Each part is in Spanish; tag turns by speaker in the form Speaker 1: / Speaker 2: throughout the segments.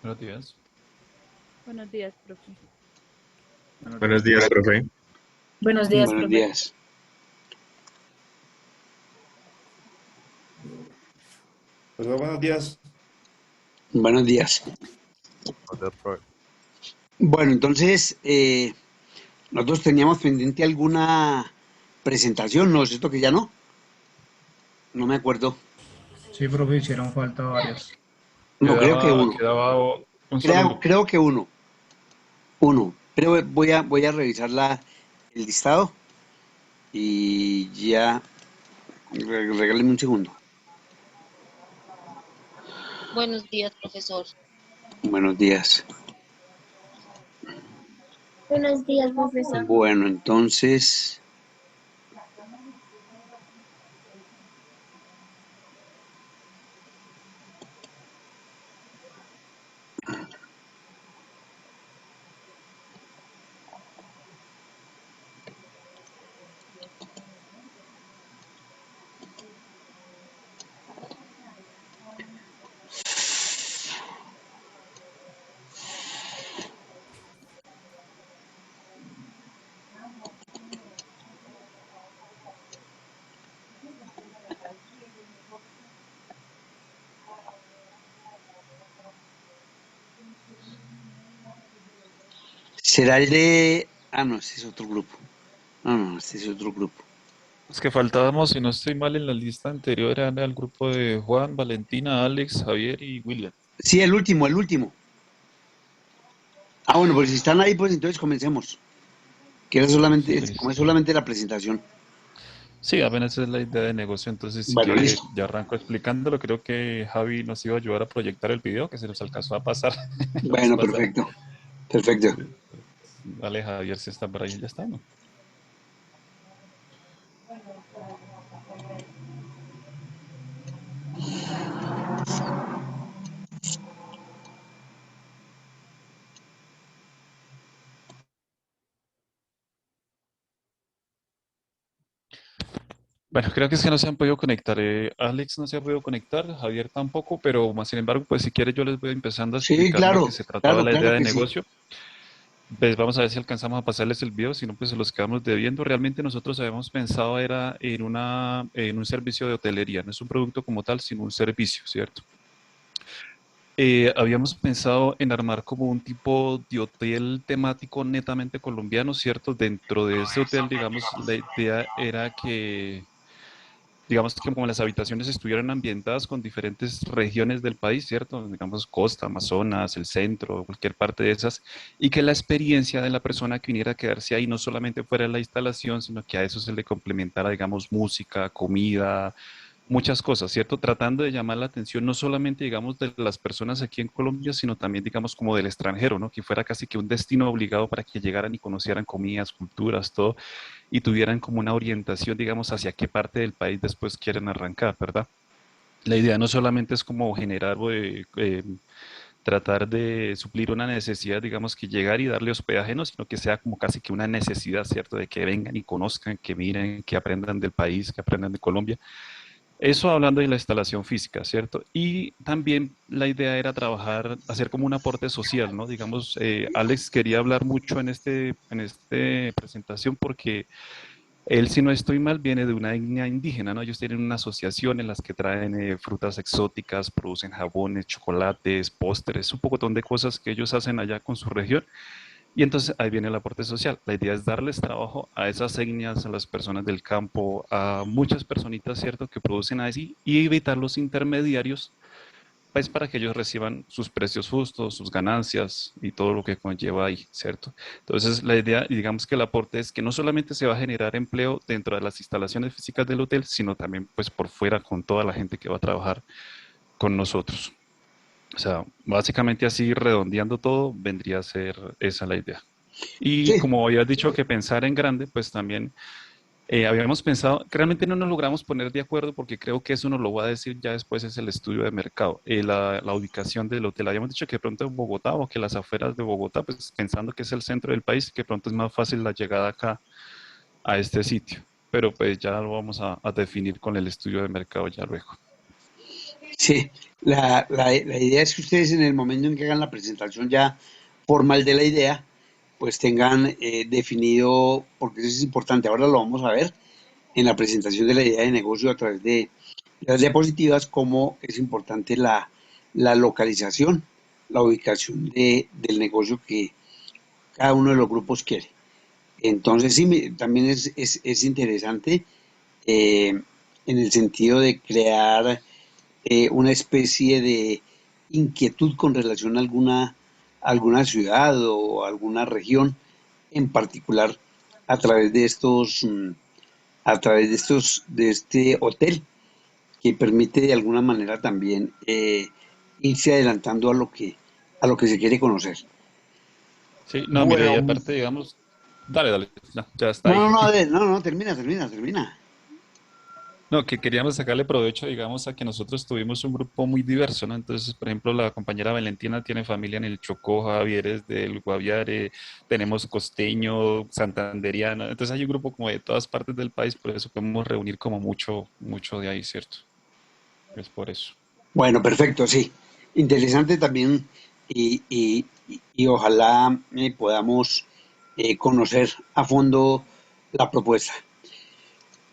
Speaker 1: Buenos días.
Speaker 2: Buenos días, profe.
Speaker 1: Buenos
Speaker 3: Buenos
Speaker 1: días.
Speaker 3: días, profe.
Speaker 4: Buenos días,
Speaker 5: Buenos
Speaker 4: profe.
Speaker 5: días.
Speaker 6: Buenos días.
Speaker 5: Buenos días.
Speaker 1: Buenos días, profe.
Speaker 5: Bueno, entonces, nosotros teníamos pendiente alguna presentación, ¿no es cierto que ya no? No me acuerdo.
Speaker 4: Sí, profe, hicieron falta varios.
Speaker 5: No, creo que
Speaker 1: Quedaba,
Speaker 5: uno.
Speaker 1: quedaba un solo
Speaker 5: Creo,
Speaker 1: grupo.
Speaker 5: creo que uno. Uno. Pero voy a revisar el listado y ya. Regáleme un segundo.
Speaker 7: Buenos días, profesor.
Speaker 5: Buenos días.
Speaker 8: Buenos días, profesor.
Speaker 5: Bueno, entonces, será el de... Ah, no, este es otro grupo. No, este es otro grupo.
Speaker 1: Los que faltábamos, si no estoy mal, en la lista anterior eran el grupo de Juan, Valentina, Alex, Javier y William.
Speaker 5: Sí, el último, el último. Ah, bueno, pues si están ahí, pues entonces comencemos. Que era solamente, como es
Speaker 1: Listo.
Speaker 5: solamente la presentación.
Speaker 1: Sí, apenas es la idea de negocio, entonces si
Speaker 5: Bueno,
Speaker 1: quiere
Speaker 5: listo.
Speaker 1: ya arranco explicándolo. Creo que Javi nos iba a ayudar a proyectar el video que se nos alcanzó a pasar la vez
Speaker 5: Bueno,
Speaker 1: pasada.
Speaker 5: perfecto. Perfecto.
Speaker 1: Sí. Vale, Javier, si está por ahí, ya está, ¿no? Bueno, creo que es que no se han podido conectar. Alex no se ha podido conectar, Javier tampoco, pero más sin embargo, pues si quiere yo les voy empezando a
Speaker 5: Sí,
Speaker 1: explicar lo
Speaker 5: claro,
Speaker 1: que se trataba
Speaker 5: claro,
Speaker 1: la idea
Speaker 5: claro
Speaker 1: de
Speaker 5: que sí.
Speaker 1: negocio. Pues vamos a ver si alcanzamos a pasarles el video, si no, pues se los quedamos debiendo. Realmente nosotros habíamos pensado era en un servicio de hotelería, no es un producto como tal, sino un servicio, ¿cierto? Habíamos pensado en armar como un tipo de hotel temático netamente colombiano, ¿cierto? Dentro de ese hotel, digamos, la idea era que digamos que como las habitaciones estuvieran ambientadas con diferentes regiones del país, ¿cierto? Digamos costa, Amazonas, el centro, cualquier parte de esas, y que la experiencia de la persona que viniera a quedarse ahí no solamente fuera la instalación, sino que a eso se le complementara, digamos, música, comida, muchas cosas, ¿cierto? Tratando de llamar la atención no solamente, digamos, de las personas aquí en Colombia, sino también, digamos, como del extranjero, ¿no? Que fuera casi que un destino obligado para que llegaran y conocieran comidas, culturas, todo y tuvieran como una orientación, digamos, hacia qué parte del país después quieren arrancar, ¿verdad? La idea no solamente es como generar o tratar de suplir una necesidad, digamos, que llegar y darle hospedaje, no, sino que sea como casi que una necesidad, ¿cierto? De que vengan y conozcan, que miren, que aprendan del país, que aprendan de Colombia. Eso hablando de la instalación física, ¿cierto? Y también la idea era trabajar, hacer como un aporte social, ¿no? Digamos, Alex quería hablar mucho en este presentación porque él, si no estoy mal, viene de una etnia indígena, ¿no? Ellos tienen una asociación en las que traen frutas exóticas, producen jabones, chocolates, postres, un poco de cosas que ellos hacen allá con su región. Y entonces ahí viene el aporte social. La idea es darles trabajo a esas etnias, a las personas del campo, a muchas personitas, ¿cierto?, que producen así y evitar los intermediarios pues para que ellos reciban sus precios justos, sus ganancias y todo lo que conlleva ahí, ¿cierto? Entonces, la idea, y digamos que el aporte es que no solamente se va a generar empleo dentro de las instalaciones físicas del hotel, sino también pues por fuera con toda la gente que va a trabajar con nosotros. O sea, básicamente así redondeando todo, vendría a ser esa la idea. Y
Speaker 5: Sí,
Speaker 1: como habías dicho que pensar en grande, pues también habíamos pensado, que realmente no nos logramos poner de acuerdo porque creo que eso nos lo va a decir ya después es el estudio de mercado, la ubicación del hotel. Habíamos dicho que de pronto en Bogotá o que las afueras de Bogotá, pues pensando que es el centro del país, que de pronto es más fácil la llegada acá a este sitio. Pero pues ya lo vamos a definir con el estudio de mercado ya luego.
Speaker 5: Sí, la idea es que ustedes en el momento en que hagan la presentación ya formal de la idea, pues tengan definido, porque eso es importante, ahora lo vamos a ver en la presentación de la idea de negocio a través de las diapositivas, cómo es importante la localización, la ubicación del negocio que cada uno de los grupos quiere. Entonces, sí, también es interesante eh, en el sentido de crear una especie de inquietud con relación a alguna ciudad o alguna región en particular a través de de este hotel que permite de alguna manera también irse adelantando a lo que se quiere conocer.
Speaker 1: Sí, no, mira, y
Speaker 5: Bueno,
Speaker 1: aparte, digamos, dale, dale, no, ya está
Speaker 5: no,
Speaker 1: ahí.
Speaker 5: no, no, no, termina.
Speaker 1: No, que queríamos sacarle provecho, digamos, a que nosotros tuvimos un grupo muy diverso, ¿no? Entonces, por ejemplo, la compañera Valentina tiene familia en el Chocó, Javier es del Guaviare, tenemos costeño, santanderiano, entonces hay un grupo como de todas partes del país, por eso podemos reunir como mucho, mucho de ahí, ¿cierto? Es por eso.
Speaker 5: Bueno, perfecto, sí. Interesante también y ojalá podamos conocer a fondo la propuesta.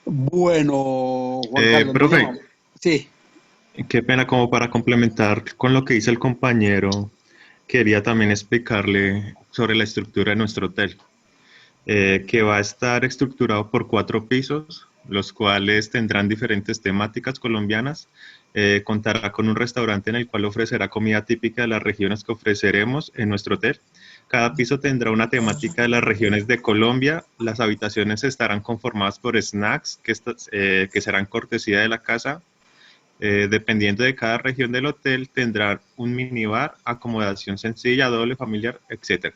Speaker 5: Bueno, Juan Carlos, muy
Speaker 3: Profe,
Speaker 5: amable. Sí,
Speaker 3: qué pena como para complementar con lo que dice el compañero, quería también explicarle sobre la estructura de nuestro hotel, que va a estar estructurado por 4 pisos, los cuales tendrán diferentes temáticas colombianas. Contará con un restaurante en el cual ofrecerá comida típica de las regiones que ofreceremos en nuestro hotel. Cada piso tendrá una temática de las regiones de Colombia. Las habitaciones estarán conformadas por snacks que serán cortesía de la casa. Dependiendo de cada región del hotel, tendrá un minibar, acomodación sencilla, doble, familiar, etc.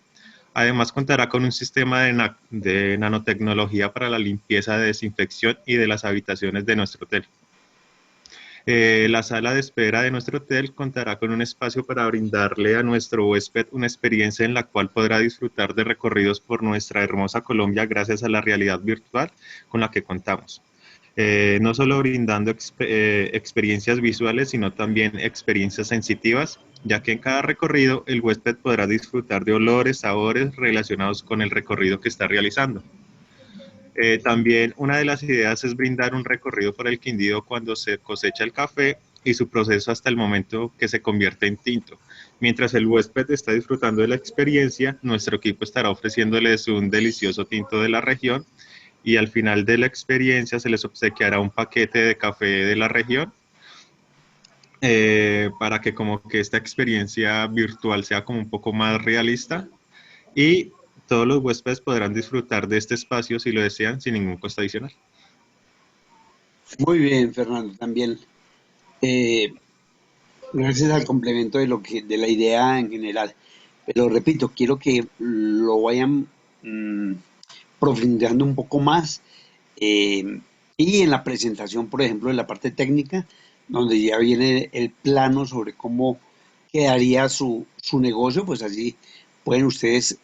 Speaker 3: Además, contará con un sistema de nanotecnología para la limpieza, de desinfección y de las habitaciones de nuestro hotel. La sala de espera de nuestro hotel contará con un espacio para brindarle a nuestro huésped una experiencia en la cual podrá disfrutar de recorridos por nuestra hermosa Colombia gracias a la realidad virtual con la que contamos. No solo brindando experiencias visuales, sino también experiencias sensitivas, ya que en cada recorrido el huésped podrá disfrutar de olores, sabores relacionados con el recorrido que está realizando. También una de las ideas es brindar un recorrido por el Quindío cuando se cosecha el café y su proceso hasta el momento que se convierte en tinto. Mientras el huésped está disfrutando de la experiencia, nuestro equipo estará ofreciéndoles un delicioso tinto de la región y al final de la experiencia se les obsequiará un paquete de café de la región para que como que esta experiencia virtual sea como un poco más realista y todos los huéspedes podrán disfrutar de este espacio si lo desean sin ningún costo adicional.
Speaker 5: muy bien, Fernando, también. eh, Gracias al complemento de la idea en general. Pero repito, quiero que lo vayan mm, profundizando un poco más eh, y en la presentación, por ejemplo, en la parte técnica, donde ya viene el plano sobre cómo quedaría su negocio, pues allí pueden ustedes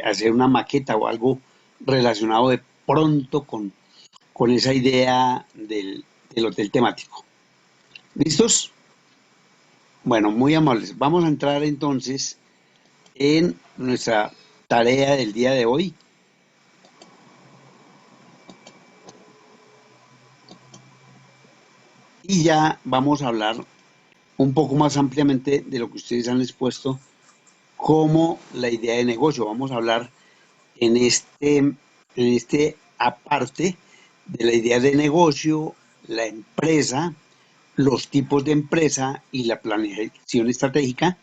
Speaker 5: hacer una maqueta o algo relacionado de pronto con esa idea del hotel temático. ¿Listos? Bueno, muy amables. Vamos a entrar entonces en nuestra tarea del día de hoy. Y ya vamos a hablar un poco más ampliamente de lo que ustedes han expuesto como la idea de negocio. Vamos a hablar en este aparte de la idea de negocio, la empresa, los tipos de empresa y la planificación estratégica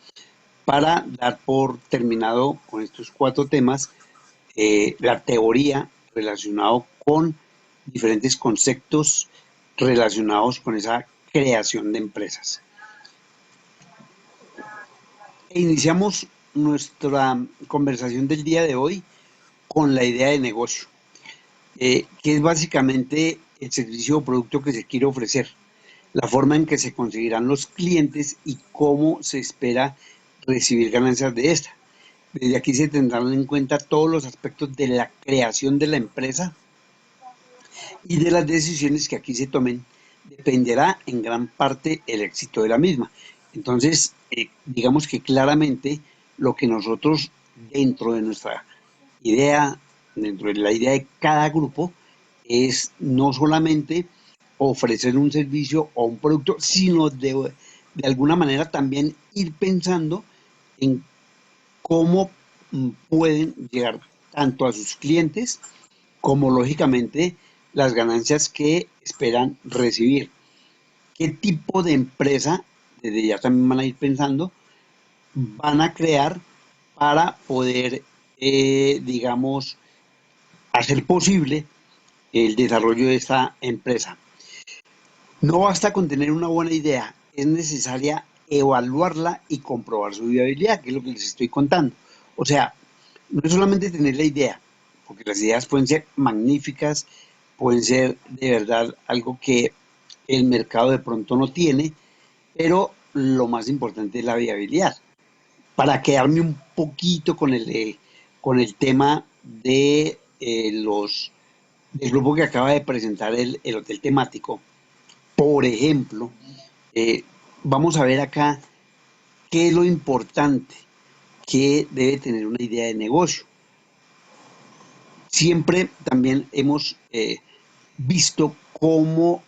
Speaker 5: para dar por terminado con estos 4 temas la teoría relacionado con diferentes conceptos relacionados con esa creación de empresas. Iniciamos nuestra conversación del día de hoy con la idea de negocio, que es básicamente el servicio o producto que se quiere ofrecer, la forma en que se conseguirán los clientes y cómo se espera recibir ganancias de esta. Desde aquí se tendrán en cuenta todos los aspectos de la creación de la empresa y de las decisiones que aquí se tomen dependerá en gran parte el éxito de la misma. Entonces, digamos que claramente lo que nosotros dentro de nuestra idea, dentro de la idea de cada grupo, es no solamente ofrecer un servicio o un producto, sino de alguna manera también ir pensando en cómo pueden llegar tanto a sus clientes como lógicamente las ganancias que esperan recibir. ¿Qué tipo de empresa, desde ya también van a ir pensando, van a crear para poder, digamos, hacer posible el desarrollo de esta empresa? No basta con tener una buena idea, es necesaria evaluarla y comprobar su viabilidad, que es lo que les estoy contando. O sea, no es solamente tener la idea, porque las ideas pueden ser magníficas, pueden ser de verdad algo que el mercado de pronto no tiene, pero lo más importante es la viabilidad. Para quedarme un poquito con el tema de del grupo que acaba de presentar el hotel temático, por ejemplo, eh, vamos a ver acá qué es lo importante que debe tener una idea de negocio. Siempre también hemos visto cómo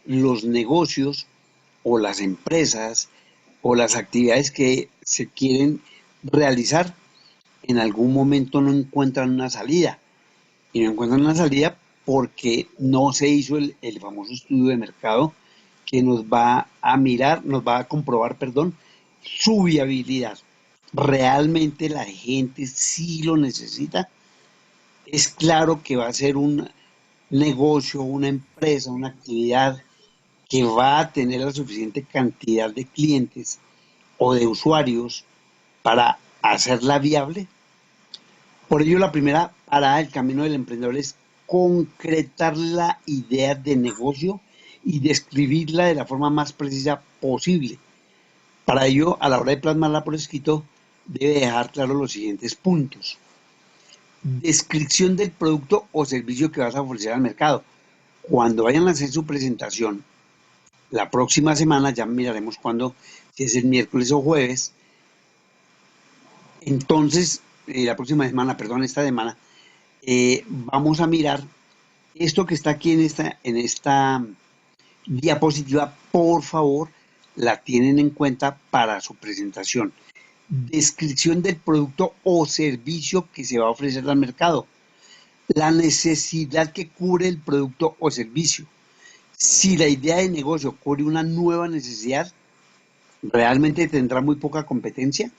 Speaker 5: los negocios o las empresas o las actividades que se quieren realizar en algún momento no encuentran una salida. Y no encuentran una salida porque no se hizo el famoso estudio de mercado que nos va a mirar, nos va a comprobar, perdón, su viabilidad. ¿Realmente la gente sí lo necesita? Es claro que va a ser un negocio, una empresa, una actividad que va a tener la suficiente cantidad de clientes o de usuarios para hacerla viable. Por ello, la primera parada del camino del emprendedor es concretar la idea de negocio y describirla de la forma más precisa posible. Para ello, a la hora de plasmarla por escrito, debe dejar claro los siguientes puntos. Descripción del producto o servicio que vas a ofrecer al mercado. Cuando vayan a hacer su presentación, la próxima semana, ya miraremos cuándo, si es el miércoles o jueves, entonces, la próxima semana, perdón, esta semana, vamos a mirar esto que está aquí en esta diapositiva, por favor, la tienen en cuenta para su presentación. Descripción del producto o servicio que se va a ofrecer al mercado. La necesidad que cubre el producto o servicio. Si la idea de negocio cubre una nueva necesidad, ¿realmente tendrá muy poca competencia?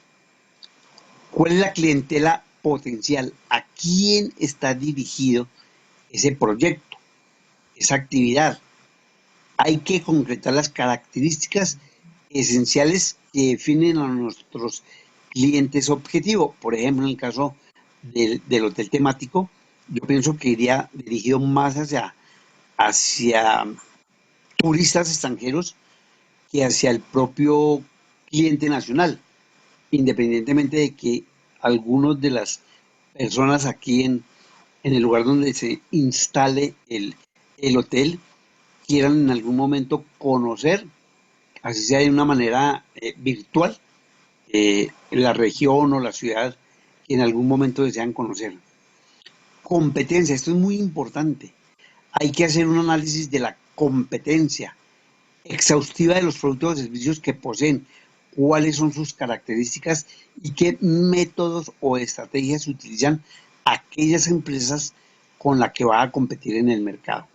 Speaker 5: ¿Cuál es la clientela potencial? ¿A quién está dirigido ese proyecto, esa actividad? Hay que concretar las características esenciales que definen a nuestros clientes objetivo. Por ejemplo, en el caso del hotel temático, yo pienso que iría dirigido más hacia turistas extranjeros que hacia el propio cliente nacional, independientemente de que algunos de las personas aquí en el lugar donde se instale el hotel quieran en algún momento conocer, así sea de una manera virtual, la región o la ciudad que en algún momento desean conocer. Competencia, esto es muy importante. Hay que hacer un análisis de la competencia exhaustiva de los productos o servicios que poseen, cuáles son sus características y qué métodos o estrategias utilizan aquellas empresas con las que va a competir en el mercado.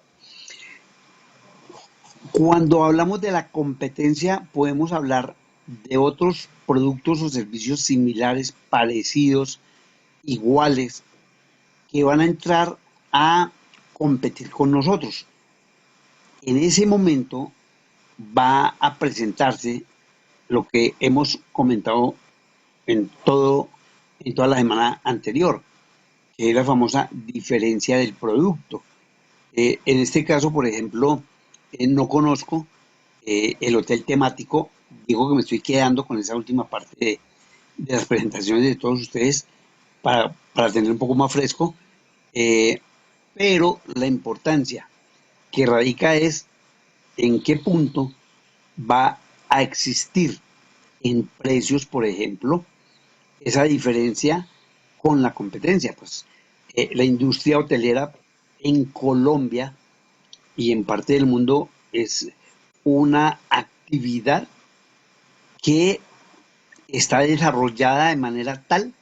Speaker 5: Cuando hablamos de la competencia, podemos hablar de otros productos o servicios similares, parecidos, iguales, que van a entrar a competir con nosotros. En ese momento va a presentarse lo que hemos comentado en toda la semana anterior, que es la famosa diferencia del producto. En este caso, por ejemplo, no conozco el hotel temático, digo que me estoy quedando con esa última parte de las presentaciones de todos ustedes para tener un poco más fresco, pero la importancia que radica es en qué punto va a existir en precios, por ejemplo, esa diferencia con la competencia. Pues la industria hotelera en Colombia y en parte del mundo es una actividad que está desarrollada de manera tal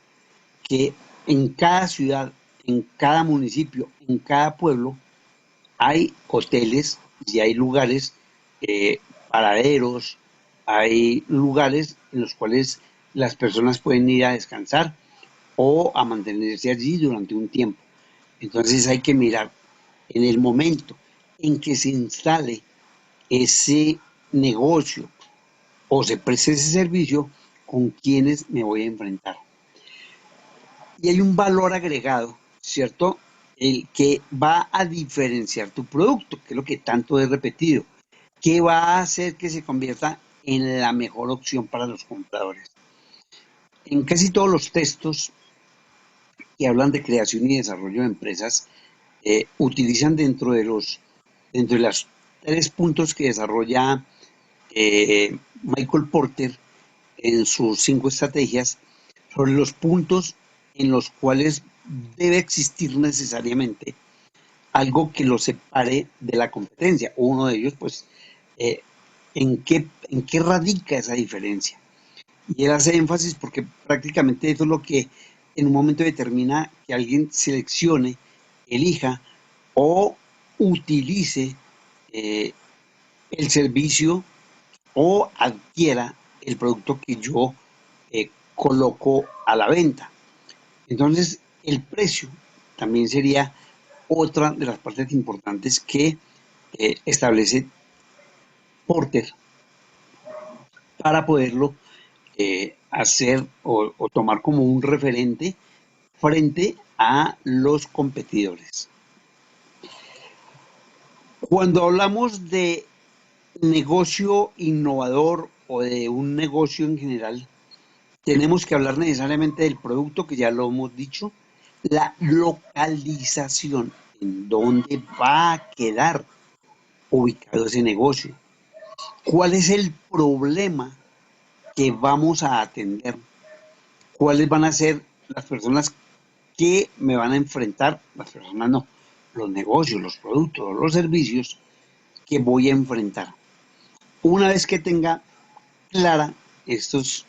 Speaker 5: que en cada ciudad, en cada municipio, en cada pueblo, hay hoteles y hay lugares, paraderos, hay lugares en los cuales las personas pueden ir a descansar o a mantenerse allí durante un tiempo. Entonces hay que mirar en el momento en que se instale ese negocio o se preste ese servicio, con quienes me voy a enfrentar. Y hay un valor agregado, ¿cierto? El que va a diferenciar tu producto, que es lo que tanto he repetido, que va a hacer que se convierta en la mejor opción para los compradores. En casi todos los textos que hablan de creación y desarrollo de empresas, utilizan dentro de los 3 puntos que desarrolla Michael Porter en sus 5 estrategias, sobre los puntos en los cuales debe existir necesariamente algo que lo separe de la competencia. Uno de ellos, pues, ¿en qué radica esa diferencia? Y él hace énfasis porque prácticamente eso es lo que en un momento determina que alguien seleccione, elija o utilice el servicio o adquiera el producto que yo coloco a la venta. Entonces, el precio también sería otra de las partes importantes que establece Porter para poderlo hacer o tomar como un referente frente a los competidores. Cuando hablamos de negocio innovador o de un negocio en general, tenemos que hablar necesariamente del producto, que ya lo hemos dicho, la localización, en dónde va a quedar ubicado ese negocio, cuál es el problema que vamos a atender, cuáles van a ser las personas que me van a enfrentar, las personas no, los negocios, los productos, los servicios que voy a enfrentar. Una vez que tenga clara estos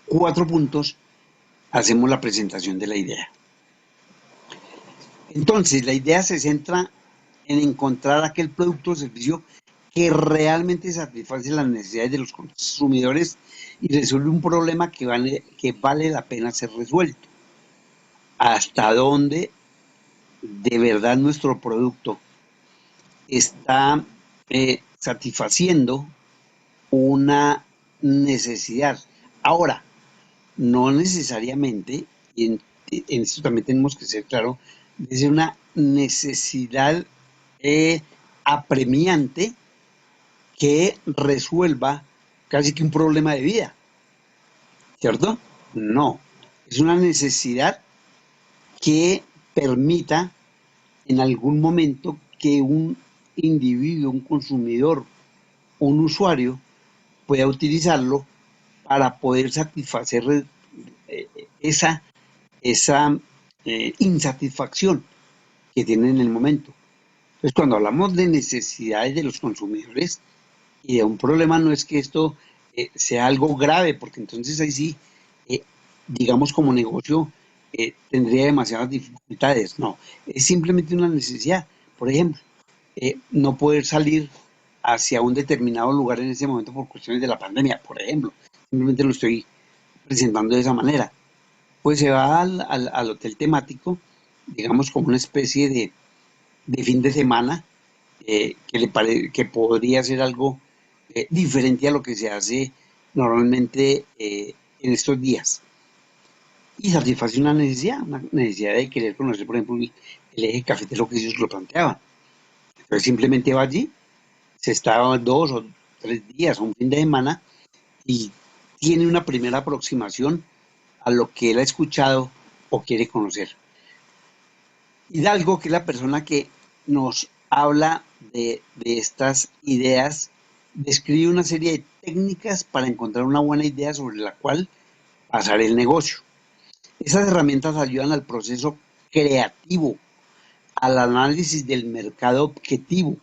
Speaker 5: 4 puntos, hacemos la presentación de la idea. Entonces, la idea se centra en encontrar aquel producto o servicio que realmente satisface las necesidades de los consumidores y resuelve un problema que vale la pena ser resuelto. Hasta dónde de verdad nuestro producto está satisfaciendo una necesidad. Ahora, no necesariamente, y en esto también tenemos que ser claros, es una necesidad apremiante que resuelva casi que un problema de vida, ¿cierto? No, es una necesidad que permita en algún momento que un individuo, un consumidor, un usuario pueda utilizarlo para poder satisfacer esa insatisfacción que tienen en el momento. Entonces, cuando hablamos de necesidades de los consumidores y de un problema, no es que esto sea algo grave, porque entonces ahí sí, digamos como negocio, tendría demasiadas dificultades. No, es simplemente una necesidad. Por ejemplo, no poder salir hacia un determinado lugar en ese momento por cuestiones de la pandemia, por ejemplo. Simplemente lo estoy presentando de esa manera. Pues se va al hotel temático, digamos como una especie de fin de semana, que podría ser algo diferente a lo que se hace normalmente en estos días. Y satisface una necesidad de querer conocer, por ejemplo, el eje cafetero que ellos lo planteaban. Entonces simplemente va allí, se está 2 o 3 días, un fin de semana, y tiene una primera aproximación a lo que él ha escuchado o quiere conocer. Hidalgo, que es la persona que nos habla de estas ideas, describe una serie de técnicas para encontrar una buena idea sobre la cual basar el negocio. Esas herramientas ayudan al proceso creativo, al análisis del mercado objetivo,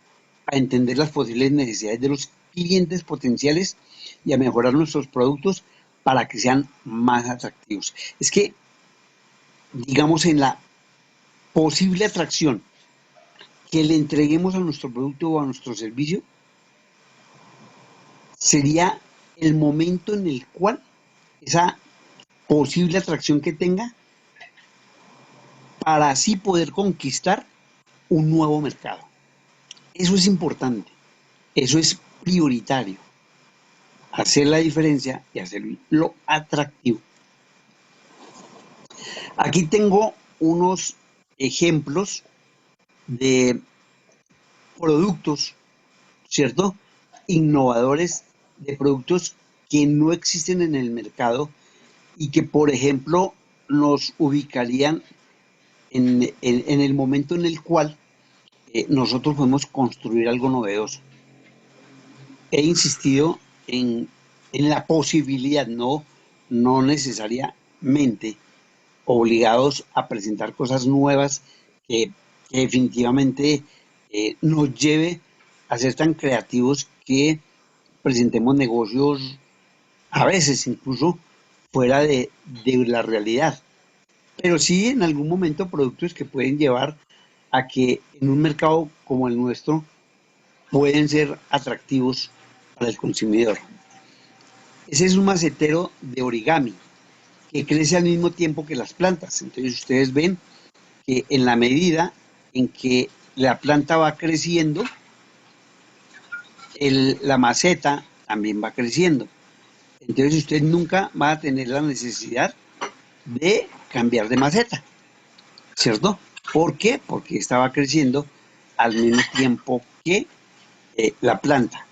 Speaker 5: a entender las posibles necesidades de los clientes potenciales y a mejorar nuestros productos para que sean más atractivos. Es que, digamos, en la posible atracción que le entreguemos a nuestro producto o a nuestro servicio, sería el momento en el cual esa posible atracción que tenga para así poder conquistar un nuevo mercado. Eso es importante, eso es prioritario, hacer la diferencia y hacerlo atractivo. Aquí tengo unos ejemplos de productos, ¿cierto? Innovadores, de productos que no existen en el mercado y que, por ejemplo, nos ubicarían en el momento en el cual nosotros podemos construir algo novedoso. He insistido en la posibilidad, no necesariamente obligados a presentar cosas nuevas que definitivamente nos lleve a ser tan creativos que presentemos negocios a veces incluso fuera de la realidad. Pero sí en algún momento productos que pueden llevar a que en un mercado como el nuestro pueden ser atractivos para el consumidor. Ese es un macetero de origami que crece al mismo tiempo que las plantas. Entonces ustedes ven que en la medida en que la planta va creciendo, la maceta también va creciendo. Entonces usted nunca va a tener la necesidad de cambiar de maceta, ¿cierto? ¿Por qué? Porque esta va creciendo al mismo tiempo que la planta.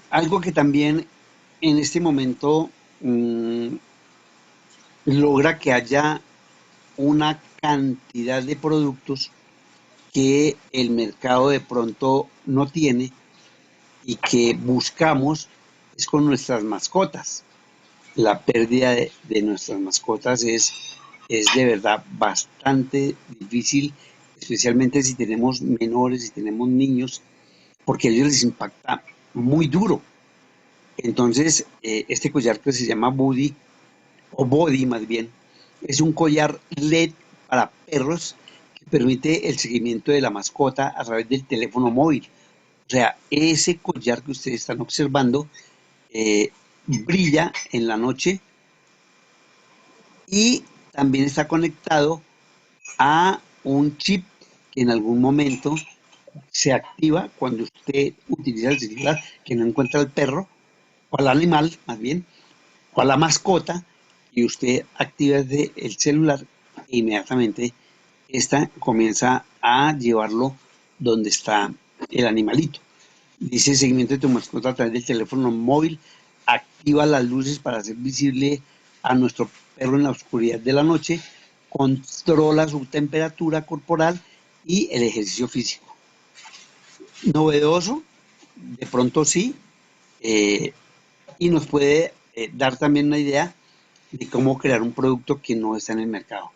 Speaker 5: Algo que también en este momento logra que haya una cantidad de productos que el mercado de pronto no tiene y que buscamos es con nuestras mascotas. La pérdida de nuestras mascotas es de verdad bastante difícil, especialmente si tenemos menores, si tenemos niños, porque a ellos les impacta muy duro. Entonces, este collar que se llama Buddy, o Body más bien, es un collar LED para perros que permite el seguimiento de la mascota a través del teléfono móvil. O sea, ese collar que ustedes están observando brilla en la noche y también está conectado a un chip que en algún momento se activa cuando usted utiliza el celular, que no encuentra al perro o al animal más bien, o a la mascota, y usted activa desde el celular e inmediatamente esta comienza a llevarlo donde está el animalito. Dice seguimiento de tu mascota a través del teléfono móvil, activa las luces para hacer visible a nuestro perro en la oscuridad de la noche, controla su temperatura corporal y el ejercicio físico. Novedoso, de pronto sí, y nos puede dar también una idea de cómo crear un producto que no está en el mercado.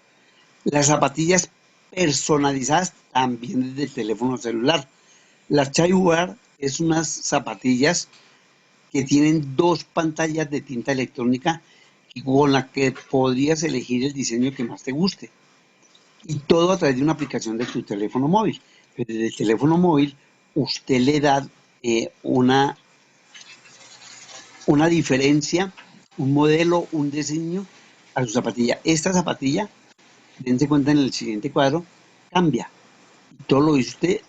Speaker 5: Las zapatillas personalizadas también desde el teléfono celular. Las Chaiwear es unas zapatillas que tienen dos pantallas de tinta electrónica con la que podrías elegir el diseño que más te guste. Y todo a través de una aplicación de tu teléfono móvil. Pero desde el teléfono móvil usted le da una diferencia, un modelo, un diseño a su zapatilla. Esta zapatilla, dense cuenta en el siguiente cuadro, cambia. Todo lo dice usted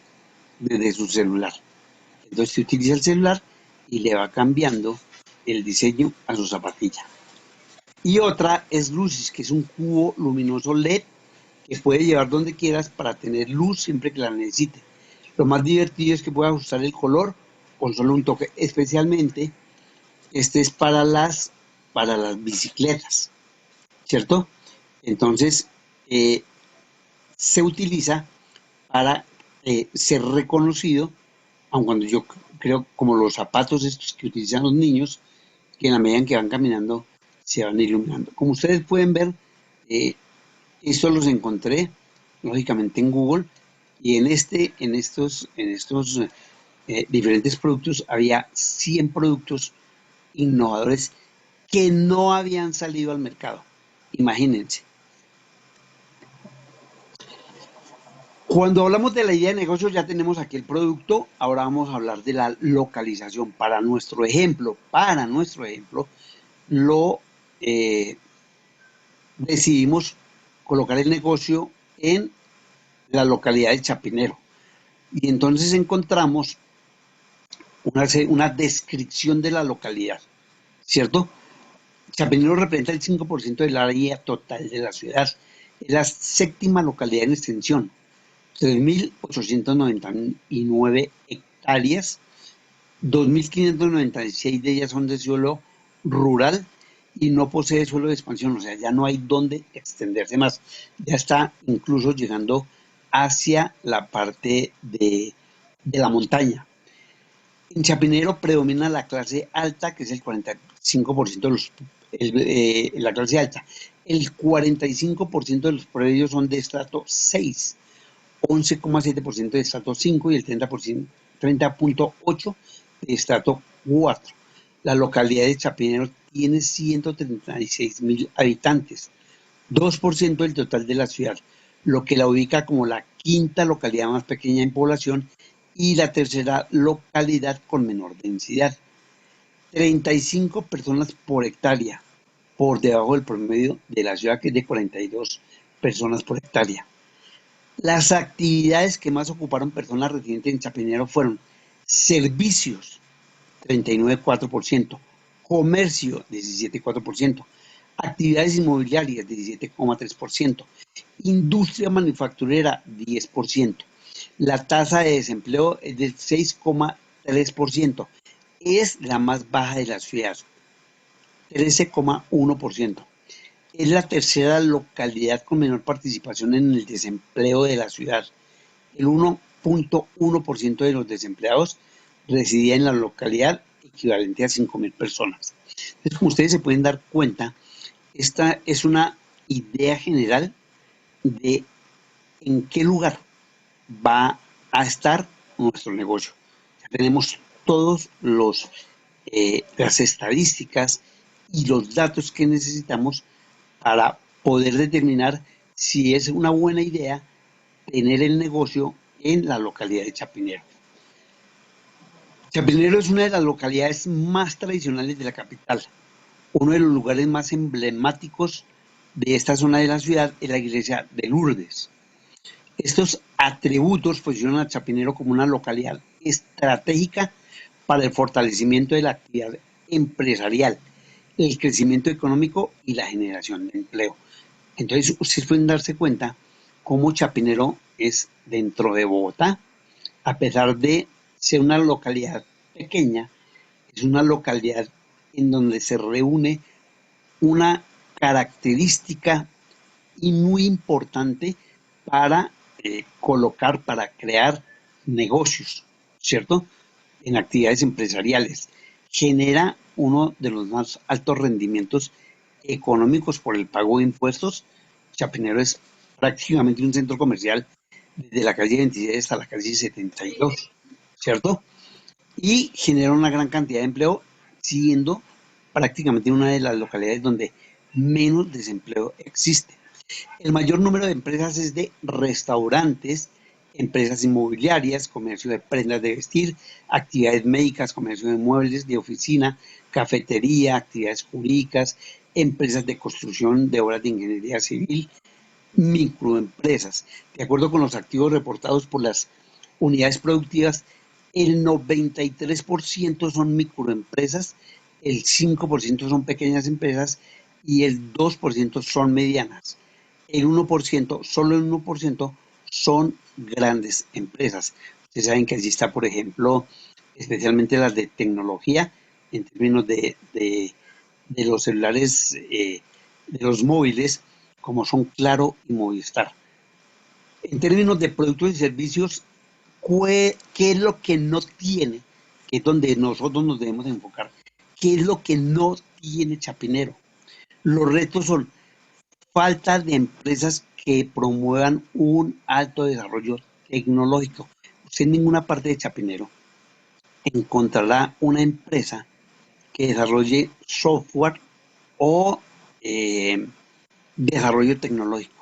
Speaker 5: desde su celular. Entonces usted utiliza el celular y le va cambiando el diseño a su zapatilla. Y otra es Lucis, que es un cubo luminoso LED que puede llevar donde quieras para tener luz siempre que la necesite. Lo más divertido es que pueda ajustar el color con solo un toque, especialmente este es para las bicicletas, ¿cierto? Entonces se utiliza para ser reconocido, aun cuando yo creo como los zapatos estos que utilizan los niños, que en la medida en que van caminando se van iluminando. Como ustedes pueden ver, estos los encontré lógicamente en Google y en estos diferentes productos había 100 productos innovadores que no habían salido al mercado. Imagínense. Cuando hablamos de la idea de negocio ya tenemos aquí el producto, ahora vamos a hablar de la localización. Para nuestro ejemplo, lo decidimos colocar el negocio en la localidad de Chapinero. Y entonces encontramos una descripción de la localidad, ¿cierto? Chapinero representa el 5% del área total de la ciudad. Es la séptima localidad en extensión, 3.899 hectáreas, 2.596 de ellas son de suelo rural y no posee suelo de expansión, o sea, ya no hay dónde extenderse más. Ya está incluso llegando hacia la parte de la montaña. En Chapinero predomina la clase alta, que es el 45% de la clase alta. El 45% de los predios son de estrato 6, 11,7% de estrato 5 y el 30,8% de estrato 4. La localidad de Chapinero tiene 136.000 habitantes, 2% del total de la ciudad, lo que la ubica como la quinta localidad más pequeña en población y la tercera localidad con menor densidad. 35 personas por hectárea, por debajo del promedio de la ciudad, que es de 42 personas por hectárea. Las actividades que más ocuparon personas residentes en Chapinero fueron servicios, 39,4%, comercio, 17,4%, actividades inmobiliarias, 17,3%, industria manufacturera, 10%. La tasa de desempleo es del 6,3%. Es la más baja de la ciudad, 13,1%. Es la tercera localidad con menor participación en el desempleo de la ciudad. El 1,1% de los desempleados residía en la localidad, equivalente a 5.000 personas. Entonces, como ustedes se pueden dar cuenta, esta es una idea general de en qué lugar va a estar nuestro negocio. Ya tenemos todos las estadísticas y los datos que necesitamos para poder determinar si es una buena idea tener el negocio en la localidad de Chapinero. Chapinero es una de las localidades más tradicionales de la capital. Uno de los lugares más emblemáticos de esta zona de la ciudad es la iglesia de Lourdes. Estos atributos posicionan a Chapinero como una localidad estratégica para el fortalecimiento de la actividad empresarial, el crecimiento económico y la generación de empleo. Entonces, ustedes pueden darse cuenta cómo Chapinero es dentro de Bogotá, a pesar de ser una localidad pequeña, es una localidad en donde se reúne una característica y muy importante para colocar, para crear negocios, ¿cierto? En actividades empresariales. Genera uno de los más altos rendimientos económicos por el pago de impuestos. Chapinero es prácticamente un centro comercial desde la calle 26 hasta la calle 72, ¿cierto? Y genera una gran cantidad de empleo, siendo prácticamente una de las localidades donde menos desempleo existe. El mayor número de empresas es de restaurantes, empresas inmobiliarias, comercio de prendas de vestir, actividades médicas, comercio de muebles, de oficina, cafetería, actividades jurídicas, empresas de construcción, de obras de ingeniería civil, microempresas. De acuerdo con los activos reportados por las unidades productivas, el 93% son microempresas, el 5% son pequeñas empresas y el 2% son medianas. El 1%, solo el 1% son grandes empresas. Ustedes saben que allí está, por ejemplo, especialmente las de tecnología, en términos de los celulares, de los móviles, como son Claro y Movistar. En términos de productos y servicios, ¿qué es lo que no tiene? Que es donde nosotros nos debemos enfocar. ¿Qué es lo que no tiene Chapinero? Los retos son falta de empresas que promuevan un alto desarrollo tecnológico. Usted en ninguna parte de Chapinero encontrará una empresa que desarrolle software o desarrollo tecnológico.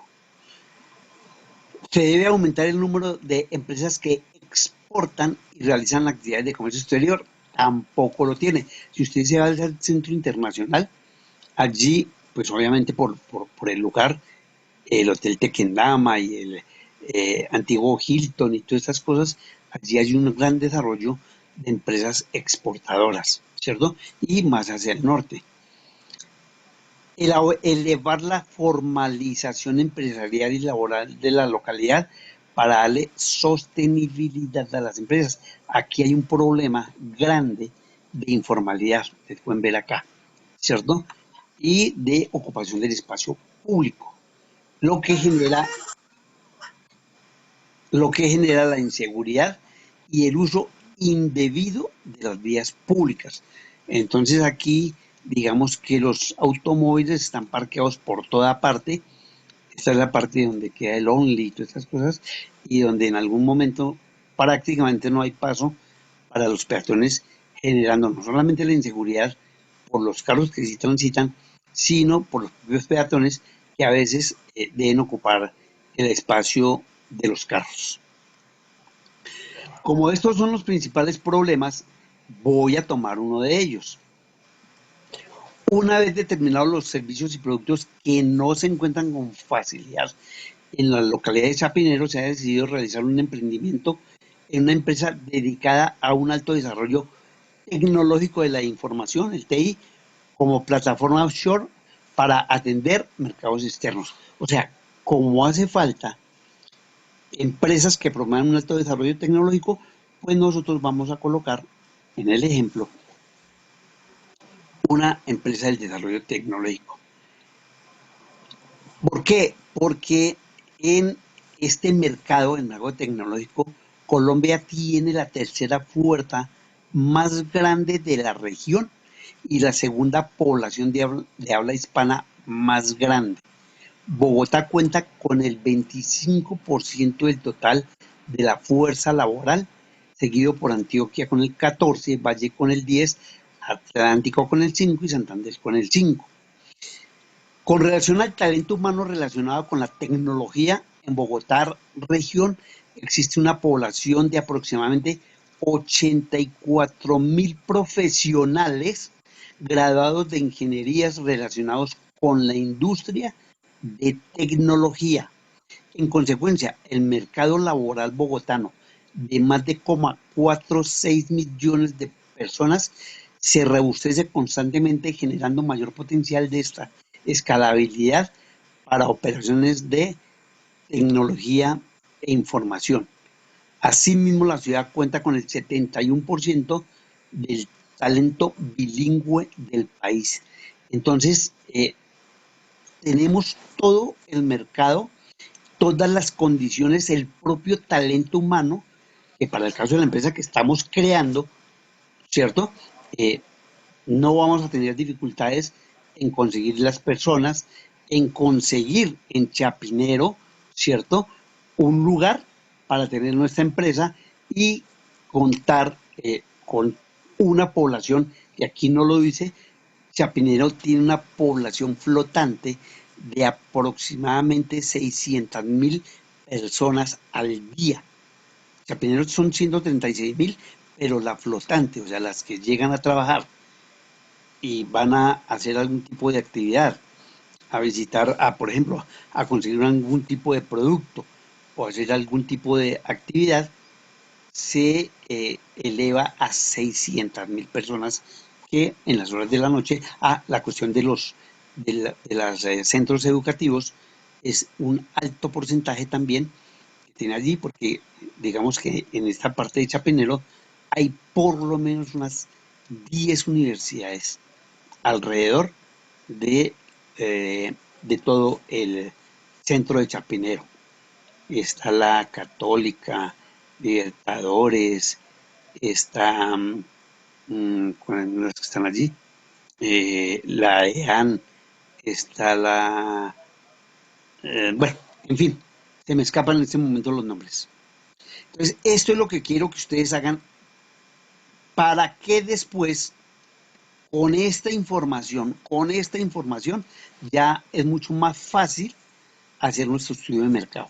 Speaker 5: Se debe aumentar el número de empresas que exportan y realizan actividades de comercio exterior. Tampoco lo tiene. Si usted se va al centro internacional, allí, pues obviamente por el lugar, el Hotel Tequendama y el antiguo Hilton y todas estas cosas, allí hay un gran desarrollo de empresas exportadoras, ¿cierto? Y más hacia el norte. Elevar la formalización empresarial y laboral de la localidad para darle sostenibilidad a las empresas. Aquí hay un problema grande de informalidad, ustedes pueden ver acá, ¿cierto? Y de ocupación del espacio público, lo que genera la inseguridad y el uso indebido de las vías públicas. Entonces aquí, digamos que los automóviles están parqueados por toda parte. Esta es la parte donde queda el Only y todas estas cosas, y donde en algún momento prácticamente no hay paso para los peatones, generando no solamente la inseguridad por los carros que sí transitan, sino por los propios peatones que a veces deben ocupar el espacio de los carros. Como estos son los principales problemas, voy a tomar uno de ellos. Una vez determinados los servicios y productos que no se encuentran con facilidad en la localidad de Chapinero, se ha decidido realizar un emprendimiento en una empresa dedicada a un alto desarrollo tecnológico de la información, el TI, como plataforma offshore para atender mercados externos. O sea, como hace falta empresas que promuevan un alto desarrollo tecnológico, pues nosotros vamos a colocar en el ejemplo una empresa del desarrollo tecnológico. ¿Por qué? Porque en este mercado, el mercado tecnológico, Colombia tiene la tercera fuerza más grande de la región y la segunda población de habla hispana más grande. Bogotá cuenta con el 25% del total de la fuerza laboral, seguido por Antioquia con el 14%, Valle con el 10%, Atlántico con el 5% y Santander con el 5%. Con relación al talento humano relacionado con la tecnología, en Bogotá región existe una población de aproximadamente 84.000 profesionales graduados de ingenierías relacionados con la industria de tecnología. En consecuencia, el mercado laboral bogotano de más de 0,46 millones de personas se robustece constantemente, generando mayor potencial de esta escalabilidad para operaciones de tecnología e información. Asimismo, la ciudad cuenta con el 71% del talento bilingüe del país. Entonces, tenemos todo el mercado, todas las condiciones, el propio talento humano, que para el caso de la empresa que estamos creando, ¿cierto? No vamos a tener dificultades en conseguir las personas, en conseguir en Chapinero, ¿cierto? Un lugar para tener nuestra empresa y contar con una población, que aquí no lo dice, Chapinero tiene una población flotante de aproximadamente 600.000 personas al día. Chapinero son 136.000, pero la flotante, o sea, las que llegan a trabajar y van a hacer algún tipo de actividad, a visitar, por ejemplo, a conseguir algún tipo de producto o hacer algún tipo de actividad, se eleva a 600.000 personas, que en las horas de la noche, la cuestión de los centros educativos es un alto porcentaje también que tiene allí, porque digamos que en esta parte de Chapinero hay por lo menos unas 10 universidades alrededor de todo el centro de Chapinero. está la Católica, Libertadores, está con las que están allí, la EAN, está la... bueno, en fin, se me escapan en este momento los nombres. Entonces, esto es lo que quiero que ustedes hagan para que después, con esta información, ya es mucho más fácil hacer nuestro estudio de mercado.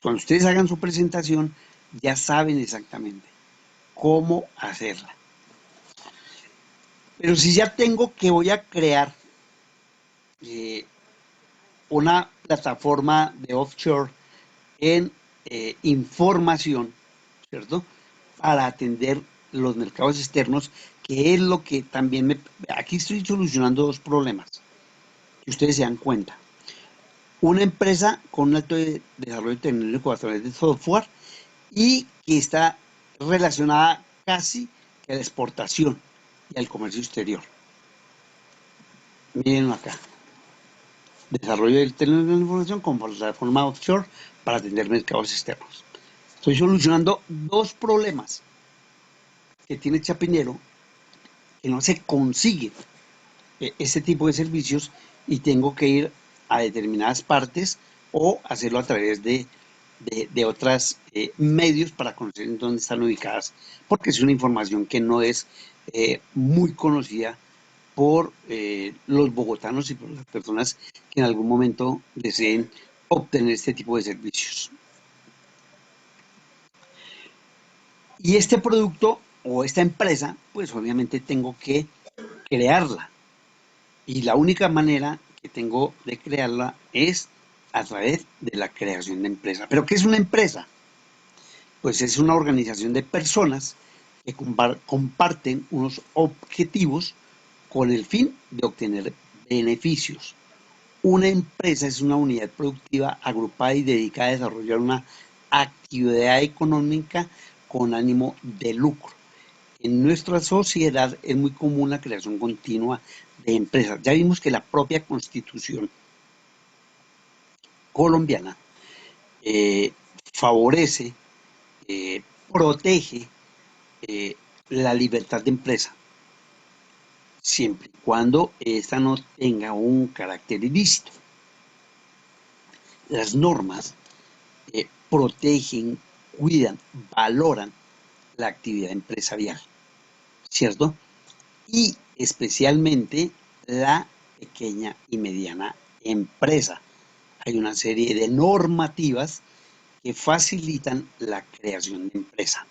Speaker 5: Cuando ustedes hagan su presentación, ya saben exactamente cómo hacerla. Pero si ya tengo que voy a crear una plataforma de offshore en información, ¿cierto? Para atender los mercados externos, que es lo que también aquí estoy solucionando dos problemas, que ustedes se dan cuenta. Una empresa con un alto desarrollo tecnológico a través de software y que está relacionada casi que a la exportación y al comercio exterior. Miren acá. Desarrollo del tecnología de la información con plataforma offshore para atender mercados externos. Estoy solucionando dos problemas que tiene Chapinero, que no se consigue este tipo de servicios y tengo que ir a determinadas partes o hacerlo a través de otros medios para conocer en dónde están ubicadas, porque es una información que no es muy conocida por los bogotanos y por las personas que en algún momento deseen obtener este tipo de servicios. Y este producto o esta empresa, pues obviamente tengo que crearla. Y la única manera que tengo de crearla es a través de la creación de empresa. ¿Pero qué es una empresa? Pues es una organización de personas que comparten unos objetivos con el fin de obtener beneficios. Una empresa es una unidad productiva agrupada y dedicada a desarrollar una actividad económica con ánimo de lucro. En nuestra sociedad es muy común la creación continua de empresas. Ya vimos que la propia Constitución colombiana favorece, protege la libertad de empresa, siempre y cuando esta no tenga un carácter ilícito. Las normas protegen, cuidan, valoran la actividad empresarial, ¿cierto? Y especialmente la pequeña y mediana empresa. Hay una serie de normativas que facilitan la creación de empresa.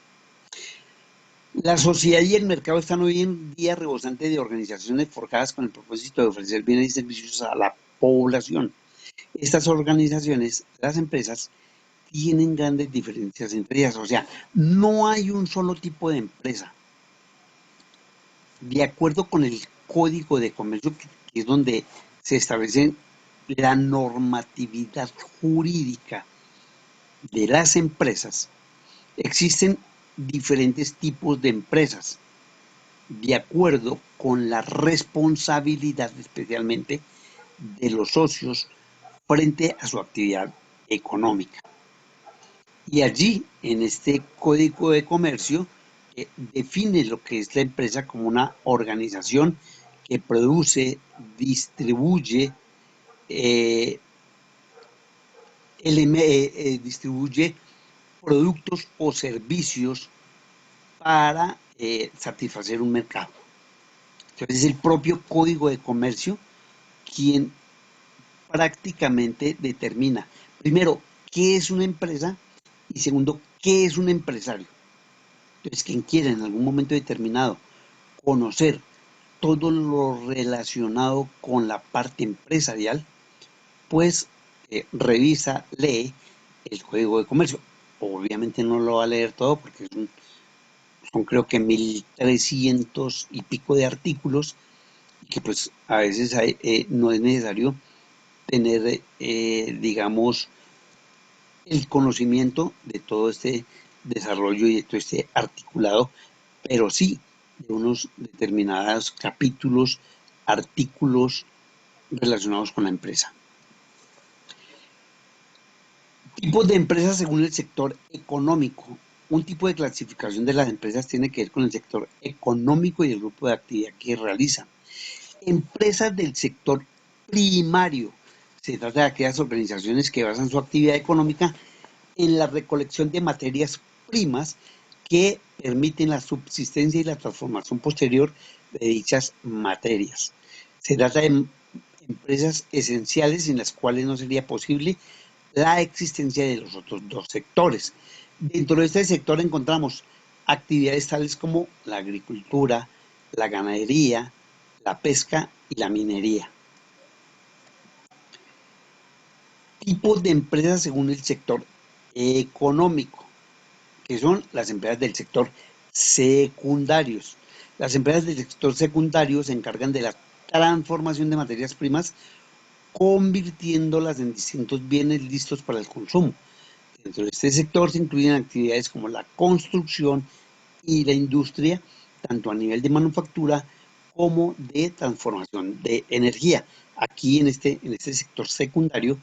Speaker 5: La sociedad y el mercado están hoy en día rebosantes de organizaciones forjadas con el propósito de ofrecer bienes y servicios a la población. Estas organizaciones, las empresas, tienen grandes diferencias entre ellas. O sea, no hay un solo tipo de empresa. De acuerdo con el Código de Comercio, que es donde se establece la normatividad jurídica de las empresas, existen diferentes tipos de empresas, de acuerdo con la responsabilidad especialmente de los socios frente a su actividad económica. Y allí, en este Código de Comercio, define lo que es la empresa como una organización que produce, distribuye, distribuye productos o servicios para satisfacer un mercado. Entonces es el propio Código de Comercio quien prácticamente determina, primero, qué es una empresa y segundo, qué es un empresario. Entonces, quien quiera en algún momento determinado conocer todo lo relacionado con la parte empresarial, pues revisa, lee el Código de Comercio. Obviamente no lo va a leer todo porque son creo que 1300 y pico de artículos y que pues a veces no es necesario tener, digamos, el conocimiento de todo este desarrollo y de todo este articulado, pero sí de unos determinados capítulos, artículos relacionados con la empresa. Tipos de empresas según el sector económico. Un tipo de clasificación de las empresas tiene que ver con el sector económico y el grupo de actividad que realizan. Empresas del sector primario. Se trata de aquellas organizaciones que basan su actividad económica en la recolección de materias primas que permiten la subsistencia y la transformación posterior de dichas materias. Se trata de empresas esenciales sin las cuales no sería posible la existencia de los otros dos sectores. Dentro de este sector encontramos actividades tales como la agricultura, la ganadería, la pesca y la minería. Tipos de empresas según el sector económico, que son las empresas del sector secundarios. Las empresas del sector secundario se encargan de la transformación de materias primas, convirtiéndolas en distintos bienes listos para el consumo. Dentro de este sector se incluyen actividades como la construcción y la industria, tanto a nivel de manufactura como de transformación de energía. Aquí en este sector secundario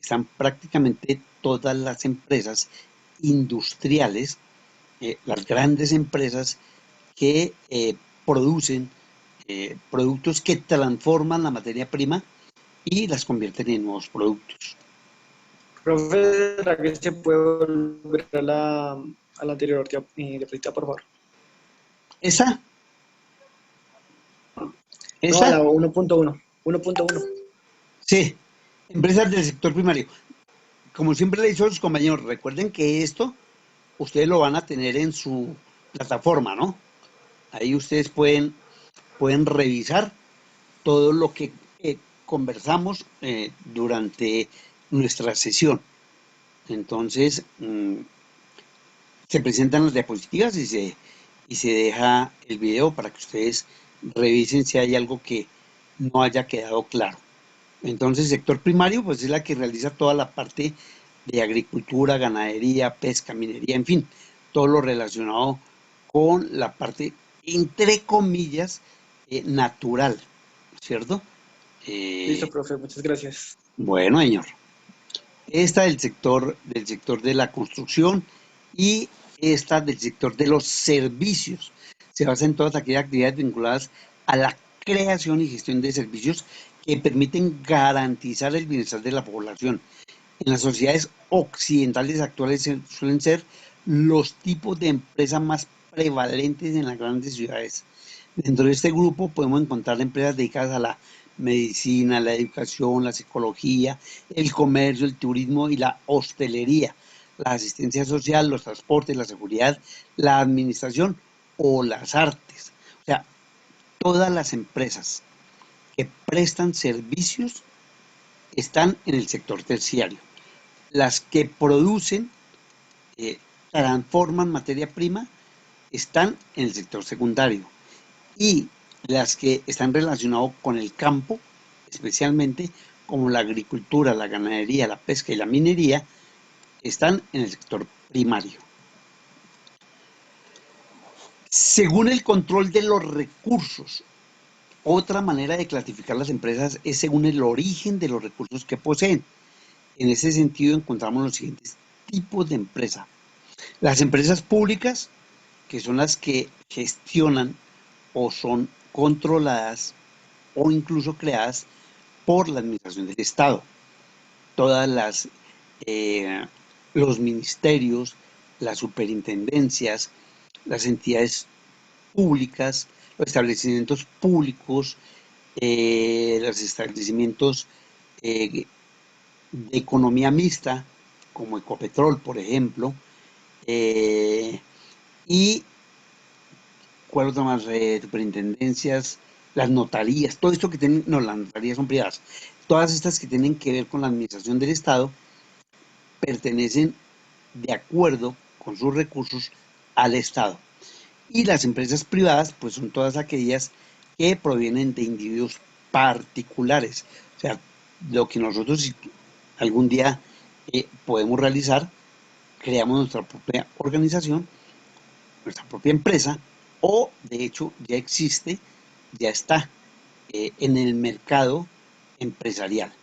Speaker 5: están prácticamente todas las empresas industriales, las grandes empresas que producen productos que transforman la materia prima y las convierten en nuevos productos.
Speaker 9: Profe, ¿será que se puede volver a la anterior diapositiva, por favor?
Speaker 5: ¿Esa?
Speaker 9: No, a la 1.1. 1.1.
Speaker 5: Sí, empresas del sector primario. Como siempre le he dicho a sus compañeros, recuerden que esto ustedes lo van a tener en su plataforma, ¿no? Ahí ustedes pueden revisar todo lo que conversamos durante nuestra sesión. Entonces, se presentan las diapositivas y se deja el video para que ustedes revisen si hay algo que no haya quedado claro. Entonces, el sector primario pues es la que realiza toda la parte de agricultura, ganadería, pesca, minería, en fin, todo lo relacionado con la parte, entre comillas, natural, ¿cierto?
Speaker 9: Listo, profe, muchas gracias.
Speaker 5: Bueno, señor. Esta del sector de la construcción y esta del sector de los servicios. Se basa en todas aquellas actividades vinculadas a la creación y gestión de servicios que permiten garantizar el bienestar de la población. En las sociedades occidentales actuales suelen ser los tipos de empresas más prevalentes en las grandes ciudades. Dentro de este grupo podemos encontrar empresas dedicadas a la medicina, la educación, la psicología, el comercio, el turismo y la hostelería, la asistencia social, los transportes, la seguridad, la administración o las artes. O sea, todas las empresas que prestan servicios están en el sector terciario. Las que producen, transforman materia prima, están en el sector secundario. Y las que están relacionadas con el campo, especialmente como la agricultura, la ganadería, la pesca y la minería, están en el sector primario. Según el control de los recursos, otra manera de clasificar las empresas es según el origen de los recursos que poseen. En ese sentido encontramos los siguientes tipos de empresa. Las empresas públicas, que son las que gestionan o son controladas o incluso creadas por la administración del Estado. Todas los ministerios, las superintendencias, las entidades públicas, los establecimientos públicos, los establecimientos de economía mixta, como Ecopetrol, por ejemplo, y ¿cuál otra más? Superintendencias, las notarías, todo esto que tienen, no, las notarías son privadas, todas estas que tienen que ver con la administración del Estado pertenecen de acuerdo con sus recursos al Estado. Y las empresas privadas, pues son todas aquellas que provienen de individuos particulares. O sea, lo que nosotros algún día podemos realizar, creamos nuestra propia organización, nuestra propia empresa, o de hecho ya existe, ya está en el mercado empresarial.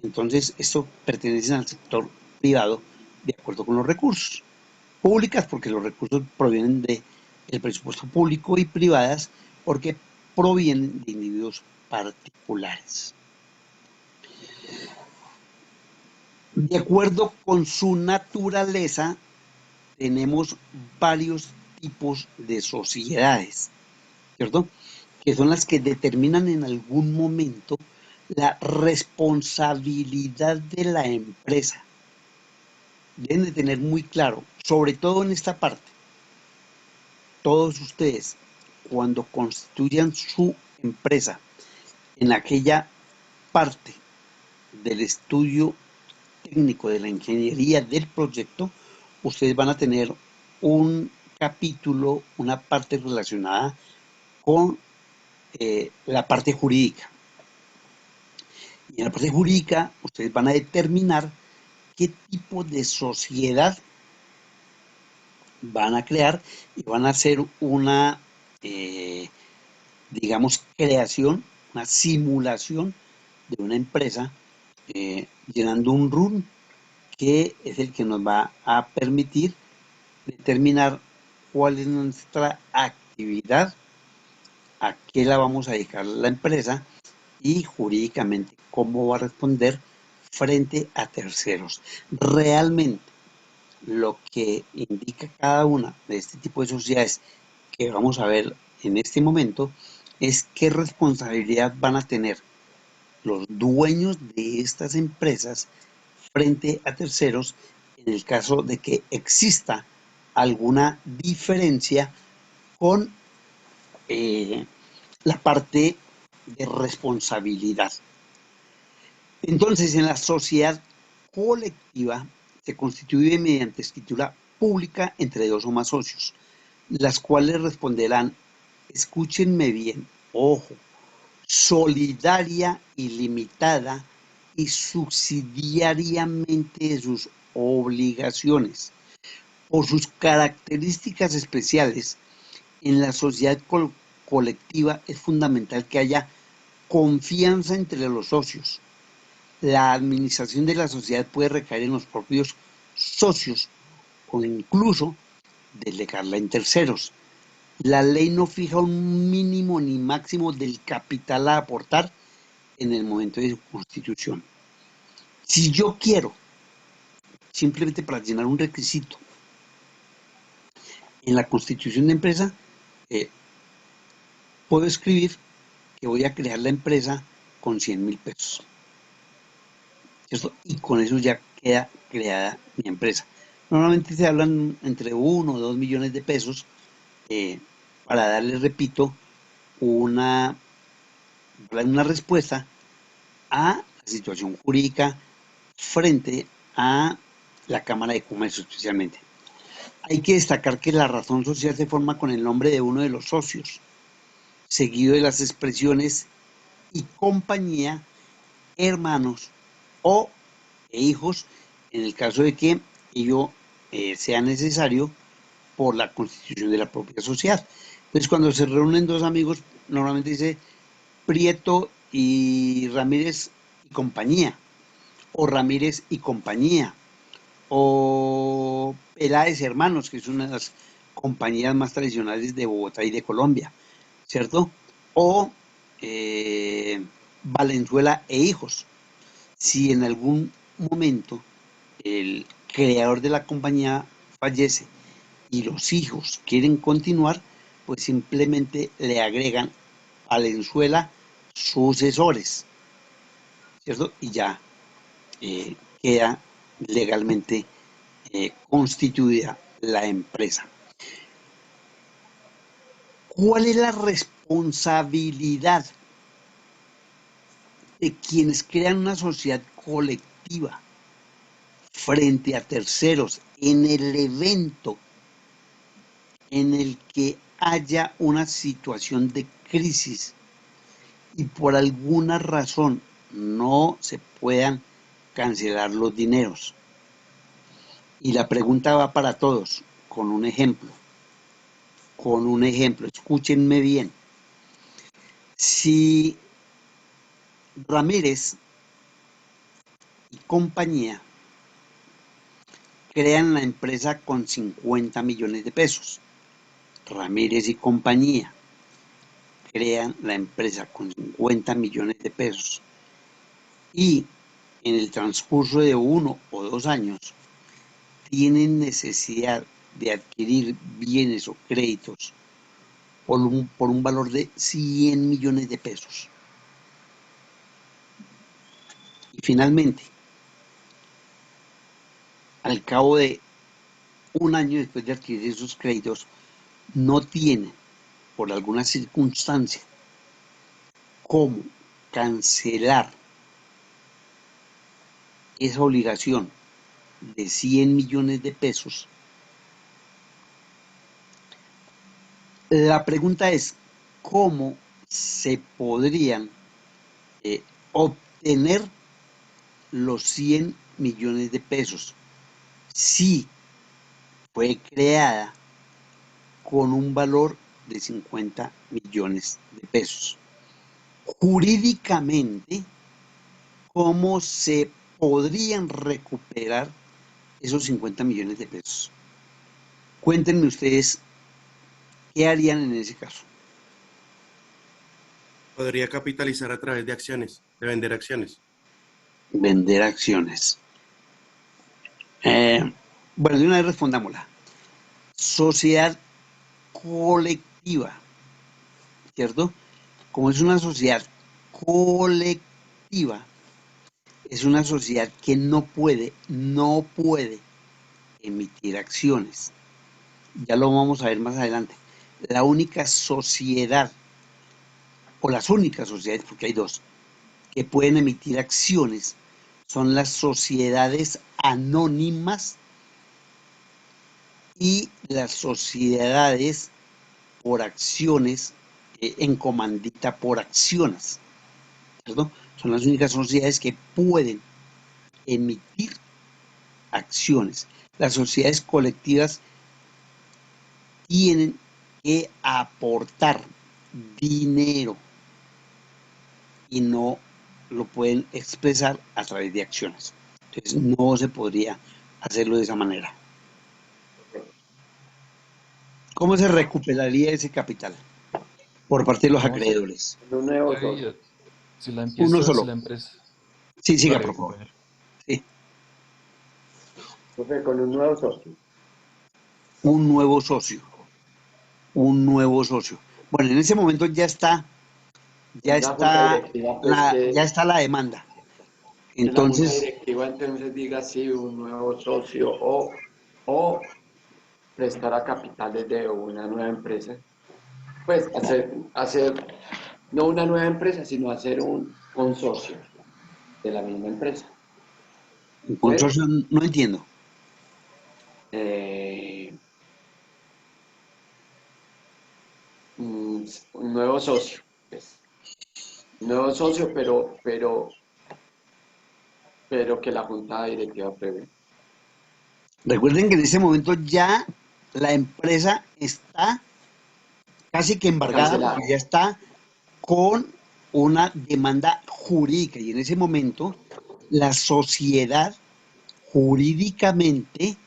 Speaker 5: Entonces, esto pertenece al sector privado de acuerdo con los recursos. Públicas porque los recursos provienen del presupuesto público y privadas porque provienen de individuos particulares. De acuerdo con su naturaleza, tenemos varios tipos de sociedades, ¿cierto? Que son las que determinan en algún momento la responsabilidad de la empresa. Deben de tener muy claro, sobre todo en esta parte, todos ustedes, cuando constituyan su empresa en aquella parte del estudio técnico de la ingeniería del proyecto, ustedes van a tener un capítulo, una parte relacionada con la parte jurídica. Y en la parte jurídica, ustedes van a determinar qué tipo de sociedad van a crear y van a hacer una, digamos, creación, una simulación de una empresa llenando un run que es el que nos va a permitir determinar cuál es nuestra actividad, a qué la vamos a dedicar la empresa y jurídicamente cómo va a responder frente a terceros. Realmente lo que indica cada una de este tipo de sociedades que vamos a ver en este momento es qué responsabilidad van a tener los dueños de estas empresas frente a terceros en el caso de que exista alguna diferencia con la parte de responsabilidad. Entonces, en la sociedad colectiva se constituye mediante escritura pública entre dos o más socios, las cuales responderán, escúchenme bien, ojo, solidaria y limitada y subsidiariamente de sus obligaciones. Por sus características especiales, en la sociedad colectiva es fundamental que haya confianza entre los socios. La administración de la sociedad puede recaer en los propios socios o incluso delegarla en terceros. La ley no fija un mínimo ni máximo del capital a aportar en el momento de su constitución. Si yo quiero, simplemente para llenar un requisito, en la constitución de empresa, puedo escribir que voy a crear la empresa con 100.000 pesos. ¿Cierto? Y con eso ya queda creada mi empresa. Normalmente se hablan entre 1 o 2 millones de pesos para darle, repito, una respuesta a la situación jurídica frente a la Cámara de Comercio especialmente. Hay que destacar que la razón social se forma con el nombre de uno de los socios, seguido de las expresiones y compañía, hermanos o hijos, en el caso de que ello sea necesario por la constitución de la propia sociedad. Entonces, cuando se reúnen dos amigos, normalmente dice Prieto y Ramírez y compañía, o Ramírez y compañía, o Peláez Hermanos, que es una de las compañías más tradicionales de Bogotá y de Colombia, ¿cierto? O Valenzuela e hijos. Si en algún momento el creador de la compañía fallece y los hijos quieren continuar, pues simplemente le agregan Valenzuela sucesores, ¿cierto? Y ya queda legalmente constituida la empresa. ¿Cuál es la responsabilidad de quienes crean una sociedad colectiva frente a terceros en el evento en el que haya una situación de crisis y por alguna razón no se puedan cancelar los dineros? Y la pregunta va para todos, con un ejemplo. Escúchenme bien. Si Ramírez y compañía crean la empresa con 50 millones de pesos. Ramírez y compañía crean la empresa con 50 millones de pesos. Y en el transcurso de 1 o 2 años tienen necesidad de adquirir bienes o créditos por un valor de 100 millones de pesos. Y finalmente, al cabo de 1 año después de adquirir esos créditos, no tienen, por alguna circunstancia, cómo cancelar esa obligación de 100 millones de pesos. La pregunta es, ¿cómo se podrían obtener los 100 millones de pesos si fue creada con un valor de 50 millones de pesos? Jurídicamente, ¿cómo se podrían recuperar esos 50 millones de pesos? Cuéntenme ustedes qué harían en ese caso.
Speaker 10: Podría capitalizar a través de acciones, de vender acciones.
Speaker 5: Vender acciones. Bueno, de una vez respondámosla. Sociedad colectiva, ¿cierto? Como es una sociedad colectiva, es una sociedad que no puede emitir acciones. Ya lo vamos a ver más adelante. La única sociedad, o las únicas sociedades, porque hay dos, que pueden emitir acciones son las sociedades anónimas y las sociedades por acciones en comandita por acciones, ¿cierto? Son las únicas sociedades que pueden emitir acciones. Las sociedades colectivas tienen que aportar dinero y no lo pueden expresar a través de acciones. Entonces no se podría hacerlo de esa manera. ¿Cómo se recuperaría ese capital por parte de los acreedores?
Speaker 9: Un nuevo socio.
Speaker 1: Si la
Speaker 5: Uno
Speaker 1: empieza,
Speaker 5: solo.
Speaker 1: si la empresa.
Speaker 5: Sí, siga,
Speaker 1: Vale,
Speaker 5: por favor.
Speaker 1: compañero.
Speaker 5: Sí.
Speaker 9: Profe, con un nuevo socio.
Speaker 5: Un nuevo socio. Un nuevo socio. Bueno, en ese momento ya está
Speaker 9: La junta directiva, pues,
Speaker 5: ya está la demanda.
Speaker 9: que la junta
Speaker 5: Entonces,
Speaker 9: directiva entonces diga sí, un nuevo socio o prestar a capitales de una nueva empresa. Pues hacer no una nueva empresa, sino hacer un consorcio de la misma empresa.
Speaker 5: un consorcio, no entiendo.
Speaker 9: Un nuevo socio. Pues. Un nuevo socio, pero que la junta directiva prevé.
Speaker 5: Recuerden que en ese momento ya la empresa está casi que embargada,
Speaker 9: Cancelada.
Speaker 5: porque ya está con una demanda jurídica y en ese momento la sociedad jurídicamente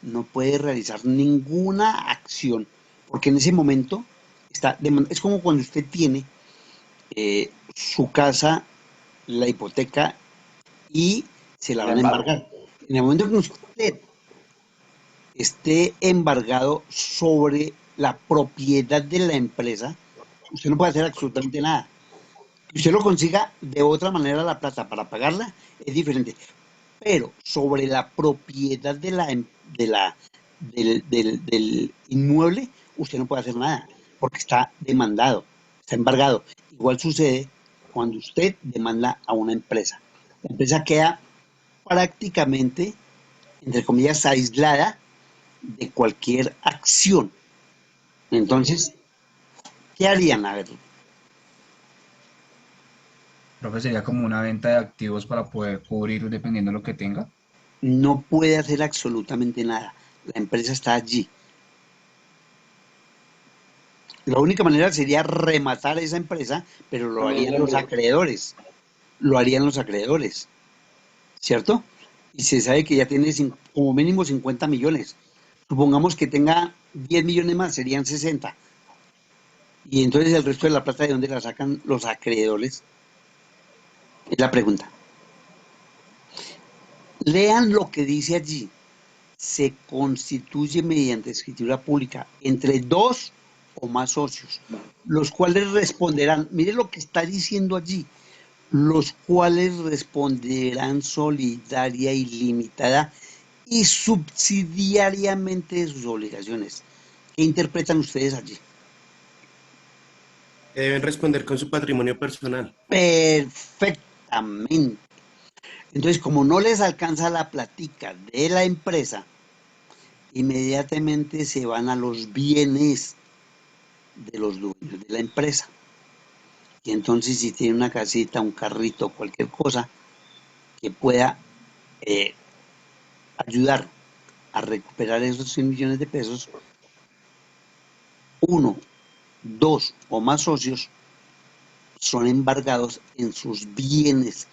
Speaker 5: no puede realizar ninguna acción, porque en ese momento está demanda. Es como cuando usted tiene su casa, la hipoteca y se la van a embargar. En el momento que usted esté embargado sobre la propiedad de la empresa, usted no puede hacer absolutamente nada. Que usted lo consiga de otra manera la plata para pagarla es diferente. Pero sobre la propiedad del inmueble, usted no puede hacer nada, porque está demandado, está embargado. Igual sucede cuando usted demanda a una empresa. La empresa queda prácticamente, entre comillas, aislada de cualquier acción. Entonces, ¿qué harían? A ver,
Speaker 4: Profe, sería como una venta de activos para poder cubrir dependiendo de lo que tenga.
Speaker 5: no puede hacer absolutamente nada. La empresa está allí. La única manera sería rematar esa empresa, pero lo harían los acreedores. Lo harían los acreedores, ¿cierto? y se sabe que ya tiene como mínimo 50 millones. Supongamos que tenga 10 millones más, serían 60. Y entonces el resto de la plata, ¿de dónde la sacan los acreedores? Es la pregunta. Lean lo que dice allí. Se constituye mediante escritura pública entre dos o más socios, los cuales responderán, mire lo que está diciendo allí, los cuales responderán solidaria y limitada y subsidiariamente de sus obligaciones. ¿Qué interpretan ustedes allí?
Speaker 10: Que deben responder con su patrimonio personal.
Speaker 5: Perfectamente. Entonces, como no les alcanza la platica de la empresa, inmediatamente se van a los bienes de los dueños de la empresa. Y entonces, si tiene una casita, un carrito, cualquier cosa que pueda ayudar a recuperar esos 100 millones de pesos, uno, dos o más socios son embargados en sus bienes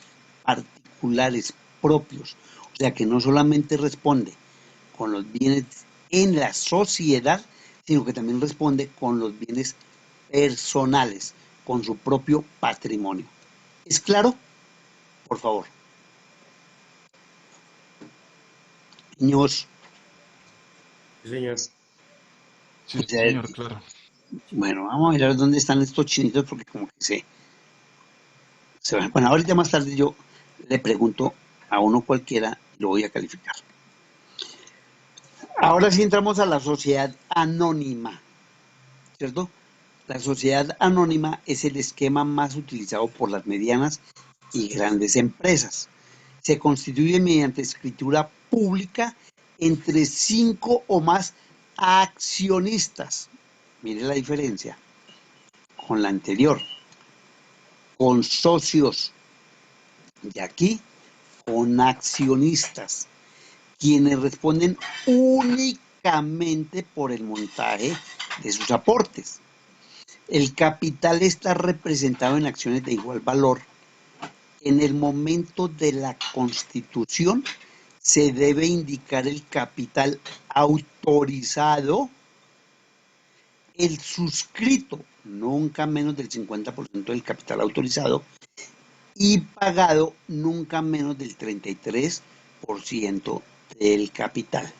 Speaker 5: particulares propios. O sea que no solamente responde con los bienes en la sociedad, sino que también responde con los bienes personales, con su propio patrimonio. ¿Es claro? Por favor. Niños.
Speaker 10: Sí, señor.
Speaker 1: Sí, señor, claro.
Speaker 5: Bueno, vamos a mirar dónde están estos chinitos porque como que se van. Bueno, ahorita más tarde yo le pregunto a uno cualquiera y lo voy a calificar. Ahora sí entramos a la sociedad anónima, ¿cierto? La sociedad anónima es el esquema más utilizado por las medianas y grandes empresas. Se constituye mediante escritura pública entre 5 o más accionistas. Mire la diferencia con la anterior, con socios, y aquí con accionistas, quienes responden únicamente por el montaje de sus aportes. El capital está representado en acciones de igual valor. En el momento de la constitución se debe indicar el capital autorizado, el suscrito, nunca menos del 50% del capital autorizado, y pagado nunca menos del 33% del capital.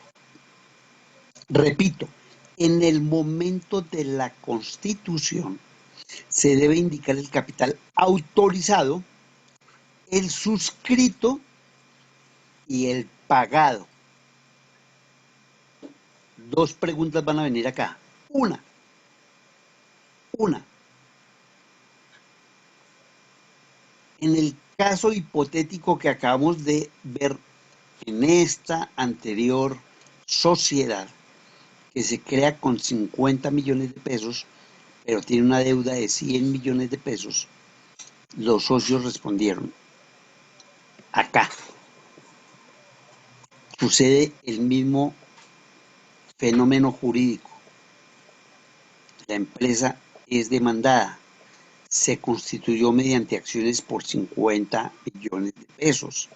Speaker 5: Repito, en el momento de la constitución se debe indicar el capital autorizado, el suscrito y el pagado. Dos preguntas van a venir acá. Una. En el caso hipotético que acabamos de ver en esta anterior sociedad, que se crea con 50 millones de pesos, pero tiene una deuda de 100 millones de pesos, los socios respondieron. Acá sucede el mismo fenómeno jurídico. La empresa es demandada. Se constituyó mediante acciones por 50 millones de pesos.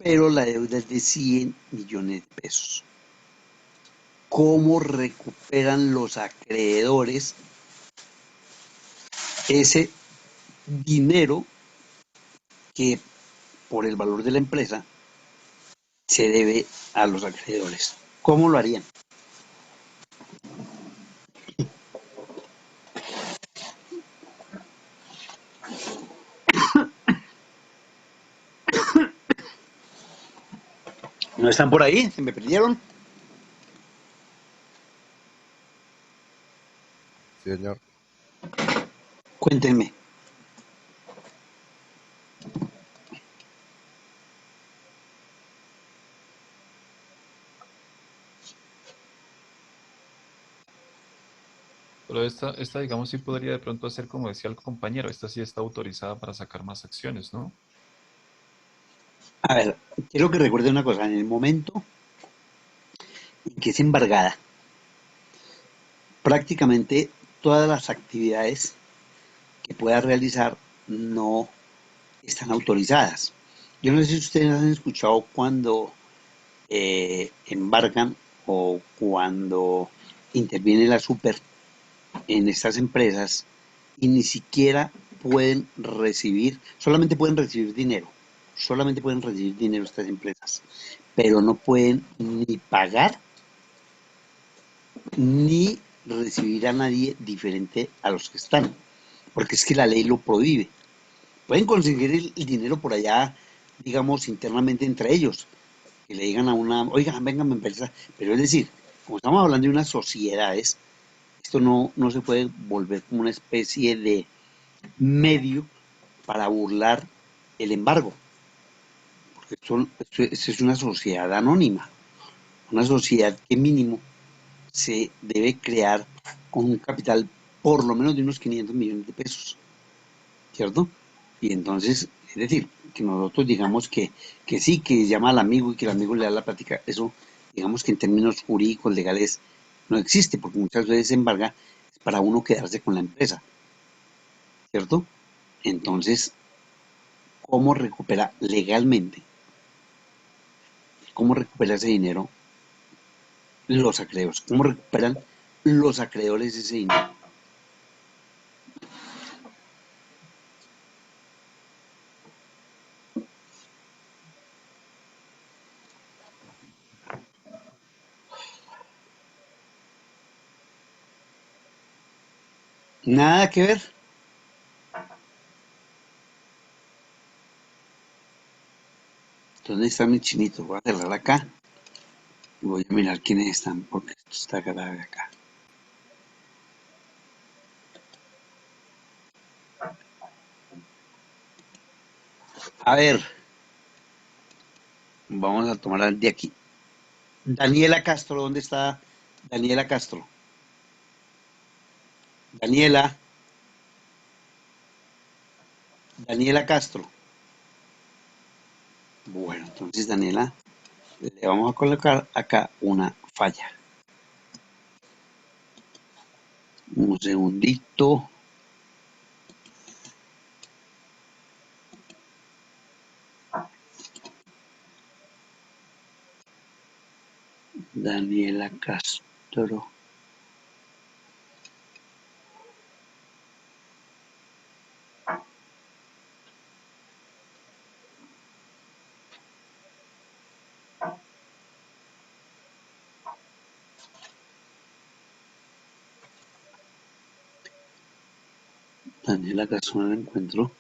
Speaker 5: Pero la deuda es de 100 millones de pesos. ¿Cómo recuperan los acreedores ese dinero que por el valor de la empresa se debe a los acreedores? ¿Cómo lo harían? ¿No están por ahí? ¿Se me perdieron?
Speaker 11: Sí, señor.
Speaker 5: Cuéntenme.
Speaker 1: Pero esta, digamos, sí podría de pronto hacer como decía el compañero, esta sí está autorizada para sacar más acciones, ¿no?
Speaker 5: A ver, quiero que recuerden una cosa. En el momento en que es embargada, prácticamente todas las actividades que pueda realizar no están autorizadas. Yo no sé si ustedes han escuchado cuando embargan o cuando interviene la super en estas empresas y ni siquiera pueden recibir, solamente pueden recibir dinero estas empresas, pero no pueden ni pagar ni recibir a nadie diferente a los que están, porque es que la ley lo prohíbe. Pueden conseguir el dinero por allá, digamos, internamente entre ellos, que le digan a una, oigan, vengan, me empresa, pero es decir, como estamos hablando de unas sociedades, esto no se puede volver como una especie de medio para burlar el embargo, porque esto es una sociedad anónima, una sociedad que mínimo se debe crear con un capital por lo menos de unos 500 millones de pesos, ¿cierto? Y entonces, es decir, que nosotros digamos que sí, que llama al amigo y que el amigo le da la plática, eso digamos que en términos jurídicos, legales, no existe, porque muchas veces se embarga para uno quedarse con la empresa, ¿cierto? Entonces, ¿cómo recupera legalmente? ¿Cómo recupera ese dinero los acreedores? ¿Cómo recuperan los acreedores ese dinero? Nada que ver. ¿Dónde está mi chinito? Voy a cerrar acá y voy a mirar quiénes están, porque esto está grave acá. A ver, vamos a tomar de aquí. Daniela Castro, ¿dónde está Daniela Castro? Daniela, Daniela Castro. Bueno, entonces Daniela, le vamos a colocar acá una falla. Un segundito. Daniela Castro. Daniela Castro no la encuentro.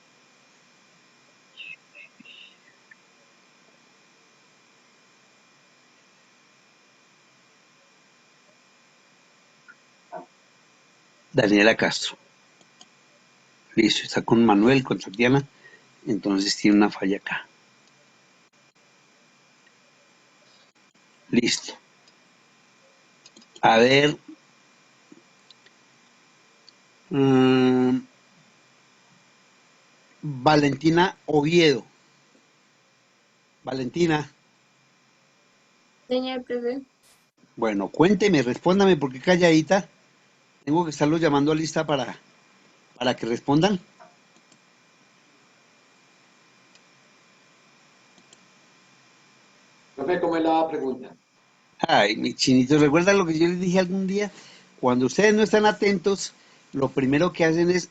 Speaker 5: Daniela Castro. Listo, está con Manuel, con Tatiana. Entonces tiene una falla acá. Listo. A ver. Valentina Oviedo. Valentina.
Speaker 8: Señor profe,
Speaker 5: Bueno, cuénteme, respóndame, porque calladita. Tengo que estarlos llamando a lista para que respondan.
Speaker 9: Profe, ¿cómo es la pregunta?
Speaker 5: Ay, mi chinito, ¿recuerda lo que yo les dije algún día? Cuando ustedes no están atentos, lo primero que hacen es,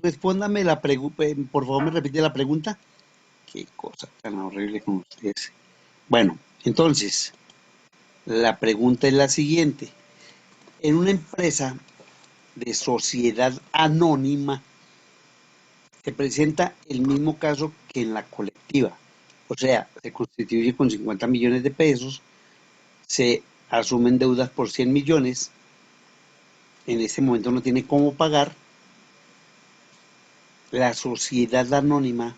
Speaker 5: respóndame la pregunta, por favor me repite la pregunta. Qué cosa tan horrible con ustedes. Bueno, entonces, la pregunta es la siguiente. En una empresa de sociedad anónima se presenta el mismo caso que en la colectiva. O sea, se constituye con 50 millones de pesos, se asumen deudas por 100 millones, en este momento no tiene cómo pagar, la sociedad anónima,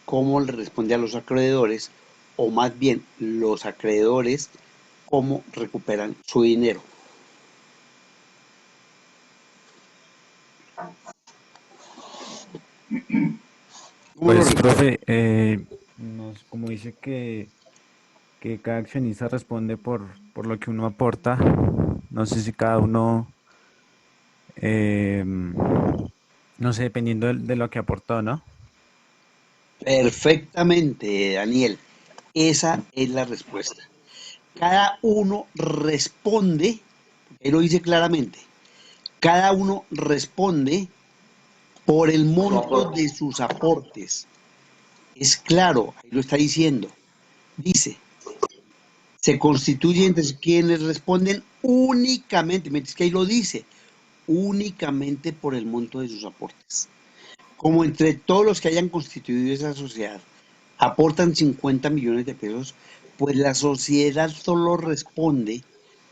Speaker 5: cómo le responde a los acreedores, o más bien los acreedores, cómo recuperan su dinero. ¿Cómo lo
Speaker 11: Pues,
Speaker 5: recuperan?
Speaker 11: profe, como dice que cada accionista responde por lo que uno aporta, no sé si cada uno, no sé, dependiendo de lo que aportó, ¿no?
Speaker 5: Perfectamente, Daniel. Esa es la respuesta. Cada uno responde, él lo dice claramente, cada uno responde por el
Speaker 9: Su
Speaker 5: monto
Speaker 9: aporte.
Speaker 5: de sus aportes. Es claro, ahí lo está diciendo. Dice, se constituye entre quienes responden únicamente, mientras que ahí lo dice, únicamente por el monto de sus aportes. Como entre todos los que hayan constituido esa sociedad aportan 50 millones de pesos, pues la sociedad solo responde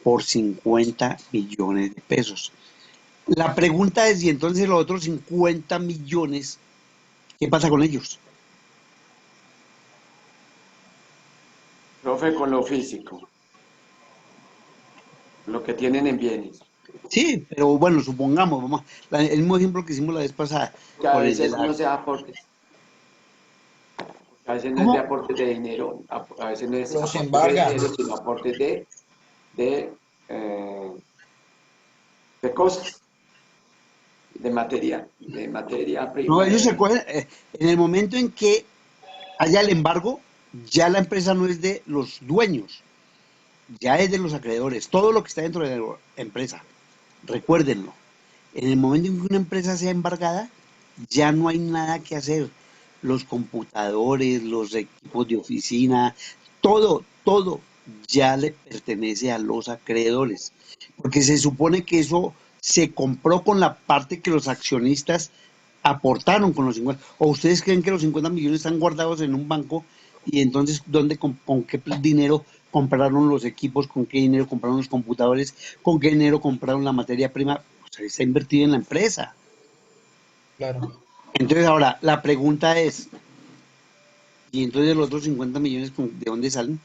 Speaker 5: por 50 millones de pesos. La pregunta es, y entonces los otros 50 millones, ¿qué pasa con ellos?
Speaker 9: Profe, con lo físico, lo que tienen en bienes.
Speaker 5: Sí, pero bueno, supongamos, vamos, el mismo ejemplo que hicimos la vez pasada,
Speaker 9: Que a
Speaker 5: con el de
Speaker 9: veces
Speaker 5: la...
Speaker 9: no se da aportes. A veces no es de
Speaker 5: ¿Cómo?
Speaker 9: aportes de dinero, a veces no es
Speaker 12: Los
Speaker 9: aportes de
Speaker 12: embargan.
Speaker 9: dinero, sino aportes de, eh, de cosas, de materia
Speaker 5: No,
Speaker 9: prima.
Speaker 5: ellos se cogen, en el momento en que haya el embargo, ya la empresa no es de los dueños, ya es de los acreedores, todo lo que está dentro de la empresa. Recuérdenlo, en el momento en que una empresa sea embargada, ya no hay nada que hacer. Los computadores, los equipos de oficina, todo ya le pertenece a los acreedores. Porque se supone que eso se compró con la parte que los accionistas aportaron con los 50. ¿O ustedes creen que los 50 millones están guardados en un banco y entonces con qué dinero compraron los equipos, con qué dinero compraron los computadores, con qué dinero compraron la materia prima? Pues está invertido en la empresa.
Speaker 12: Claro.
Speaker 5: Entonces ahora, la pregunta es, ¿y entonces los otros 50 millones de dónde salen?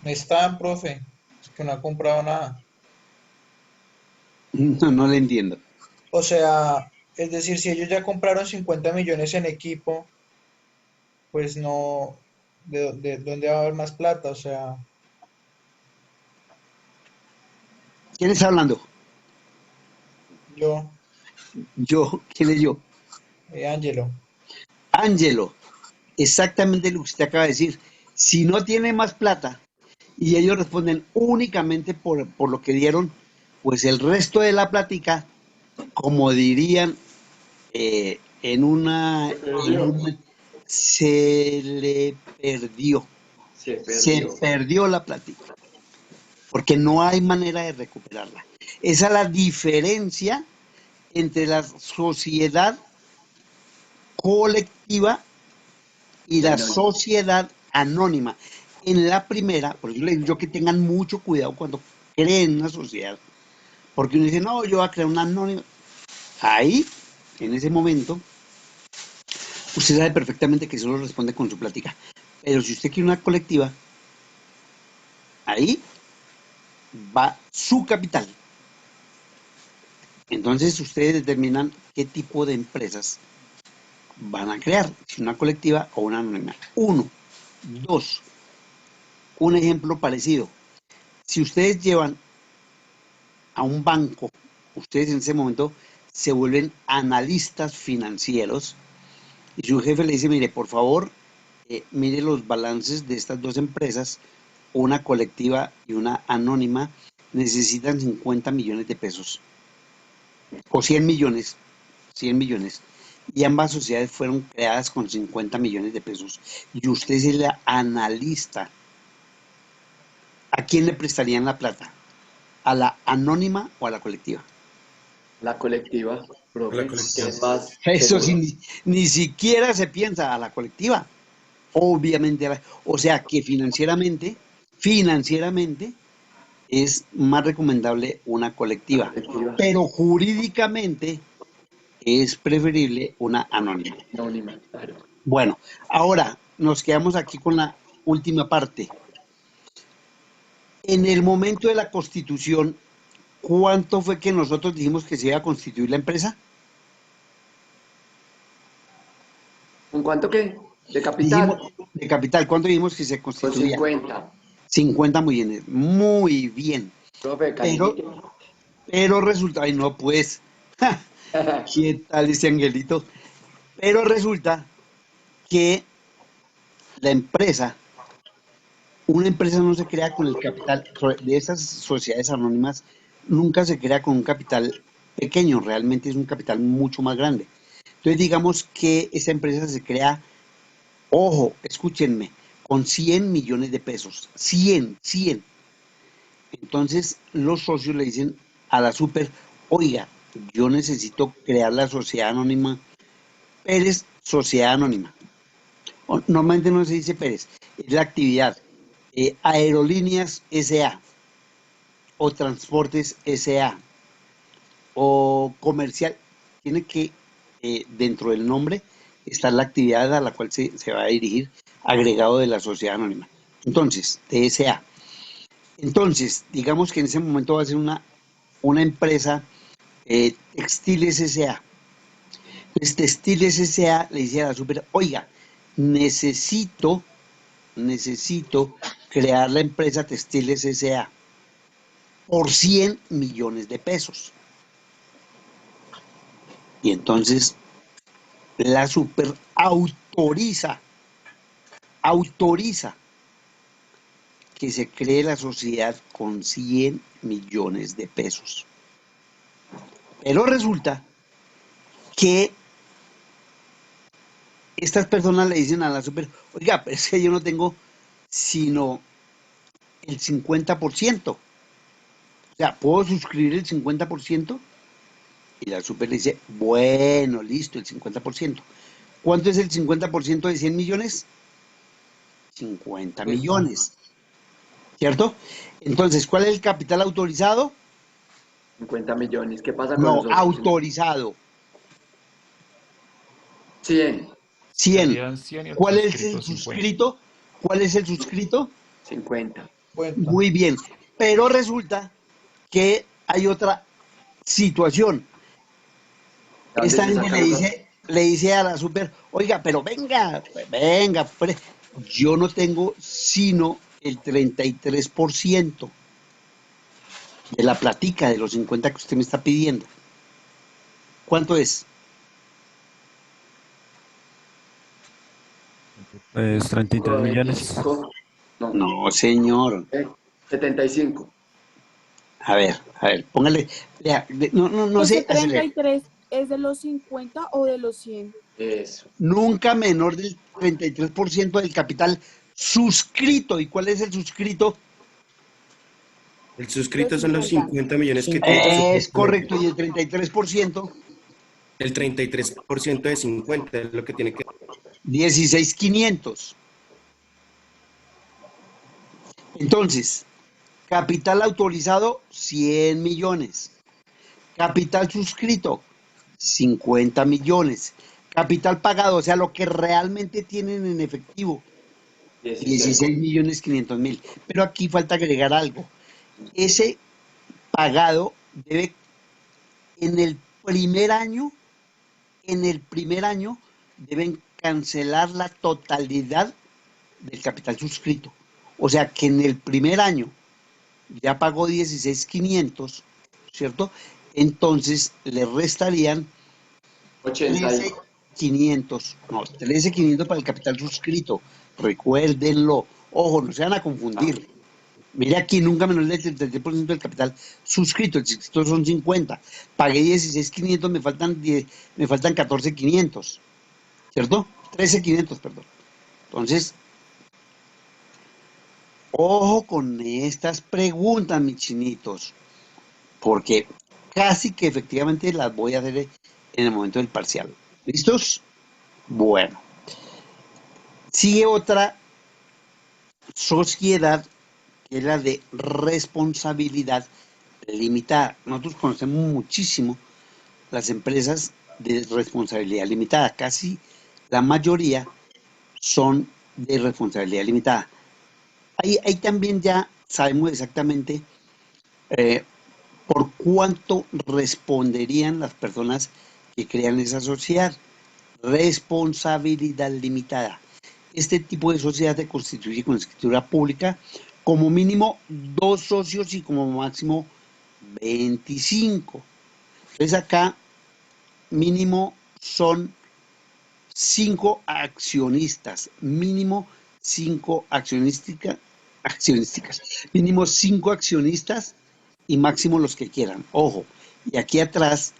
Speaker 12: No están, profe. Es que no ha comprado nada.
Speaker 5: No, no le entiendo.
Speaker 12: O sea, es decir, si ellos ya compraron 50 millones en equipo, pues no, ¿de dónde va a haber más plata? O sea,
Speaker 5: ¿Quién está hablando?
Speaker 12: yo,
Speaker 5: Yo, ¿quién es yo?
Speaker 12: Ángelo.
Speaker 5: Ángelo, exactamente lo que usted acaba de decir. Si no tiene más plata y ellos responden únicamente por lo que dieron, pues el resto de la plática, como dirían en una,
Speaker 9: Se
Speaker 5: en
Speaker 9: perdió.
Speaker 5: un, se le perdió,
Speaker 9: Se
Speaker 5: se
Speaker 9: perdió.
Speaker 5: perdió la plática, porque no hay manera de recuperarla. Esa es la diferencia entre la sociedad colectiva y
Speaker 9: Ya
Speaker 5: la
Speaker 9: no.
Speaker 5: sociedad anónima. En la primera, por eso les digo yo que tengan mucho cuidado cuando creen una sociedad, porque uno dice, no, yo voy a crear una anónima. Ahí, en ese momento, usted sabe perfectamente que solo responde con su plática. Pero si usted quiere una colectiva, ahí va su capital. Entonces ustedes determinan qué tipo de empresas van a crear, si una colectiva o una anónima. Uno. Dos. Un ejemplo parecido. Si ustedes llevan a un banco, ustedes en ese momento se vuelven analistas financieros y su jefe le dice, mire, por favor, mire los balances de estas dos empresas, una colectiva y una anónima, necesitan 50 millones de pesos o 100 millones, 100 millones. Y ambas sociedades fueron creadas con 50 millones de pesos. Y usted es el analista. ¿A quién le prestarían la plata? ¿A la anónima o a la colectiva?
Speaker 9: La colectiva,
Speaker 10: A la
Speaker 9: profe, que
Speaker 10: colectiva.
Speaker 9: es más
Speaker 5: Eso
Speaker 9: seguro.
Speaker 5: sí, ni siquiera se piensa a la colectiva. Obviamente, o sea que financieramente es más recomendable una
Speaker 9: La
Speaker 5: colectiva,
Speaker 9: colectiva
Speaker 5: pero jurídicamente es preferible una anónima.
Speaker 9: anónima, claro.
Speaker 5: Bueno, ahora nos quedamos aquí con la última parte. En el momento de la constitución, ¿cuánto fue que nosotros dijimos que se iba a constituir la empresa?
Speaker 9: ¿Un cuánto qué? ¿De
Speaker 5: Dijimos,
Speaker 9: capital?
Speaker 5: de capital, ¿cuánto dijimos que se
Speaker 9: Con
Speaker 5: constituía?
Speaker 9: 50.
Speaker 5: 50 millones. Muy bien.
Speaker 9: Profe,
Speaker 5: Pero,
Speaker 9: califique.
Speaker 5: pero resulta, ay no pues, ¿qué tal ese angelito? Pero resulta que la empresa, una empresa no se crea con el capital, de esas sociedades anónimas, nunca se crea con un capital pequeño, realmente es un capital mucho más grande. Entonces digamos que esa empresa se crea, ojo, escúchenme, con 100 millones de pesos, 100. Entonces los socios le dicen a la super, oiga, yo necesito crear la sociedad anónima, Pérez Sociedad Anónima. Normalmente no se dice Pérez, es la actividad. Aerolíneas SA o Transportes SA o Comercial. Tiene que, dentro del nombre, estar la actividad a la cual se va a dirigir, agregado de la sociedad anónima. Entonces, TSA. Entonces, digamos que en ese momento va a ser una empresa, Textiles SA. Entonces, Textiles SA le dice a la super, oiga, necesito crear la empresa Textiles SA por 100 millones de pesos. Y entonces la super autoriza que se cree la sociedad con 100 millones de pesos. Pero resulta que estas personas le dicen a la super, oiga, pero es que yo no tengo sino el 50%. O sea, ¿puedo suscribir el 50%? Y la super le dice, bueno, listo, el 50%. ¿Cuánto es el 50% de 100 millones? 50 millones. ¿Cierto? Entonces, ¿cuál es el capital autorizado?
Speaker 9: 50 millones. ¿Qué pasa con
Speaker 5: No,
Speaker 9: nosotros?
Speaker 5: autorizado.
Speaker 9: 100.
Speaker 5: 100.
Speaker 1: Serían 100 y el
Speaker 5: ¿Cuál es el
Speaker 1: 50.
Speaker 5: suscrito? ¿Cuál es el suscrito?
Speaker 9: 50.
Speaker 5: Muy bien. Pero resulta que hay otra situación.
Speaker 9: ¿Dónde
Speaker 5: Esta
Speaker 9: se
Speaker 5: gente
Speaker 9: saca los
Speaker 5: le dice a la super, oiga, pero venga, yo no tengo sino el 33% de la platica de los 50 que usted me está pidiendo. ¿Cuánto es?
Speaker 11: Pues 33 millones.
Speaker 9: 25? No.
Speaker 5: No, señor.
Speaker 9: 75.
Speaker 5: A ver, póngale. No
Speaker 2: ¿Ese
Speaker 5: sé, acelere.
Speaker 2: 33 es de los 50 o de los 100?
Speaker 9: Eso.
Speaker 5: Nunca menor del 33% del capital suscrito. ¿Y cuál es el suscrito?
Speaker 10: El suscrito son los 50 millones que tiene.
Speaker 5: Es correcto, y el 33%,
Speaker 10: El 33% de 50 es lo que tiene que...
Speaker 5: 16,500. Entonces, capital autorizado, 100 millones. Capital suscrito, 50 millones. Capital pagado, o sea, lo que realmente tienen en efectivo, 16,500,000. Pero aquí falta agregar algo. Ese pagado debe, en el primer año, deben cancelar la totalidad del capital suscrito. O sea que en el primer año ya pagó 16,500, ¿cierto? Entonces le restarían 13,500. No, 13,500 para el capital suscrito. Recuérdenlo. Ojo, no se van a confundir. Mire aquí, nunca menos del 33% del capital suscrito. El suscrito son 50. Pagué 16,500, me faltan 14,500. ¿Cierto? 13,500, perdón. Entonces, ojo con estas preguntas, mis chinitos, porque casi que efectivamente las voy a hacer en el momento del parcial. ¿Listos? Bueno. Sigue otra sociedad, que es la de responsabilidad limitada. Nosotros conocemos muchísimo las empresas de responsabilidad limitada. Casi la mayoría son de responsabilidad limitada. Ahí también ya sabemos exactamente por cuánto responderían las personas que crean esa sociedad. Responsabilidad limitada. Este tipo de sociedad se constituye con escritura pública, como mínimo 2 socios y como máximo 25. Entonces acá mínimo son 5 accionistas, mínimo 5 accionísticas, mínimo 5 accionistas y máximo los que quieran. Ojo, y aquí atrás,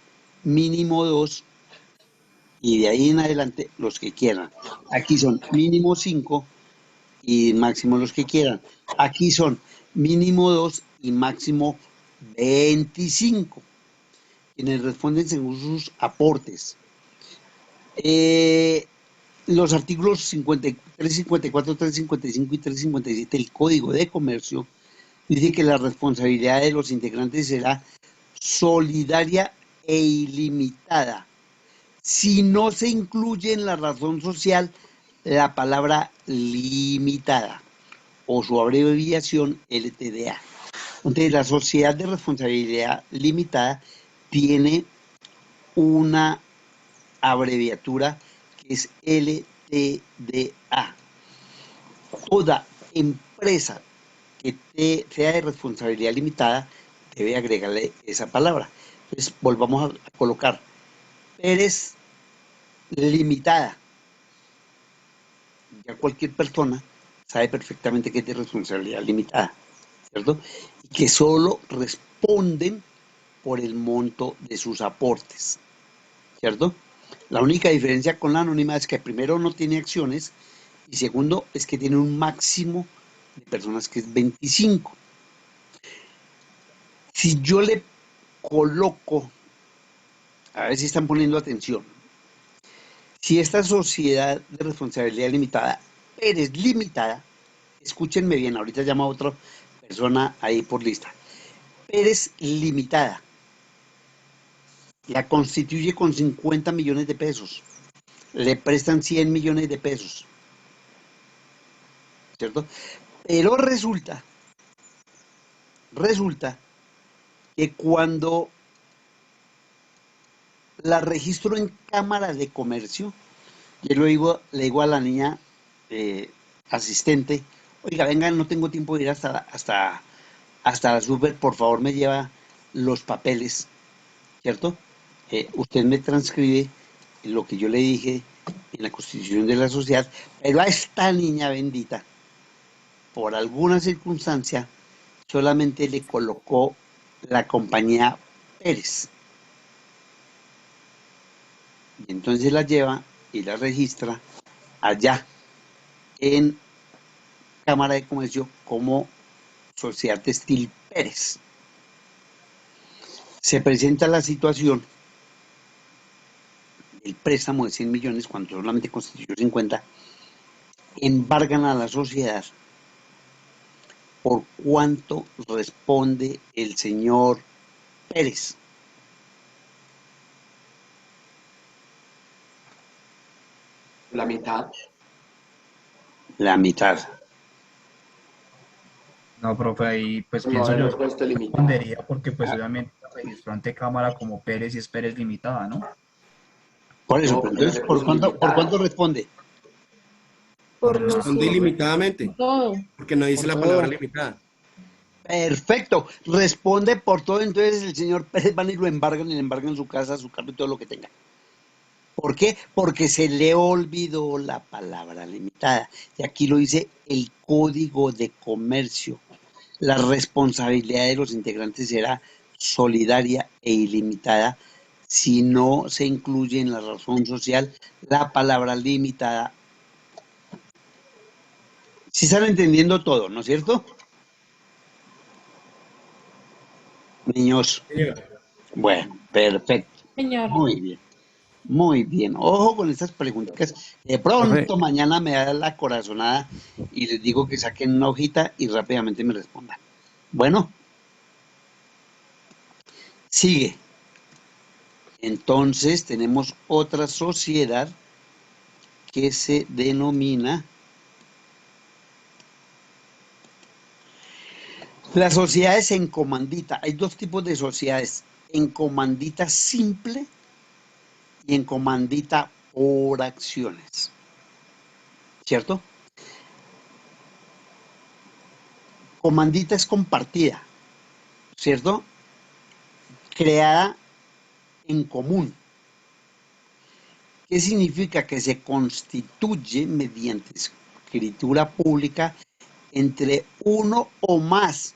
Speaker 5: mínimo 2 y de ahí en adelante los que quieran. Aquí son mínimo 5 y máximo los que quieran. Aquí son mínimo 2 y máximo 25. Quienes responden según sus aportes. Los artículos 53, 54, 355 y 357 del Código de Comercio dice que la responsabilidad de los integrantes será solidaria e ilimitada. Si no se incluye en la razón social la palabra limitada o su abreviación LTDA. Entonces, la sociedad de responsabilidad limitada tiene una abreviatura que es LTDA. Toda empresa que sea de responsabilidad limitada debe agregarle esa palabra. Entonces, volvamos a colocar Pérez limitada. Ya cualquier persona sabe perfectamente que es de responsabilidad limitada, ¿cierto? Y que solo responden por el monto de sus aportes, ¿cierto? La única diferencia con la anónima es que primero no tiene acciones y segundo es que tiene un máximo de personas que es 25. Si yo le coloco, a ver si están poniendo atención, si esta sociedad de responsabilidad limitada Pérez limitada, escúchenme bien, ahorita llama a otra persona ahí por lista, Pérez limitada, la constituye con 50 millones de pesos, le prestan 100 millones de pesos, ¿cierto? Pero resulta que cuando la registro en Cámara de Comercio, yo le digo a la niña asistente, oiga, venga, no tengo tiempo de ir hasta la súper, por favor me lleva los papeles, ¿cierto? Usted me transcribe lo que yo le dije en la constitución de la sociedad, pero a esta niña bendita, por alguna circunstancia, solamente le colocó la compañía Pérez. Y entonces la lleva y la registra allá en Cámara de Comercio como Sociedad Textil Pérez. Se presenta la situación del préstamo de 100 millones cuando solamente constituyó 50, embargan a la sociedad. ¿Por cuánto responde el señor Pérez?
Speaker 9: La mitad.
Speaker 5: La mitad.
Speaker 4: No, profe, ahí pues
Speaker 9: No
Speaker 4: pienso yo
Speaker 9: haberlo
Speaker 4: que
Speaker 9: puesto limitado.
Speaker 4: respondería porque pues obviamente la registró ante cámara como Pérez y es Pérez limitada, ¿no?
Speaker 5: Por eso,
Speaker 9: No,
Speaker 5: pero
Speaker 9: porque no
Speaker 5: entonces,
Speaker 9: le puso
Speaker 5: ¿por
Speaker 9: limitada.
Speaker 5: cuánto responde?
Speaker 2: Por los
Speaker 10: Responde
Speaker 2: 100.
Speaker 10: ilimitadamente,
Speaker 2: Todo.
Speaker 10: porque no dice
Speaker 12: Por
Speaker 10: la
Speaker 12: todo.
Speaker 10: palabra limitada.
Speaker 5: Perfecto, responde por todo, entonces el señor Pérez van y lo embargan y le embargan su casa, su carro y todo lo que tenga. ¿Por qué? Porque se le olvidó la palabra limitada. Y aquí lo dice el Código de Comercio. La responsabilidad de los integrantes será solidaria e ilimitada si no se incluye en la razón social la palabra limitada. Si están entendiendo todo, ¿no es cierto? Niños, bueno, perfecto.
Speaker 2: Señor.
Speaker 5: Muy bien. Muy bien. Ojo con estas preguntas. De
Speaker 11: Profe,
Speaker 5: pronto mañana me da la corazonada y les digo que saquen una hojita y rápidamente me respondan. Bueno, sigue. Entonces tenemos otra sociedad que se denomina las sociedades en comandita. Hay dos tipos de sociedades, en comandita simple y en comandita por acciones. ¿Cierto? Comandita es compartida, ¿cierto? Creada en común. ¿Qué significa? Que se constituye mediante escritura pública entre uno o más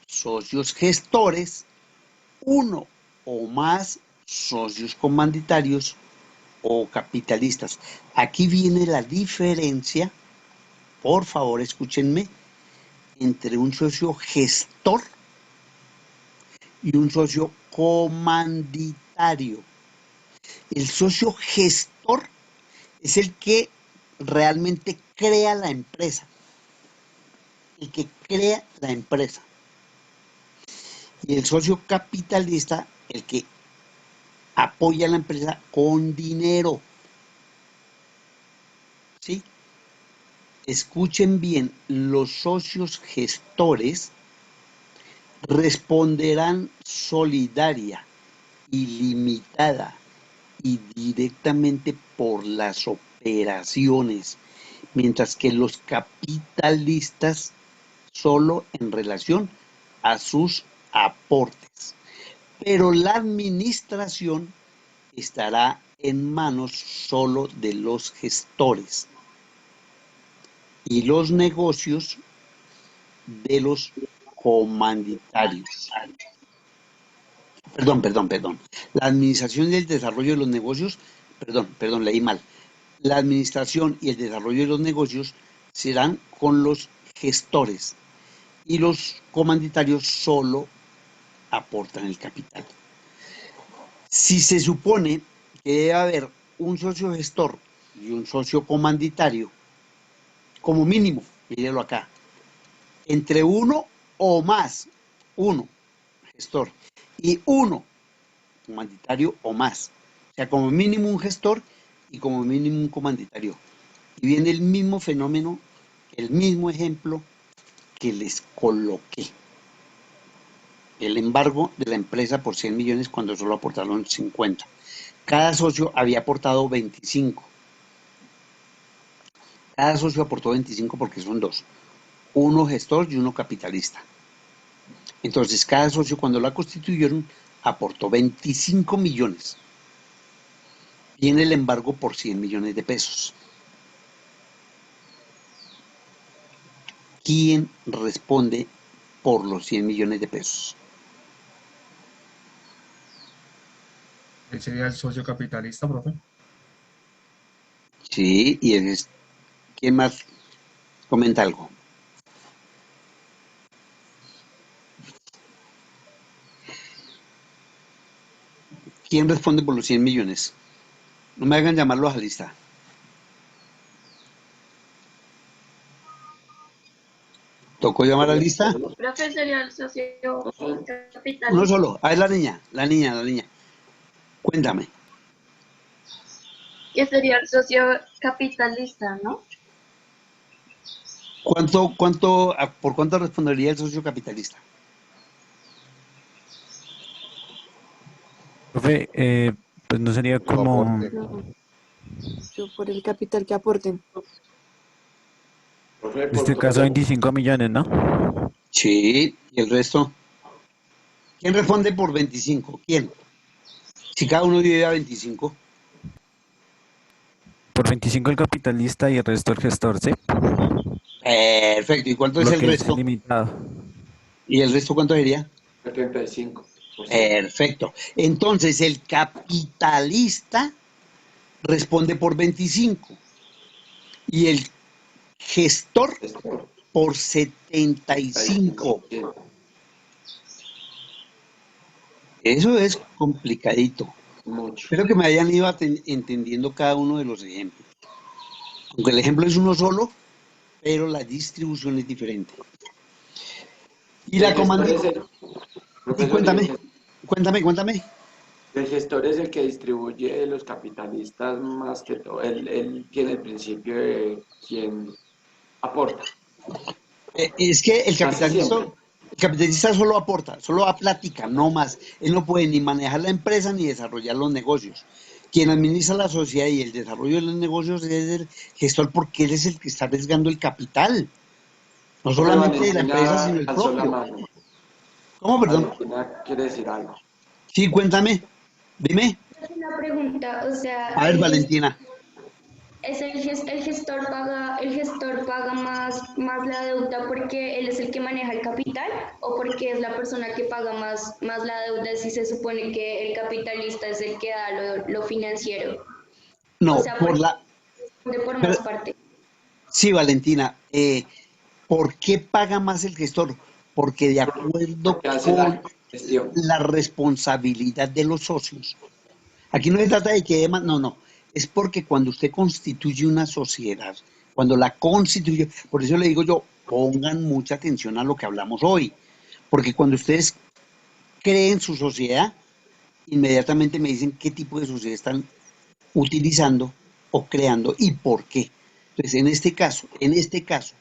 Speaker 5: socios gestores, uno o más socios comanditarios o capitalistas. Aquí viene la diferencia, por favor escúchenme, entre un socio gestor y un socio comanditario. El socio gestor es el que realmente crea la empresa, el que crea la empresa. Y el socio capitalista, el que apoya a la empresa con dinero. ¿Sí? Escuchen bien, los socios gestores responderán solidaria, ilimitada y directamente por las operaciones, mientras que los capitalistas solo en relación a sus aportes. Pero la administración estará en manos solo de los gestores y los negocios de los comanditarios. Perdón. La administración y el desarrollo de los negocios, leí mal. La administración y el desarrollo de los negocios serán con los gestores y los comanditarios solo aportan el capital. Si se supone que debe haber un socio gestor y un socio comanditario, como mínimo, mírelo acá, entre uno o más, uno gestor y uno comanditario o más, o sea, como mínimo un gestor y como mínimo un comanditario. Y viene el mismo fenómeno, el mismo ejemplo que les coloqué. El embargo de la empresa por 100 millones cuando solo aportaron 50. Cada socio había aportado 25. Cada socio aportó 25 porque son dos. Uno gestor y uno capitalista. Entonces, cada socio cuando la constituyeron aportó 25 millones. Viene el embargo por 100 millones de pesos. ¿Quién responde por los 100 millones de pesos?
Speaker 4: ¿Él sería el socio capitalista, profe?
Speaker 5: Sí, y ¿quién más comenta algo? ¿Quién responde por los 100 millones? No me hagan llamarlos a lista. ¿Tocó llamar a lista?
Speaker 8: Profe, sería el socio capitalista.
Speaker 5: Uno solo. A ver, la niña. Cuéntame.
Speaker 8: Que sería el socio capitalista, ¿no?
Speaker 5: ¿Por cuánto respondería el socio capitalista?
Speaker 11: Profe, pues no sería como...
Speaker 2: Yo por el capital que aporten.
Speaker 11: En este caso 25 millones, ¿no?
Speaker 5: Sí, ¿y el resto? ¿Quién responde por 25? ¿Quién? Si cada uno divide a 25.
Speaker 11: Por 25 el capitalista y el resto el gestor, ¿sí?
Speaker 5: Perfecto. ¿Y cuánto es
Speaker 11: Lo
Speaker 5: el
Speaker 11: que es
Speaker 5: resto?
Speaker 11: limitado.
Speaker 5: ¿Y el resto cuánto sería?
Speaker 9: 75.
Speaker 5: Perfecto. Entonces, el capitalista responde por 25 y el gestor por 75. Eso es complicadito.
Speaker 9: Mucho.
Speaker 5: Espero que me hayan ido entendiendo cada uno de los ejemplos. Aunque el ejemplo es uno solo, pero la distribución es diferente. Y la comandante... Y cuéntame.
Speaker 9: El gestor es el que distribuye los capitalistas más que todo. Él tiene el principio de quien aporta.
Speaker 5: Es que el capitalista solo aporta, solo da plática, no más. Él no puede ni manejar la empresa ni desarrollar los negocios. Quien administra la sociedad y el desarrollo de los negocios es el gestor porque él es el que está arriesgando el capital. No solamente de la empresa, sino el propio. ¿Cómo, perdón?
Speaker 9: Valentina quiere decir algo.
Speaker 5: Sí, cuéntame. Dime.
Speaker 8: Una pregunta, o sea,
Speaker 5: A ver, Valentina.
Speaker 8: ¿es el gestor paga más la deuda porque él es el que maneja el capital o porque es la persona que paga más la deuda si se supone que el capitalista es el que da lo financiero? O
Speaker 5: No,
Speaker 8: sea,
Speaker 5: por
Speaker 8: porque
Speaker 5: la...
Speaker 8: responde por
Speaker 5: pero-
Speaker 8: más parte.
Speaker 5: sí, Valentina. ¿Por qué paga más el gestor? Porque de acuerdo
Speaker 9: Porque hace
Speaker 5: con
Speaker 9: la gestión.
Speaker 5: la responsabilidad de los socios. Aquí no se trata de que demás, no. Es porque cuando usted constituye una sociedad, cuando la constituye, por eso le digo yo, pongan mucha atención a lo que hablamos hoy. Porque cuando ustedes creen su sociedad, inmediatamente me dicen qué tipo de sociedad están utilizando o creando y por qué. Entonces, en este caso,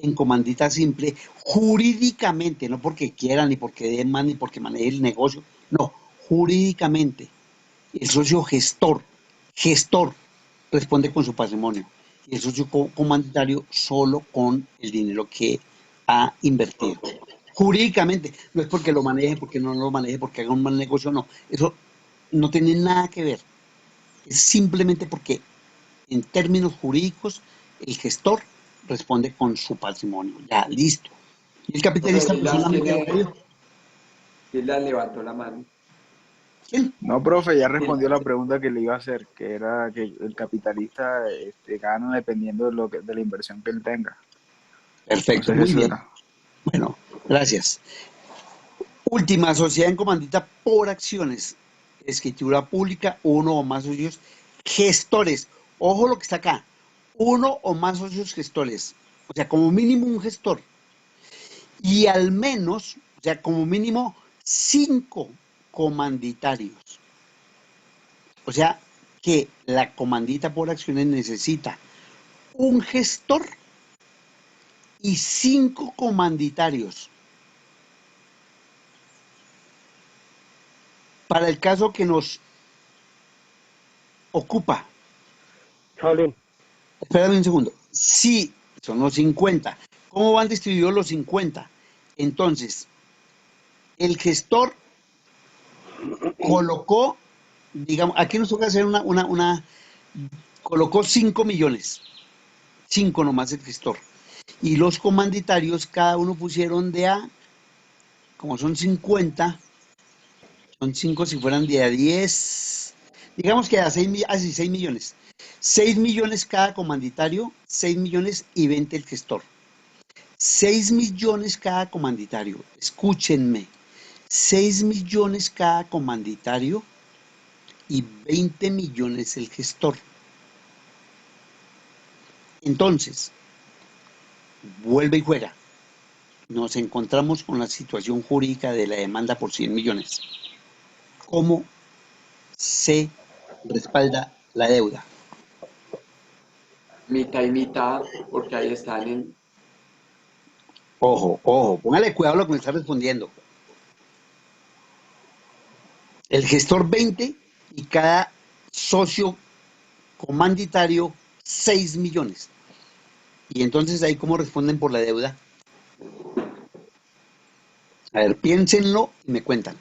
Speaker 5: en comandita simple, jurídicamente, no porque quieran, ni porque den más, ni porque maneje el negocio, no, jurídicamente, el socio gestor, responde con su patrimonio y el socio comanditario solo con el dinero que ha invertido. Jurídicamente, no es porque lo maneje, porque no lo maneje, porque haga un mal negocio, no, eso no tiene nada que ver, es simplemente porque en términos jurídicos el gestor responde con su patrimonio, ya, listo. Y el
Speaker 9: Profe,
Speaker 5: capitalista pues
Speaker 9: Gilas
Speaker 5: solamente lo que dio.
Speaker 9: Gilas levantó la mano.
Speaker 5: ¿Quién?
Speaker 13: No, profe, ya respondió la pregunta que le iba a hacer, que era que el capitalista gana dependiendo de la inversión que él tenga.
Speaker 5: Perfecto,
Speaker 13: Entonces
Speaker 5: muy
Speaker 13: eso
Speaker 5: bien.
Speaker 13: era.
Speaker 5: Bueno, gracias. Última, sociedad en comandita por acciones. Escritura pública, uno o más socios gestores. Ojo lo que está acá. Uno o más socios gestores. O sea, como mínimo un gestor. Y al menos, o sea, como mínimo 5 comanditarios. O sea, que la comandita por acciones necesita un gestor y 5 comanditarios. Para el caso que nos ocupa. Espérame un segundo. Sí, son los 50. ¿Cómo van distribuidos los 50? Entonces, el gestor colocó, digamos, aquí nos toca hacer colocó 5 millones. 5 nomás el gestor. Y los comanditarios, cada uno pusieron como son 50, son 5 si fueran de a 10, digamos que a 6 millones. 6 millones cada comanditario, 6 millones y 20 el gestor. 6 millones cada comanditario, escúchenme, 6 millones cada comanditario y 20 millones el gestor. Entonces, vuelve y juega. Nos encontramos con la situación jurídica de la demanda por 100 millones. ¿Cómo se respalda la deuda?
Speaker 9: Mitad y mitad, porque ahí están en...
Speaker 5: Ojo, póngale cuidado a lo que me está respondiendo. El gestor 20 y cada socio comanditario 6 millones. Y entonces ahí cómo responden por la deuda. A ver, piénsenlo y me cuentan.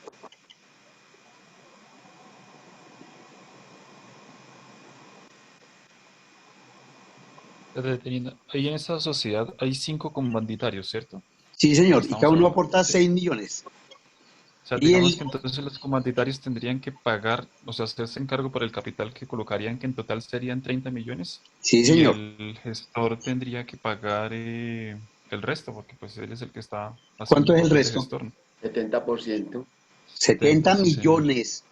Speaker 1: Ahí en esta sociedad hay 5 comanditarios, ¿cierto?
Speaker 5: Sí, señor, y
Speaker 1: Estamos
Speaker 5: cada uno
Speaker 1: hablando.
Speaker 5: aporta
Speaker 1: Sí.
Speaker 5: 6 millones.
Speaker 1: O sea,
Speaker 5: Y
Speaker 1: digamos que entonces los comanditarios tendrían que pagar, o sea, hacerse encargo por el capital que colocarían, que en total serían 30 millones.
Speaker 5: sí,
Speaker 1: Y
Speaker 5: señor.
Speaker 1: el gestor tendría que pagar el resto, porque pues él es el que está haciendo
Speaker 5: ¿Cuánto
Speaker 1: el
Speaker 5: es el
Speaker 1: papel de
Speaker 5: resto?
Speaker 1: gestor, ¿no?
Speaker 9: 70%.
Speaker 5: 70
Speaker 1: Sí, señor.
Speaker 5: millones.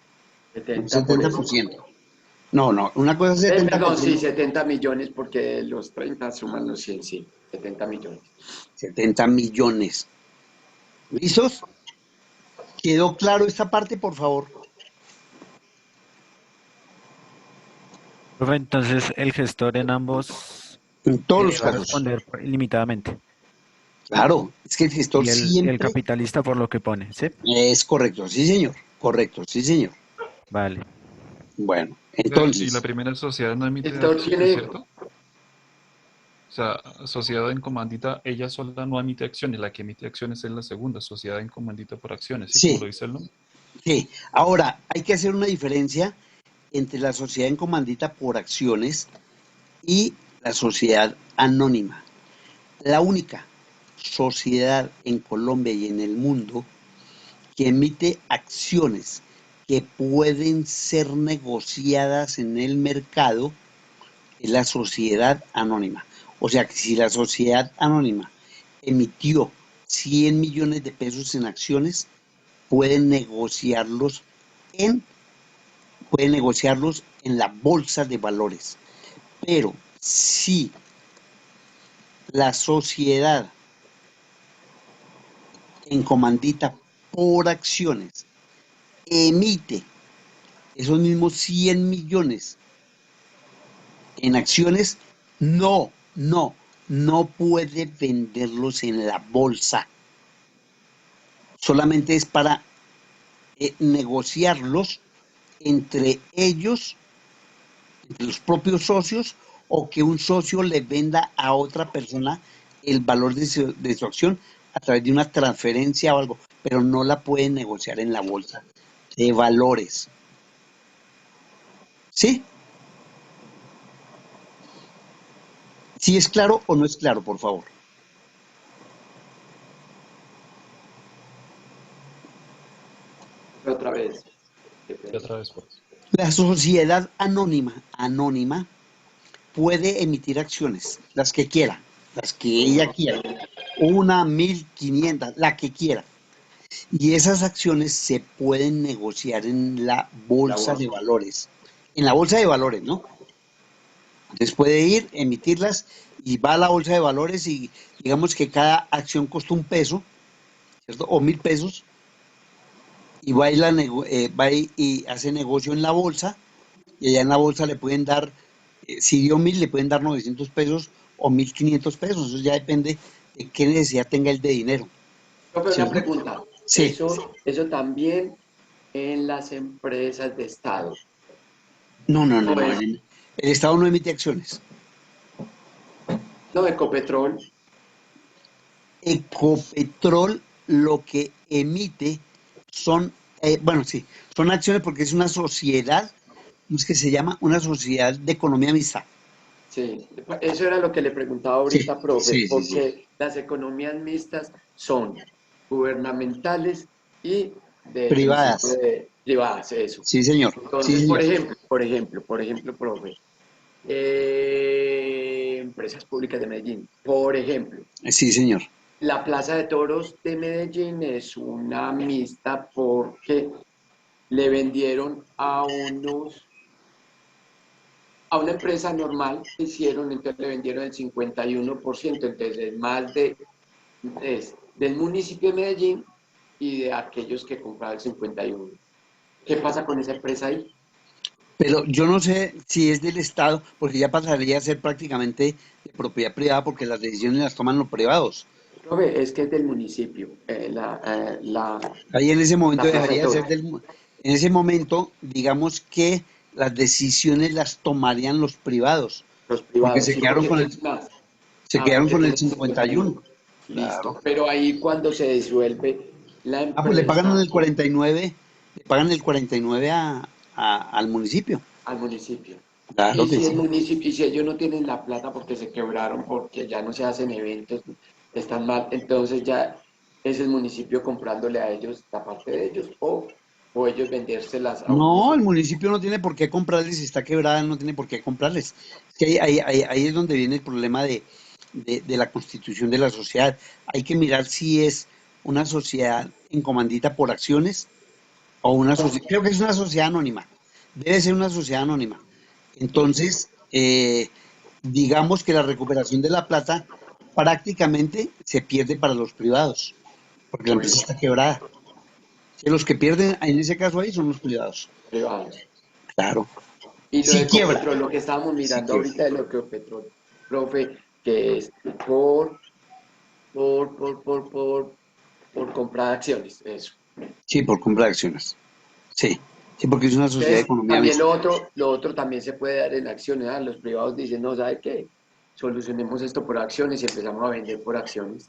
Speaker 9: 70 por eso.
Speaker 5: 70%. No, una cosa es
Speaker 9: Perdón, sí,
Speaker 5: 70%.
Speaker 9: 70 millones porque los 30 suman los 100, sí, 70 millones.
Speaker 5: 70 millones. ¿Listos? ¿Quedó claro esta parte, por favor?
Speaker 11: Profe, entonces el gestor en ambos
Speaker 5: En todos los
Speaker 11: va a
Speaker 5: casos.
Speaker 11: responder ilimitadamente.
Speaker 5: Claro, es que el gestor
Speaker 11: Y el
Speaker 5: siempre
Speaker 11: capitalista por lo que pone, ¿sí?
Speaker 5: es correcto, sí, señor. Correcto, sí, señor.
Speaker 11: Vale.
Speaker 5: Bueno,
Speaker 1: Y la
Speaker 5: entonces,
Speaker 1: primera sociedad no emite
Speaker 9: Gestor
Speaker 1: acciones,
Speaker 9: tiene,
Speaker 1: ¿cierto? O sea, sociedad en comandita, ella sola no emite acciones, la que emite acciones es la segunda, sociedad en comandita por acciones, ¿sí? Como lo
Speaker 5: sí,
Speaker 1: dice el nombre.
Speaker 5: sí. Ahora, hay que hacer una diferencia entre la sociedad en comandita por acciones y la sociedad anónima. La única sociedad en Colombia y en el mundo que emite acciones que pueden ser negociadas en el mercado es la sociedad anónima. O sea que si la sociedad anónima emitió 100 millones de pesos en acciones, pueden negociarlos en la bolsa de valores. Pero si la sociedad en comandita por acciones emite esos mismos 100 millones en acciones, no puede venderlos en la bolsa. Solamente es para negociarlos entre ellos, entre los propios socios, o que un socio le venda a otra persona el valor de su acción a través de una transferencia o algo, pero no la pueden negociar en la bolsa de valores. ¿Sí? ¿Sí es claro o no es claro, por favor?
Speaker 9: Otra vez.
Speaker 1: Y otra vez, por favor.
Speaker 5: La sociedad anónima puede emitir acciones, las que quiera, las que ella quiera, 1, 1.500, la que quiera. Y esas acciones se pueden negociar en la bolsa de valores. En la bolsa de valores, ¿no? Entonces puede ir, emitirlas y va a la bolsa de valores y digamos que cada acción costó $1, ¿cierto? O 1.000 pesos. Y va y hace negocio en la bolsa. Y allá en la bolsa le pueden dar, si dio 1.000, le pueden dar 900 pesos o 1.500 pesos. Eso ya depende de qué necesidad tenga él de dinero.
Speaker 9: Profe, una pregunta.
Speaker 5: Sí.
Speaker 9: Eso también en las empresas de Estado.
Speaker 5: No. El Estado no emite acciones.
Speaker 9: No, Ecopetrol.
Speaker 5: Ecopetrol lo que emite son, son acciones porque es una sociedad, ¿cómo es que se llama? Una sociedad de economía mixta.
Speaker 9: Sí, eso era lo que le preguntaba ahorita,
Speaker 5: Sí,
Speaker 9: profe, porque
Speaker 5: sí.
Speaker 9: las economías mixtas son gubernamentales y de
Speaker 5: Privadas.
Speaker 9: principio de privadas, eso.
Speaker 5: Sí, señor.
Speaker 9: Entonces,
Speaker 5: Sí, señor.
Speaker 9: por ejemplo, profe, empresas públicas de Medellín, por ejemplo.
Speaker 5: Sí, señor.
Speaker 9: La Plaza de Toros de Medellín es una mixta porque le vendieron a una empresa normal que hicieron, entonces le vendieron el 51%, entonces es del municipio de Medellín y de aquellos que compraron el 51%. ¿Qué pasa con esa empresa ahí?
Speaker 5: Pero yo no sé si es del Estado, porque ya pasaría a ser prácticamente de propiedad privada, porque las decisiones las toman los privados.
Speaker 9: Profe, es que es del municipio.
Speaker 5: Ahí en ese momento
Speaker 9: la Plaza de
Speaker 5: dejaría de
Speaker 9: Toros.
Speaker 5: ser en ese momento, digamos que las decisiones las tomarían los privados.
Speaker 9: Los
Speaker 5: Porque
Speaker 9: privados,
Speaker 5: se
Speaker 9: sí,
Speaker 5: quedaron
Speaker 9: porque
Speaker 5: con
Speaker 9: tienen más.
Speaker 5: quedaron
Speaker 9: Porque
Speaker 5: con el
Speaker 9: tienen
Speaker 5: 51.
Speaker 9: Listo.
Speaker 5: Claro.
Speaker 9: Pero ahí cuando se disuelve la empresa.
Speaker 5: Pues le pagan el 49, al municipio.
Speaker 9: Al municipio.
Speaker 5: Claro
Speaker 9: Y
Speaker 5: que
Speaker 9: si el
Speaker 5: sí.
Speaker 9: municipio, y si ellos no tienen la plata porque se quebraron, porque ya no se hacen eventos, están mal, entonces ya es el municipio comprándole a ellos la parte de ellos, o ellos vendérselas a unos.
Speaker 5: No, el municipio no tiene por qué comprarles, si está quebrada, no tiene por qué comprarles. Es que ahí es donde viene el problema de la constitución de la sociedad. Hay que mirar si es una sociedad en comandita por acciones o una sociedad, creo que es una sociedad anónima, debe ser una sociedad anónima. Entonces, digamos que la recuperación de la plata prácticamente se pierde para los privados, porque la empresa está quebrada. Que los que pierden en ese caso ahí son los privados.
Speaker 9: Privados.
Speaker 5: Claro.
Speaker 9: Y lo de
Speaker 5: Sí quiebra.
Speaker 9: Ecopetrol, lo que estábamos
Speaker 5: Sí
Speaker 9: mirando
Speaker 5: quiebra.
Speaker 9: ahorita de lo que Ecopetrol, profe, que es por comprar acciones, eso.
Speaker 5: Sí, por compra de acciones. Sí. Sí, porque es una sociedad de
Speaker 9: Entonces,
Speaker 5: economía
Speaker 9: también
Speaker 5: mixta.
Speaker 9: lo otro también se puede dar en acciones. Los privados dicen, no, ¿sabe qué? Solucionemos esto por acciones y empezamos a vender por acciones.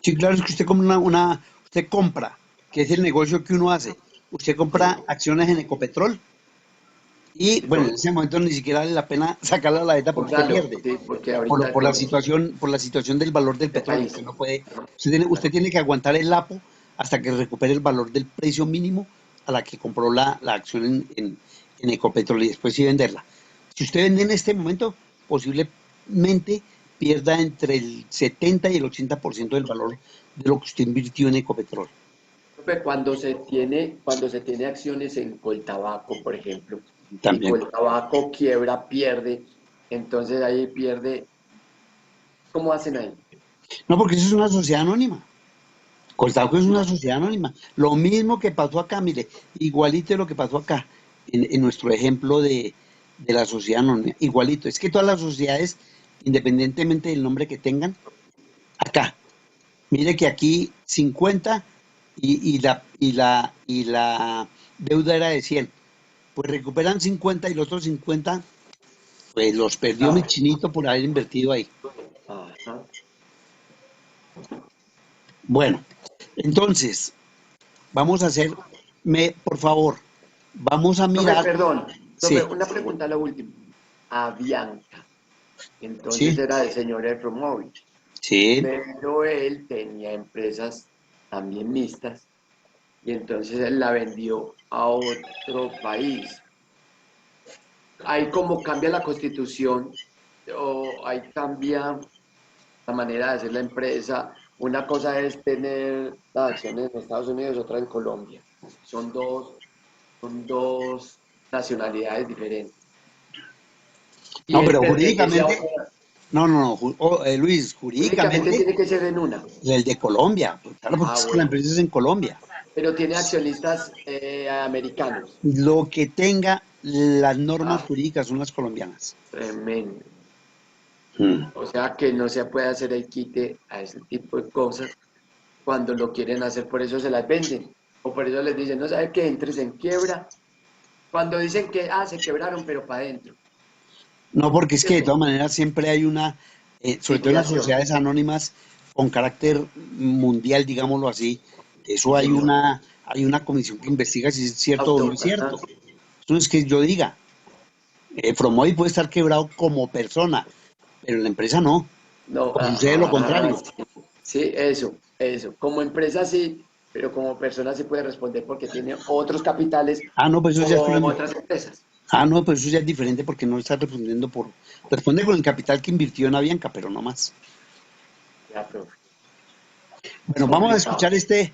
Speaker 5: Sí, claro, es que usted compra usted compra, que es el negocio que uno hace. Usted compra acciones en Ecopetrol Y bueno, en ese momento ni siquiera vale la pena sacarla a la venta porque usted
Speaker 9: Claro,
Speaker 5: pierde.
Speaker 9: sí, porque ahorita
Speaker 5: Por la
Speaker 9: estamos
Speaker 5: situación del valor del
Speaker 9: de
Speaker 5: petróleo.
Speaker 9: país.
Speaker 5: Usted no puede, usted tiene que aguantar el lapo hasta que recupere el valor del precio mínimo a la que compró la acción en Ecopetrol y después sí venderla. Si usted vende en este momento, posiblemente pierda entre el 70 y el 80% del valor de lo que usted invirtió en Ecopetrol.
Speaker 9: Profe, cuando se tiene acciones en Coltabaco, por ejemplo, y
Speaker 5: También.
Speaker 9: Coltabaco quiebra, pierde, entonces ahí pierde, ¿cómo hacen ahí?
Speaker 5: No, porque eso es una sociedad anónima. Coltabaco es una sociedad anónima. Lo mismo que pasó acá, mire, igualito lo que pasó acá, en nuestro ejemplo de la sociedad anónima. Igualito. Es que todas las sociedades, independientemente del nombre que tengan, acá. Mire que aquí 50 y la deuda era de 100. Pues recuperan 50 y los otros 50, pues los perdió mi chinito por haber invertido ahí.
Speaker 9: Ajá.
Speaker 5: Bueno, entonces, vamos a hacer, por favor, vamos a
Speaker 9: Profe,
Speaker 5: mirar.
Speaker 9: perdón,
Speaker 5: Sí,
Speaker 9: profe, una pregunta la última. Avianca, entonces
Speaker 5: sí,
Speaker 9: era del señor Efromóvil,
Speaker 5: sí.
Speaker 9: pero él tenía empresas también mixtas y entonces él la vendió a otro país. Ahí como cambia la constitución o ahí cambia la manera de hacer la empresa. Una cosa es tener las acciones en Estados Unidos, otra en Colombia. Son dos nacionalidades diferentes. Y
Speaker 5: No,
Speaker 9: él
Speaker 5: pero
Speaker 9: pertenece a
Speaker 5: jurídicamente,
Speaker 9: otra.
Speaker 5: no, Luis,
Speaker 9: Únicamente
Speaker 5: jurídicamente,
Speaker 9: tiene que ser en una.
Speaker 5: el de Colombia, pues, claro, porque
Speaker 9: Ah,
Speaker 5: es que la
Speaker 9: bueno.
Speaker 5: empresa es en Colombia.
Speaker 9: Pero tiene accionistas americanos.
Speaker 5: Lo que tenga las normas
Speaker 9: Ah,
Speaker 5: jurídicas son las colombianas.
Speaker 9: tremendo.
Speaker 5: Mm.
Speaker 9: O sea que no se puede hacer el quite a ese tipo de cosas cuando lo quieren hacer, por eso se las venden. O por eso les dicen, no sabe que entres en quiebra. Cuando dicen que, se quebraron, pero para adentro.
Speaker 5: No, porque es que de
Speaker 9: ¿Cierto?
Speaker 5: todas maneras siempre hay una, sobre todo en las
Speaker 9: Liquidación.
Speaker 5: sociedades anónimas con carácter mundial, digámoslo así, eso
Speaker 9: Sí, señor.
Speaker 5: hay una comisión que investiga si es cierto o no es
Speaker 9: Ajá.
Speaker 5: cierto. Eso no es que yo diga, Fromoy puede estar quebrado como persona, pero la empresa no,
Speaker 9: No,
Speaker 5: o sucede lo contrario.
Speaker 9: sí, sí, eso. Como empresa sí, pero como persona sí puede responder porque tiene otros capitales
Speaker 5: Ah, no, pues eso ya es
Speaker 9: como
Speaker 5: problema.
Speaker 9: otras empresas.
Speaker 5: Ah, no, pues eso ya es diferente porque no está respondiendo responde con el capital que invirtió en Avianca, pero no más.
Speaker 9: Ya, profe.
Speaker 5: Bueno, vamos a escuchar este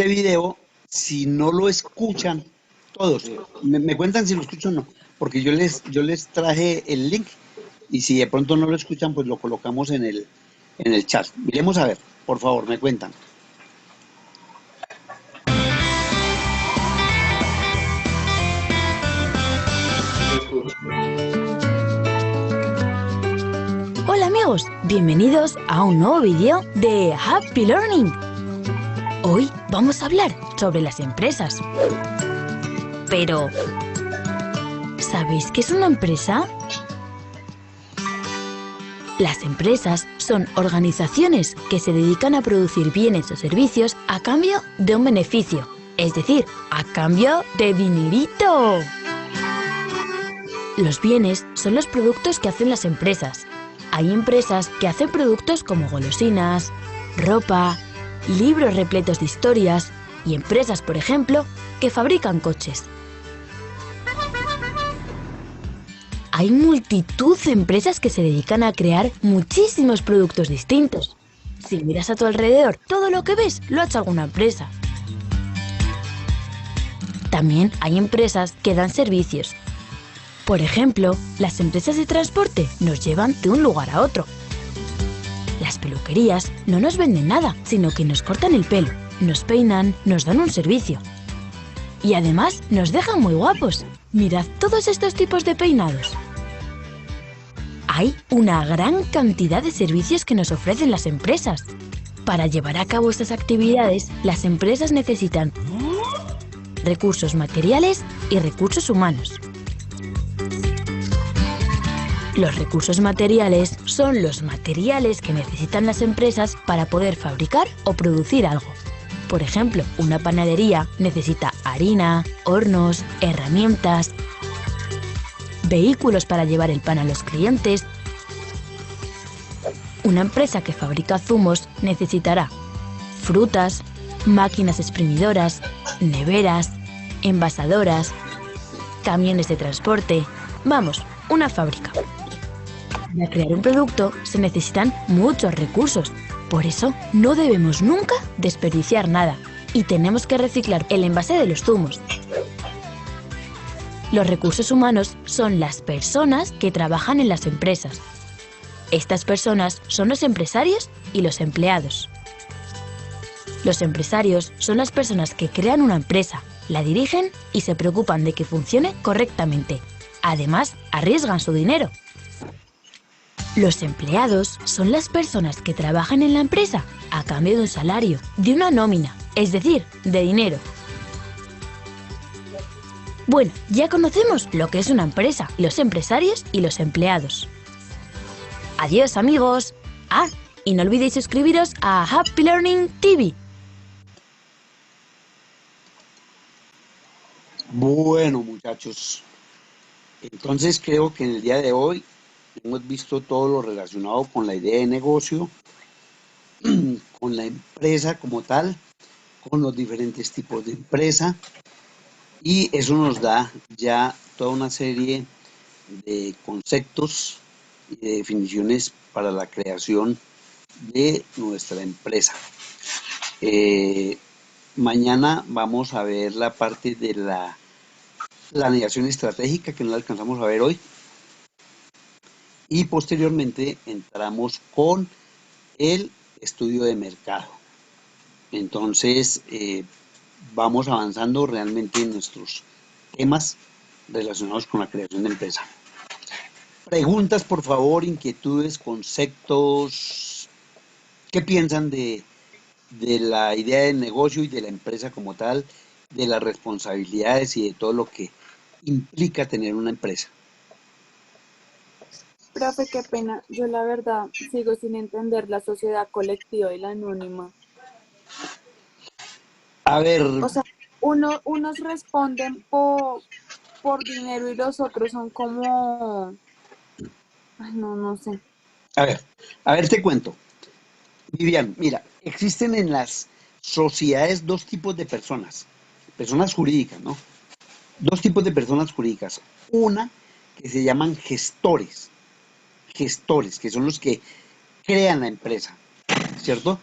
Speaker 5: video. Si no lo escuchan, todos,
Speaker 9: Sí.
Speaker 5: me cuentan si lo escuchan o no, porque yo les traje el link y si de pronto no lo escuchan, pues lo colocamos en el chat. Miremos a ver, por favor, me cuentan.
Speaker 14: Hola amigos, bienvenidos a un nuevo vídeo de Happy Learning. Hoy vamos a hablar sobre las empresas. Pero, ¿sabéis qué es una empresa? Las empresas son organizaciones que se dedican a producir bienes o servicios a cambio de un beneficio, es decir, a cambio de dinerito. Los bienes son los productos que hacen las empresas. Hay empresas que hacen productos como golosinas, ropa, libros repletos de historias y empresas, por ejemplo, que fabrican coches. Hay multitud de empresas que se dedican a crear muchísimos productos distintos. Si miras a tu alrededor, todo lo que ves lo ha hecho alguna empresa. También hay empresas que dan servicios. Por ejemplo, las empresas de transporte nos llevan de un lugar a otro. Las peluquerías no nos venden nada, sino que nos cortan el pelo, nos peinan, nos dan un servicio. Y además nos dejan muy guapos. Mirad todos estos tipos de peinados. Hay una gran cantidad de servicios que nos ofrecen las empresas. Para llevar a cabo estas actividades, las empresas necesitan recursos materiales y recursos humanos. Los recursos materiales son los materiales que necesitan las empresas para poder fabricar o producir algo. Por ejemplo, una panadería necesita harina, hornos, herramientas. vehículos para llevar el pan a los clientes. Una empresa que fabrica zumos necesitará frutas, máquinas exprimidoras, neveras, envasadoras, camiones de transporte. Vamos, una fábrica. Para crear un producto se necesitan muchos recursos. Por eso no debemos nunca desperdiciar nada y tenemos que reciclar el envase de los zumos. Los recursos humanos son las personas que trabajan en las empresas. Estas personas son los empresarios y los empleados. Los empresarios son las personas que crean una empresa, la dirigen y se preocupan de que funcione correctamente. Además, arriesgan su dinero. Los empleados son las personas que trabajan en la empresa a cambio de un salario, de una nómina, es decir, de dinero. Bueno, ya conocemos lo que es una empresa, los empresarios y los empleados. Adiós, amigos. Ah, y no olvidéis suscribiros a Happy Learning TV.
Speaker 5: Bueno, muchachos, entonces creo que en el día de hoy hemos visto todo lo relacionado con la idea de negocio, con la empresa como tal, con los diferentes tipos de empresa, y eso nos da ya toda una serie de conceptos y de definiciones para la creación de nuestra empresa. Mañana vamos a ver la parte de la planeación estratégica que no la alcanzamos a ver hoy. Y posteriormente entramos con el estudio de mercado. Entonces, vamos avanzando realmente en nuestros temas relacionados con la creación de empresa. Preguntas, por favor, inquietudes, conceptos. ¿Qué piensan de la idea del negocio y de la empresa como tal, de las responsabilidades y de todo lo que implica tener una empresa?
Speaker 2: Profe, qué pena. Yo la verdad sigo sin entender la sociedad colectiva y la anónima.
Speaker 5: A ver.
Speaker 2: O sea, unos responden por dinero y los otros son como... Ay, no sé.
Speaker 5: A ver, te cuento. Vivian, mira, existen en las sociedades dos tipos de personas jurídicas, ¿no? Dos tipos de personas jurídicas. Una que se llaman gestores, que son los que crean la empresa, ¿cierto?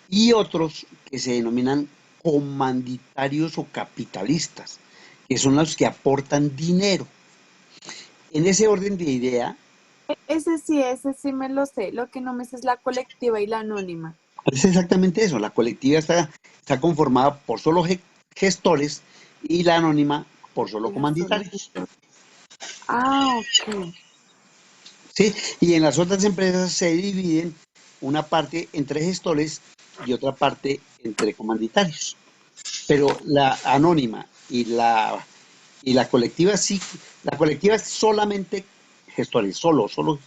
Speaker 5: Y otros que se denominan comanditarios o capitalistas, que son los que aportan dinero. En ese orden de idea...
Speaker 2: Ese sí me lo sé. Lo que no me sé es la colectiva y la anónima.
Speaker 5: Es exactamente eso. La colectiva está conformada por solo gestores y la anónima por solo comanditarios.
Speaker 2: Ah, ok.
Speaker 5: Sí, y en las otras empresas se dividen una parte entre gestores y otra parte entre comanditarios. Pero la anónima y la colectiva sí, la colectiva es solamente gestores, solo,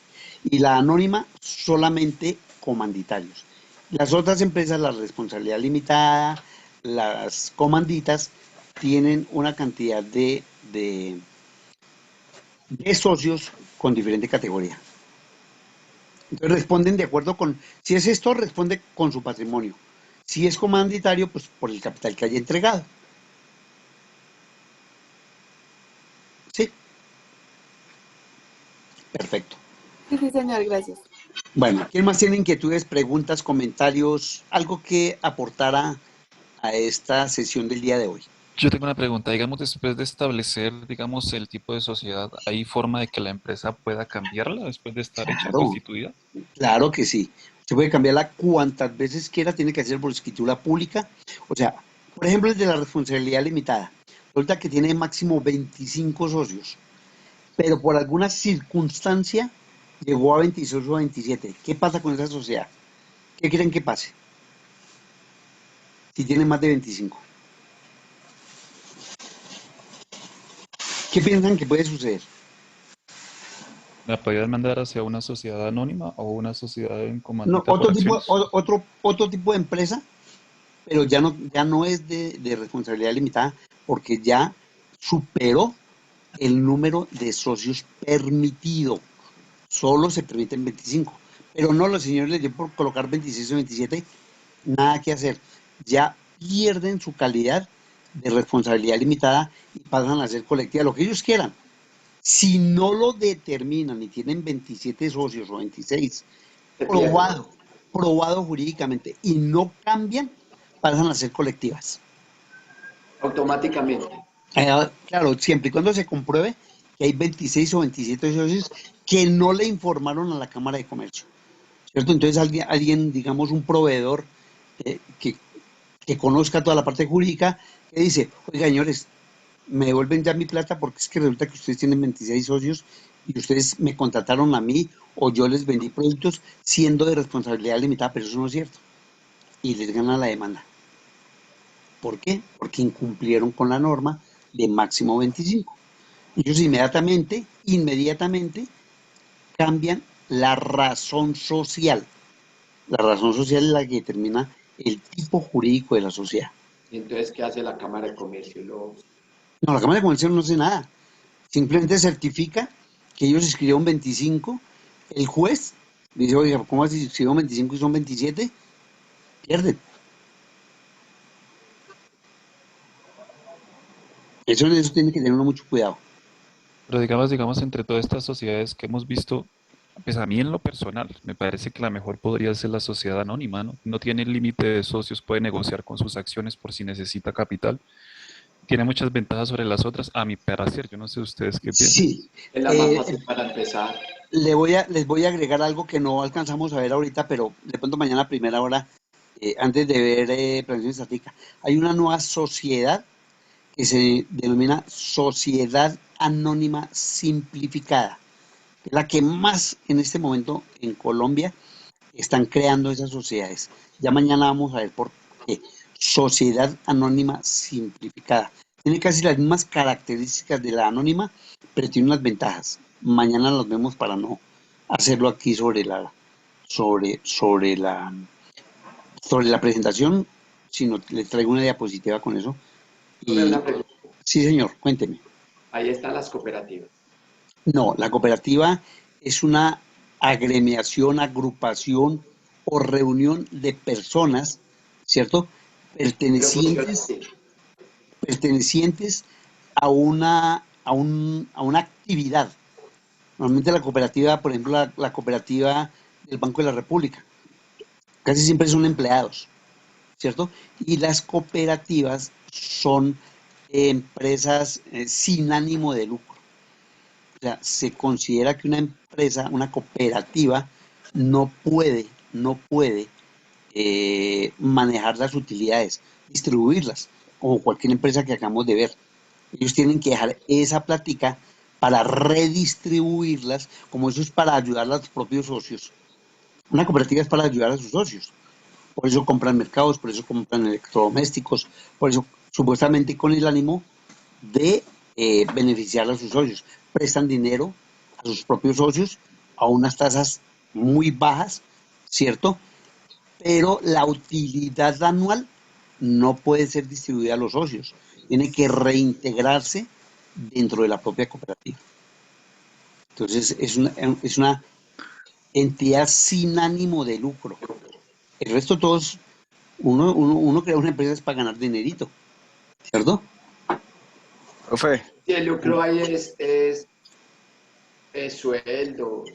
Speaker 5: y la anónima solamente comanditarios. Las otras empresas, la responsabilidad limitada, las comanditas, tienen una cantidad de socios con diferente categoría. Entonces responden de acuerdo con, si es gestor, responde con su patrimonio. Si es comanditario, pues por el capital que haya entregado. ¿Sí? Perfecto.
Speaker 2: Sí, señor, gracias.
Speaker 5: Bueno, ¿quién más tiene inquietudes, preguntas, comentarios, algo que aportara a esta sesión del día de hoy?
Speaker 1: Yo tengo una pregunta, digamos, después de establecer, digamos, el tipo de sociedad, ¿hay forma de que la empresa pueda cambiarla después de estar hecha, constituida?
Speaker 5: Claro que sí. Se puede cambiarla cuantas veces quiera, tiene que hacer por escritura pública. O sea, por ejemplo, el de la responsabilidad limitada. Resulta que tiene máximo 25 socios, pero por alguna circunstancia llegó a 26 o 27. ¿Qué pasa con esa sociedad? ¿Qué creen que pase? Si tiene más de 25. ¿Qué piensan que puede suceder?
Speaker 1: ¿La podrías mandar hacia una sociedad anónima o una sociedad en
Speaker 5: No,
Speaker 1: comandita por acciones?
Speaker 5: otro tipo de empresa, pero ya no es de responsabilidad limitada, porque ya superó el número de socios permitido. Solo se permiten 25. Pero no, los señores les dio por colocar 26 o 27, nada que hacer. Ya pierden su calidad de responsabilidad limitada y pasan a ser colectiva, lo que ellos quieran. Si no lo determinan y tienen 27 socios o 26, probado jurídicamente, y no cambian, pasan a ser colectivas.
Speaker 9: Automáticamente.
Speaker 5: Claro, siempre y cuando se compruebe que hay 26 o 27 socios que no le informaron a la Cámara de Comercio, ¿cierto? Entonces alguien digamos, un proveedor que conozca toda la parte jurídica, que dice, oiga, señores, me devuelven ya mi plata porque es que resulta que ustedes tienen 26 socios y ustedes me contrataron a mí o yo les vendí productos siendo de responsabilidad limitada, pero eso no es cierto. Y les gana la demanda. ¿Por qué? Porque incumplieron con la norma de máximo 25. Ellos inmediatamente cambian la razón social. La razón social es la que determina el tipo jurídico de la sociedad.
Speaker 9: ¿Y entonces qué hace la Cámara de Comercio?
Speaker 5: No, la Cámara de Comercio no hace nada. Simplemente certifica que ellos escribieron 25. El juez dice, oiga, ¿cómo así escribieron 25 y son 27? Pierden. Eso tiene que tener uno mucho cuidado.
Speaker 1: Pero digamos, entre todas estas sociedades que hemos visto, pues a mí en lo personal, me parece que la mejor podría ser la sociedad anónima, ¿no? No tiene límite de socios, puede negociar con sus acciones por si necesita capital. Tiene muchas ventajas sobre las otras, a mi parecer. Yo no sé ustedes qué piensan.
Speaker 5: Sí.
Speaker 9: Es la más fácil para empezar.
Speaker 5: Les voy a agregar algo que no alcanzamos a ver ahorita, pero de pronto mañana a primera hora, antes de ver Planeación Estática. Hay una nueva sociedad que se denomina Sociedad Anónima Simplificada. Es la que más en este momento en Colombia están creando esas sociedades. Ya mañana vamos a ver por qué. Sociedad Anónima Simplificada. Tiene casi las mismas características de la anónima, pero tiene unas ventajas. Mañana los vemos para no hacerlo aquí sobre la presentación, sino les traigo una diapositiva con eso.
Speaker 9: Una pregunta.
Speaker 5: Sí, señor, cuénteme.
Speaker 9: Ahí están las cooperativas.
Speaker 5: No, la cooperativa es una agremiación, agrupación o reunión de personas, ¿cierto? Pertenecientes a una actividad. Normalmente la cooperativa, por ejemplo, la cooperativa del Banco de la República, casi siempre son empleados, ¿cierto? Y las cooperativas son empresas sin ánimo de lucro. O sea, se considera que una empresa, una cooperativa, no puede manejar las utilidades, distribuirlas, como cualquier empresa que acabamos de ver. Ellos tienen que dejar esa plática para redistribuirlas, como eso es para ayudar a los propios socios. Una cooperativa es para ayudar a sus socios. Por eso compran mercados, por eso compran electrodomésticos, por eso supuestamente con el ánimo de beneficiar a sus socios. Prestan dinero a sus propios socios a unas tasas muy bajas, ¿cierto? Pero la utilidad anual no puede ser distribuida a los socios. Tiene que reintegrarse dentro de la propia cooperativa. Entonces, es una entidad sin ánimo de lucro. El resto todos, uno crea una empresa es para ganar dinerito, ¿cierto?
Speaker 13: Profe.
Speaker 9: Sí, el lucro ahí es sueldos.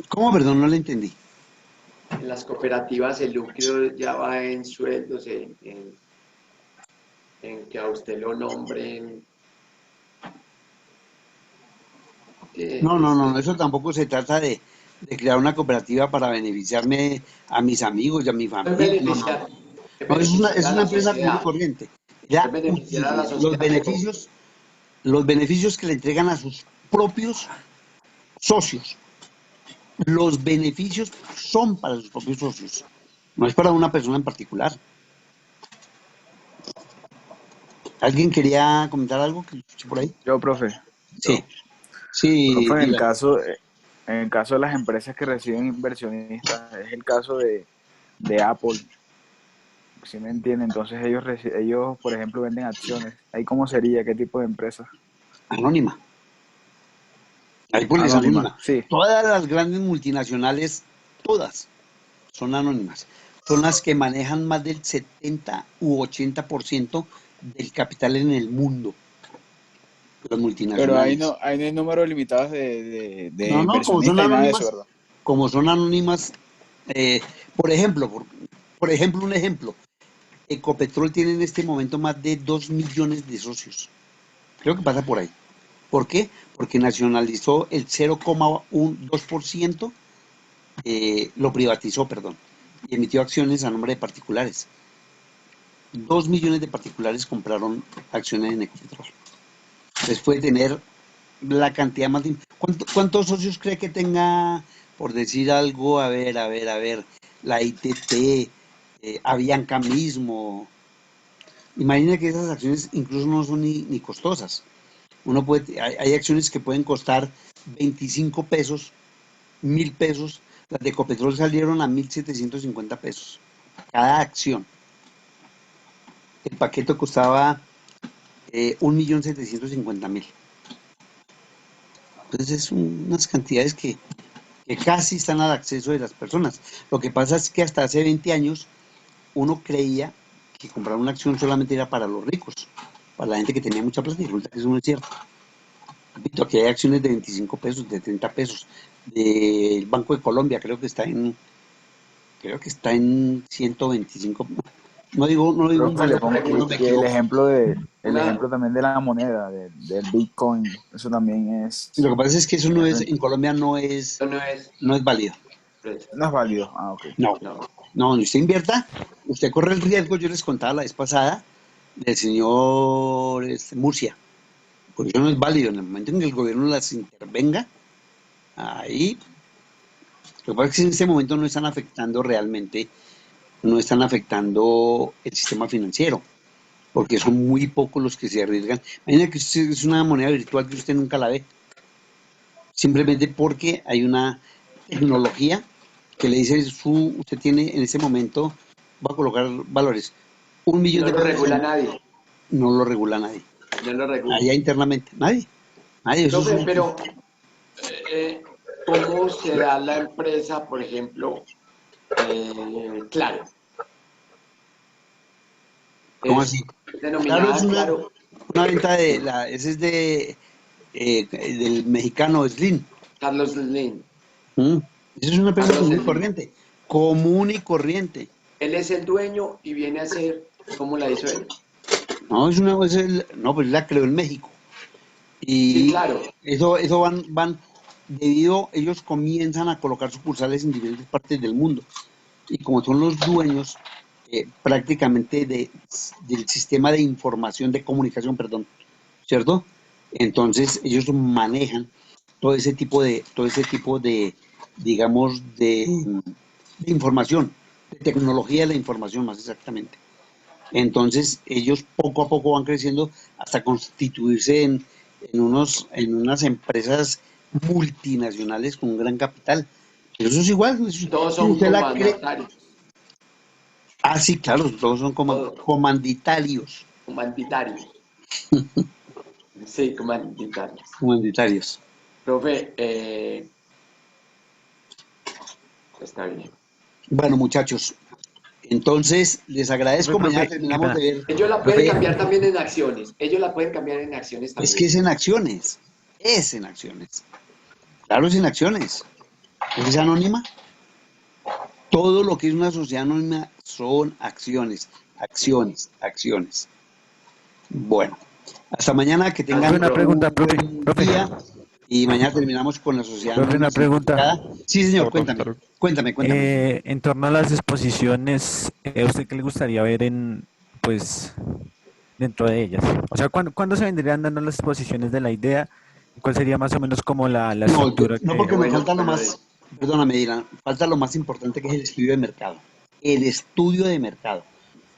Speaker 5: ¿Cómo? Perdón, no le entendí.
Speaker 9: En las cooperativas el lucro ya va en sueldos, en que a usted lo nombren.
Speaker 5: No, eso tampoco se trata de crear una cooperativa para beneficiarme a mis amigos y a mi familia. No, es una empresa común y corriente. Ya, los beneficios que le entregan a sus propios socios. Los beneficios son para sus propios socios, no es para una persona en particular. ¿Alguien quería comentar algo por ahí?
Speaker 13: Yo, profe.
Speaker 5: Sí. Sí.
Speaker 13: Profe, en el caso de las empresas que reciben inversionistas, es el caso de Apple. ¿Sí me entienden? Entonces ellos, por ejemplo, venden acciones. ¿Ahí cómo sería? ¿Qué tipo de empresa?
Speaker 5: Anónima. Ahí pues es
Speaker 13: Anónima,
Speaker 5: anónima.
Speaker 13: sí.
Speaker 5: Todas las grandes multinacionales, todas son anónimas. Son las que manejan más del 70 u 80% del capital en el mundo, las
Speaker 13: Pero
Speaker 5: multinacionales.
Speaker 13: ahí no hay número limitados de
Speaker 5: No, no,
Speaker 13: inversionistas y nada de eso, ¿verdad?
Speaker 5: como son anónimas, eh, por ejemplo, un ejemplo, Ecopetrol tiene en este momento más de 2 millones de socios. Creo que pasa por ahí. ¿Por qué? Porque nacionalizó el 0,2%, lo privatizó, perdón, y emitió acciones a nombre de particulares. 2 millones de particulares compraron acciones en Ecopetrol. Después de tener la cantidad más... ¿Cuántos socios cree que tenga, por decir algo? A ver, la ITT, Avianca mismo. Imagina que esas acciones incluso no son ni costosas. Hay acciones que pueden costar 25 pesos, 1.000 pesos. Las de Ecopetrol salieron a 1.750 pesos cada acción. El paquete costaba 1.750.000. Entonces es unas cantidades que casi están al acceso de las personas. Lo que pasa es que hasta hace 20 años uno creía que comprar una acción solamente era para los ricos, para la gente que tenía mucha plata, y resulta que eso no es cierto. Repito, aquí hay acciones de 25 pesos, de 30 pesos, del Banco de Colombia, creo que está en 125. No digo un
Speaker 13: Profe, le
Speaker 5: valor,
Speaker 13: pongo,
Speaker 5: porque no me
Speaker 13: y el
Speaker 5: equivoco.
Speaker 13: ejemplo también de la moneda, del Bitcoin, eso también es,
Speaker 5: Lo que pasa es que eso no es,
Speaker 13: es-
Speaker 5: en Colombia no es válido.
Speaker 13: no es válido. Ah, ok.
Speaker 5: No, no, usted invierta, usted corre el riesgo, yo les contaba la vez pasada, del señor Murcia, porque eso no es válido. En el momento en que el gobierno las intervenga, ahí, lo que pasa es que en este momento no están afectando realmente, no están afectando el sistema financiero, porque son muy pocos los que se arriesgan. Imagina que es una moneda virtual que usted nunca la ve, simplemente porque hay una tecnología que le dice, usted tiene en ese momento, va a colocar valores, 1 millón
Speaker 9: No
Speaker 5: de
Speaker 9: lo
Speaker 5: pesos,
Speaker 9: regula nadie.
Speaker 5: no lo regula nadie,
Speaker 9: No lo regula.
Speaker 5: allá internamente, nadie, eso es
Speaker 9: Profe, pero ¿cómo se da la empresa, por ejemplo, Claro?
Speaker 5: ¿cómo
Speaker 9: Es
Speaker 5: así? Claro, es
Speaker 9: denominada Claro.
Speaker 5: una venta ese es del mexicano Slim.
Speaker 9: Carlos Slim.
Speaker 5: Eso es una empresa
Speaker 9: Carlos
Speaker 5: común y
Speaker 9: Slim.
Speaker 5: corriente, común y corriente.
Speaker 9: Él es el dueño y viene a ser, ¿cómo la hizo él?
Speaker 5: No, pues la creó en México.
Speaker 9: Sí,
Speaker 5: Y
Speaker 9: claro.
Speaker 5: eso ellos comienzan a colocar sucursales en diferentes partes del mundo. Y como son los dueños prácticamente del sistema de información, de comunicación, perdón, ¿cierto? Entonces ellos manejan todo ese tipo de digamos, de información, de tecnología de la información más exactamente. Entonces ellos poco a poco van creciendo hasta constituirse en unas empresas multinacionales con un gran capital. Pero eso es igual,
Speaker 9: Todos
Speaker 5: si
Speaker 9: son
Speaker 5: usted la cree.
Speaker 9: comandatarios.
Speaker 5: Ah, sí, claro, todos son comanditarios.
Speaker 9: Comanditarios. Sí, comanditarios.
Speaker 5: Comanditarios.
Speaker 9: Profe, está bien.
Speaker 5: Bueno, muchachos, entonces les agradezco. Mañana terminamos de ver.
Speaker 9: Ellos la pueden cambiar también en acciones. Ellos la pueden cambiar en acciones también.
Speaker 5: Es que es en acciones. Es en acciones. Claro, es en acciones. ¿Es anónima? Todo lo que es una sociedad anónima son acciones. Acciones, acciones. Bueno, hasta mañana, que tengan
Speaker 11: Profe, una pregunta,
Speaker 5: un
Speaker 11: profe,
Speaker 5: buen día. Y mañana terminamos con la sociedad
Speaker 11: profe,
Speaker 5: anónima
Speaker 11: una pregunta.
Speaker 5: simplificada. Sí, señor,
Speaker 1: Perdón,
Speaker 5: cuéntame.
Speaker 1: perdón.
Speaker 5: Cuéntame.
Speaker 11: En torno a las exposiciones, ¿a usted qué le gustaría ver pues, dentro de ellas? O sea, ¿cuándo se vendrían dando las exposiciones de la idea? ¿Cuál sería más o menos como la
Speaker 5: No,
Speaker 11: estructura
Speaker 5: no,
Speaker 11: que...
Speaker 5: porque me falta lo más, perdóname, Dylan, falta lo más importante, que es el estudio de mercado. El estudio de mercado.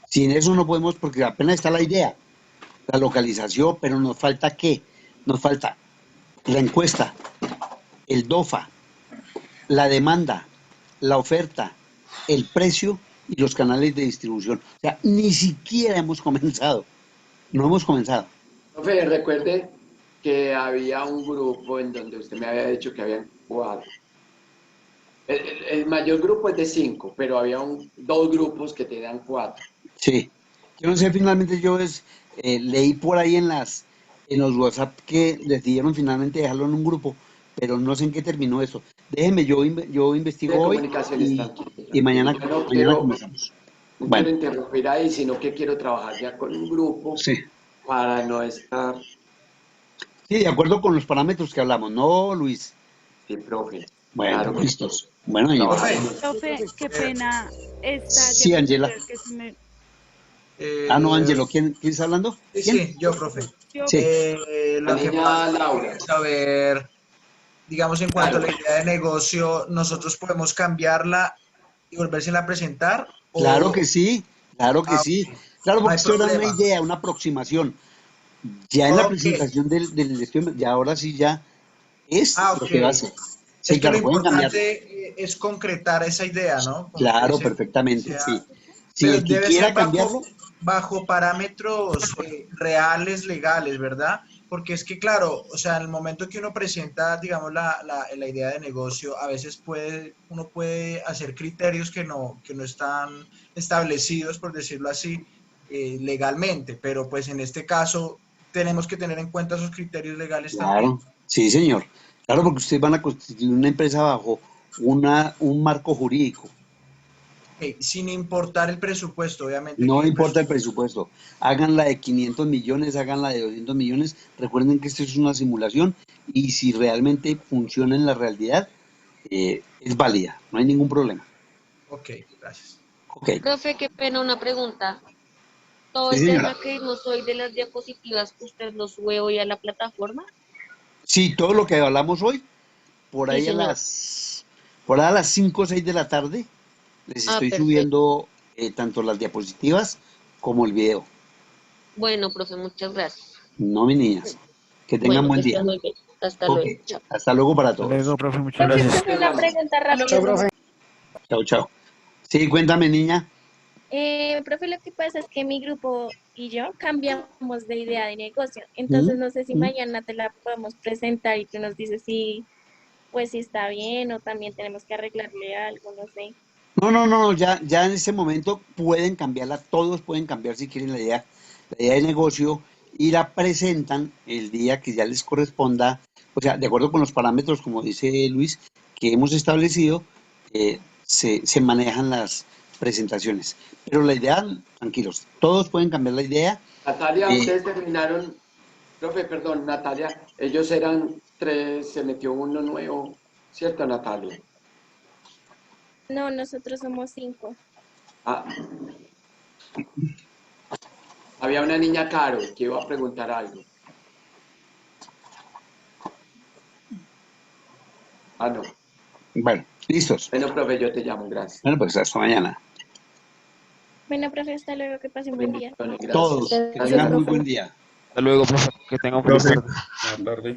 Speaker 5: Sin eso no podemos, porque apenas está la idea, la localización, pero nos falta ¿qué? Nos falta la encuesta, el DOFA, la demanda, la oferta, el precio y los canales de distribución. O sea, ni siquiera hemos comenzado. No hemos comenzado.
Speaker 9: Profe, recuerde que había un grupo en donde usted me había dicho que habían 4. El mayor grupo es de 5, pero había dos grupos que tenían 4.
Speaker 5: Sí. Yo no sé, finalmente leí por ahí en los WhatsApp que decidieron finalmente dejarlo en un grupo, pero no sé en qué terminó eso. Déjeme, yo investigo
Speaker 9: De
Speaker 5: hoy
Speaker 9: comunicaciones, tranquilo.
Speaker 5: y mañana,
Speaker 9: Yo no
Speaker 5: mañana comenzamos.
Speaker 9: no
Speaker 5: Bueno,
Speaker 9: quiero interrumpir ahí, sino que quiero trabajar ya con un grupo
Speaker 5: sí.
Speaker 9: para no estar...
Speaker 5: Sí, de acuerdo con los parámetros que hablamos, ¿no, Luis?
Speaker 9: Sí, profe.
Speaker 5: Bueno,
Speaker 9: Claro.
Speaker 5: listos. Bueno, y
Speaker 2: Profe, qué pena esta
Speaker 5: sí, Angela.
Speaker 2: diapositiva que se me...
Speaker 5: No, Angelo, ¿quién está hablando?
Speaker 12: Sí,
Speaker 5: ¿Quién?
Speaker 12: sí, yo, profe.
Speaker 5: Sí.
Speaker 12: Lo que
Speaker 9: niña
Speaker 12: pasa
Speaker 9: Laura.
Speaker 12: es saber, digamos, en cuanto a la idea de negocio, ¿nosotros podemos cambiarla y volvérsela a presentar?
Speaker 5: Claro que sí, claro que
Speaker 12: Ah,
Speaker 5: sí.
Speaker 12: ok.
Speaker 5: Claro,
Speaker 12: No
Speaker 5: porque
Speaker 12: hay
Speaker 5: esto era una
Speaker 12: problema.
Speaker 5: idea, una aproximación. Ya en la
Speaker 12: Ok.
Speaker 5: presentación del estudio, ya ahora sí ya es
Speaker 12: Ah,
Speaker 5: lo
Speaker 12: ok.
Speaker 5: que va a ser. Sí,
Speaker 12: Es que lo
Speaker 5: claro, pueden cambiarlo.
Speaker 12: importante es concretar esa idea, ¿no? Como que
Speaker 5: Claro, perfectamente,
Speaker 12: sea,
Speaker 5: sí. Sí,
Speaker 12: pero
Speaker 5: el que
Speaker 12: debe ser
Speaker 5: quiera cambiarlo,
Speaker 12: bajo parámetros reales, legales, ¿verdad? Porque es que, claro, o sea, en el momento que uno presenta, digamos, la idea de negocio, a veces uno puede hacer criterios que no están establecidos, por decirlo así, legalmente, pero pues en este caso tenemos que tener en cuenta esos criterios legales también.
Speaker 5: claro, sí, señor. Claro, porque ustedes van a constituir una empresa bajo un marco jurídico.
Speaker 12: Sin importar el presupuesto, obviamente
Speaker 5: No
Speaker 12: que el
Speaker 5: importa el
Speaker 12: presupuesto.
Speaker 5: presupuesto. Háganla de 500 millones, háganla de 200 millones. Recuerden que esto es una simulación y si realmente funciona en la realidad, es válida. No hay ningún problema.
Speaker 12: Ok, gracias.
Speaker 5: Ok.
Speaker 7: Profe, qué pena una pregunta. Todo
Speaker 5: Sí,
Speaker 7: el
Speaker 5: señora.
Speaker 7: tema que vimos hoy de las diapositivas, ¿usted lo sube hoy a la plataforma?
Speaker 5: Sí, todo lo que hablamos hoy, por
Speaker 7: Sí,
Speaker 5: ahí
Speaker 7: señor.
Speaker 5: por ahí a las 5 o 6 de la tarde, les estoy
Speaker 7: Perfecto.
Speaker 5: subiendo tanto las diapositivas como el video.
Speaker 7: Bueno, profe, muchas gracias.
Speaker 5: No, mis niñas. Que tengan
Speaker 7: Bueno,
Speaker 5: buen
Speaker 7: que
Speaker 5: día.
Speaker 7: estén muy bien. Hasta
Speaker 5: Ok.
Speaker 7: luego. Chao.
Speaker 5: Hasta luego para
Speaker 11: Hasta
Speaker 5: todos.
Speaker 11: luego, profe, muchas
Speaker 8: Profe,
Speaker 11: gracias.
Speaker 8: profe, una pregunta rápida.
Speaker 5: Chao, chao. Sí, cuéntame, niña.
Speaker 8: Profe, lo que pasa es que mi grupo y yo cambiamos de idea de negocio.
Speaker 5: ¿Mm?
Speaker 8: Entonces, no sé si
Speaker 5: ¿Mm?
Speaker 8: mañana te la podemos presentar y tú nos dices pues si está bien o también tenemos que arreglarle algo, no sé.
Speaker 5: No, ya en ese momento pueden cambiarla, todos pueden cambiar si quieren la idea de negocio y la presentan el día que ya les corresponda, o sea, de acuerdo con los parámetros, como dice Luis, que hemos establecido, se manejan las presentaciones. Pero la idea, tranquilos, todos pueden cambiar la idea.
Speaker 9: Natalia, ustedes terminaron, profe, perdón, Natalia, ellos eran 3, se metió uno nuevo, ¿cierto, Natalia?
Speaker 8: No, nosotros somos 5.
Speaker 9: Ah, había una niña Caro que iba a preguntar algo. Ah, no.
Speaker 5: Bueno, listos.
Speaker 9: Bueno, profe, yo te llamo, gracias.
Speaker 5: Bueno, pues hasta mañana.
Speaker 8: Bueno, profe, hasta luego, que pasen buen día.
Speaker 9: Bendiciones, gracias.
Speaker 5: Todos, que
Speaker 9: Gracias,
Speaker 5: tengan muy
Speaker 9: profe.
Speaker 5: buen día.
Speaker 11: Hasta luego, profe. Que tengan feliz
Speaker 6: Profe,
Speaker 11: tarde.
Speaker 6: buenas tardes.